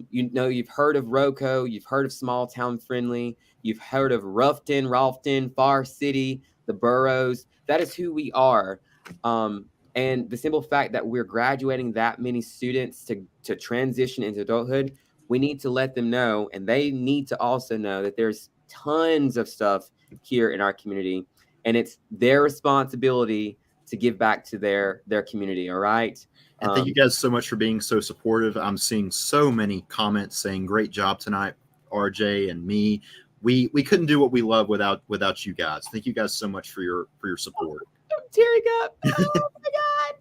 You've heard of ROCO, you've heard of small town friendly, you've heard of Rolfton, Far City, the boroughs. That is who we are. And the simple fact that we're graduating that many students to transition into adulthood, we need to let them know, and they need to also know that there's tons of stuff here in our community, and it's their responsibility to give back to their community. All right. And thank you guys so much for being so supportive. I'm seeing so many comments saying great job tonight, RJ and me. We couldn't do what we love without you guys. Thank you guys so much for your support. I'm tearing up. Oh my God.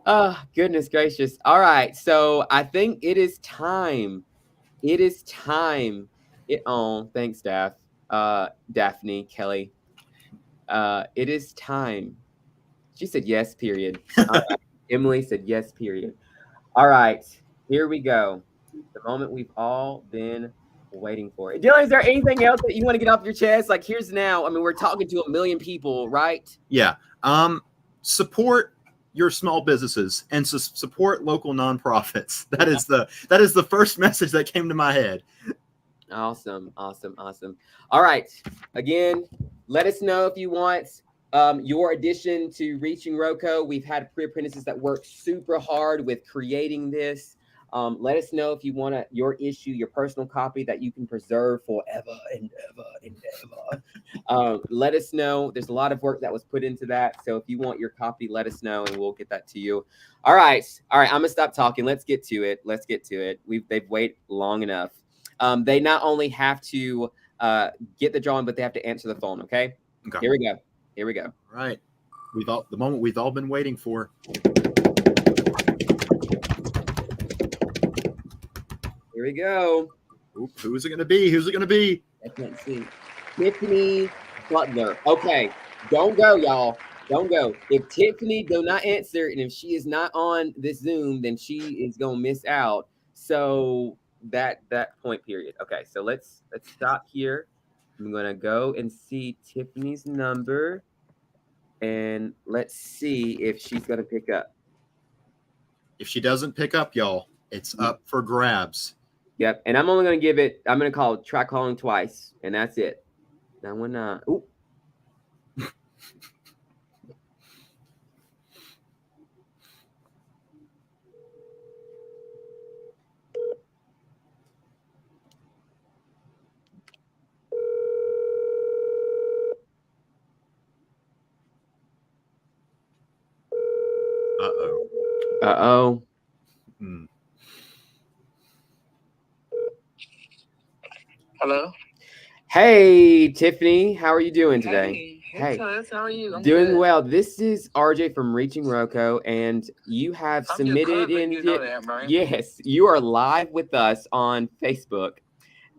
Oh, goodness gracious. All right. So I think it is time. Thanks, Daphne, Kelly. It is time. She said yes, period. Emily said yes, period. All right. Here we go. The moment we've all been waiting for it. Dylan, is there anything else that you want to get off your chest? Like, here's now. I mean, we're talking to 1 million people, right? Yeah. Support your small businesses and support local nonprofits. That is the first message that came to my head. Awesome. All right. Again, let us know if you want your addition to Reaching ROCO. We've had pre-apprentices that work super hard with creating this. Let us know if you want your issue, your personal copy that you can preserve forever and ever and ever. Let us know. There's a lot of work that was put into that. So if you want your copy, let us know and we'll get that to you. All right. I'm gonna stop talking. Let's get to it. They've waited long enough. They not only have to get the drawing, but they have to answer the phone. Okay. Here we go. All right. The moment we've all been waiting for. Here we go. Oop, who's it going to be? I can't see. Tiffany Butler. Okay. Don't go, y'all. Don't go. If Tiffany do not answer and if she is not on this Zoom, then she is going to miss out. So that point period. Okay. So let's stop here. I'm going to go and see Tiffany's number and let's see if she's going to pick up. If she doesn't pick up, y'all, it's up for grabs. Yep. And I'm only going to I'm going to try calling twice and that's it. That one, ooh. Uh-oh. Hello. Hey, Tiffany. How are you doing today? Hey, Cuz, how are you? I'm doing good. well. This is RJ from Reaching ROCO, and you have submitted in. You know that, right? Yes, you are live with us on Facebook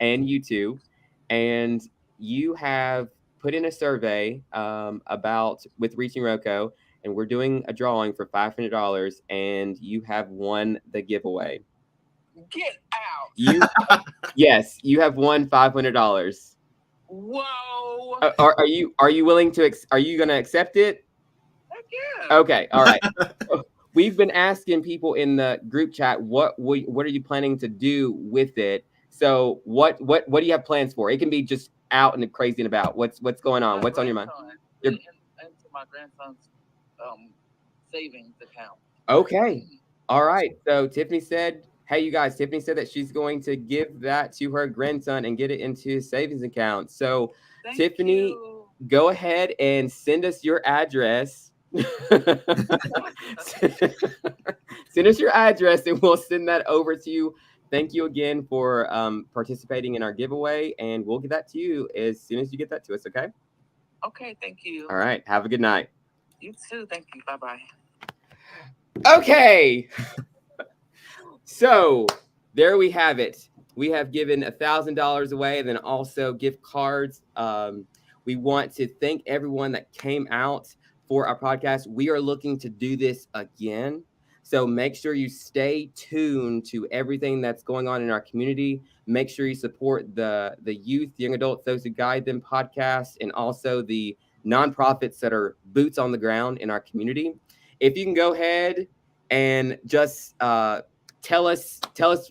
and YouTube, and you have put in a survey with Reaching ROCO, and we're doing a drawing for $500, and you have won the giveaway. Get out! Yes, you have won $500. Whoa! Are you willing to? Are you gonna accept it? Heck yeah! Okay, all right. We've been asking people in the group chat what are you planning to do with it. So what do you have plans for? It can be just out and crazy and about. What's going on? What's on your mind? Into my grandson's savings account. Okay. All right. So Tiffany said, hey, you guys, Tiffany said that she's going to give that to her grandson and get it into his savings account. So Tiffany, go ahead and send us your address. Send us your address and we'll send that over to you. Thank you again for participating in our giveaway, and we'll get that to you as soon as you get that to us, okay? Okay, thank you. All right. Have a good night. You too. Thank you. Bye-bye. Okay. So there we have it. We have given $1,000 away and then also gift cards. We want to thank everyone that came out for our podcast. We are looking to do this again. So make sure you stay tuned to everything that's going on in our community. Make sure you support the youth, young adults, those who guide them podcast, and also the nonprofits that are boots on the ground in our community. If you can go ahead and just tell us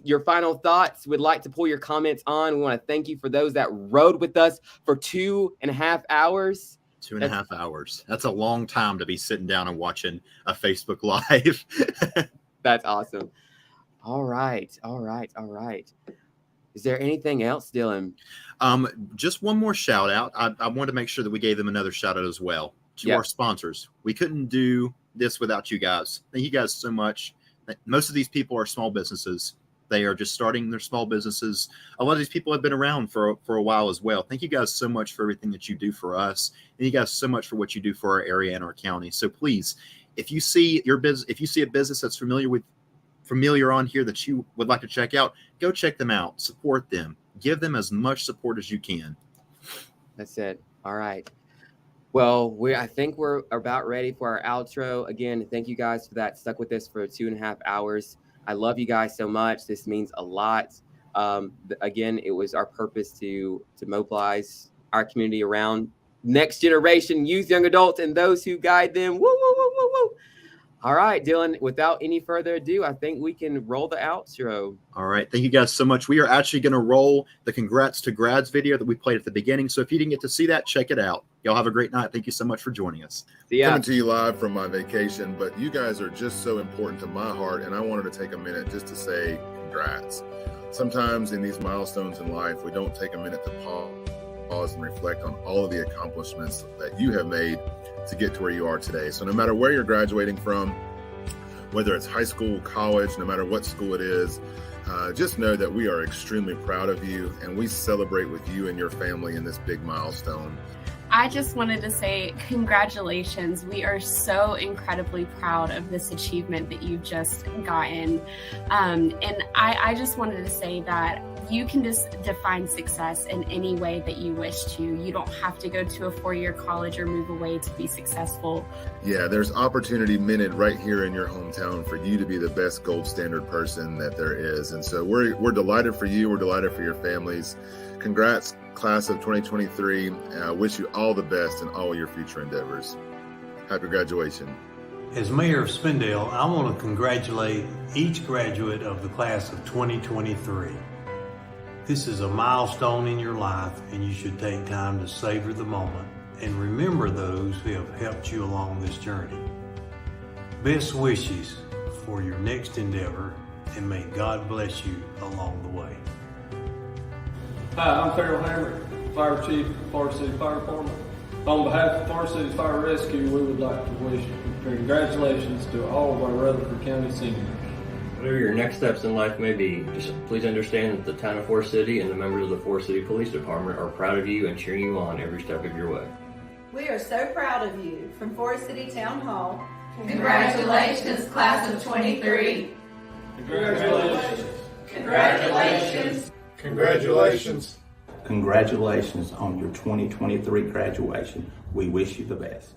your final thoughts. We'd like to pull your comments on. We want to thank you for those that rode with us for 2.5 hours. 2.5 hours. That's a long time to be sitting down and watching a Facebook Live. That's awesome. All right. Is there anything else, Dylan? Just one more shout out. I wanted to make sure that we gave them another shout out as well to our sponsors. We couldn't do this without you guys. Thank you guys so much. Most of these people are small businesses. They are just starting their small businesses. A lot of these people have been around for a while as well. Thank you guys so much for everything that you do for us. And you guys so much for what you do for our area and our county. So please, if you see a business that's familiar on here that you would like to check out, go check them out. Support them. Give them as much support as you can. That's it. All right. Well, I think we're about ready for our outro. Again, thank you guys for that. Stuck with us for 2.5 hours. I love you guys so much. This means a lot. Again, it was our purpose to mobilize our community around next generation youth, young adults, and those who guide them. Woo, woo, woo, woo, woo. All right, Dylan, without any further ado, I think we can roll the outro. All right. Thank you guys so much. We are actually going to roll the Congrats to Grads video that we played at the beginning. So if you didn't get to see that, check it out. Y'all have a great night. Thank you so much for joining us. Coming to you live from my vacation, but you guys are just so important to my heart, and I wanted to take a minute just to say congrats. Sometimes in these milestones in life, we don't take a minute to pause and reflect on all of the accomplishments that you have made to get to where you are today. So no matter where you're graduating from, whether it's high school, college, no matter what school it is, just know that we are extremely proud of you, and we celebrate with you and your family in this big milestone. I just wanted to say congratulations. We are so incredibly proud of this achievement that you've just gotten. And I just wanted to say that you can just define success in any way that you wish to. You don't have to go to a 4-year college or move away to be successful. Yeah, there's opportunity minted right here in your hometown for you to be the best gold standard person that there is. And so we're delighted for you. We're delighted for your families. Congrats, class of 2023. I wish you all the best in all your future endeavors. Happy graduation. As mayor of Spindale, I want to congratulate each graduate of the class of 2023. This is a milestone in your life, and you should take time to savor the moment and remember those who have helped you along this journey. Best wishes for your next endeavor, and may God bless you along the way. Hi, I'm Farrell Hammer, Fire Chief of Forest City Fire Department. On behalf of Forest City Fire Rescue, we would like to wish congratulations to all of our Rutherford County seniors. Whatever your next steps in life may be, just please understand that the town of Forest City and the members of the Forest City Police Department are proud of you and cheering you on every step of your way. We are so proud of you. From Forest City Town Hall, Congratulations, class of 23. Congratulations. Congratulations. Congratulations. Congratulations on your 2023 graduation. We wish you the best.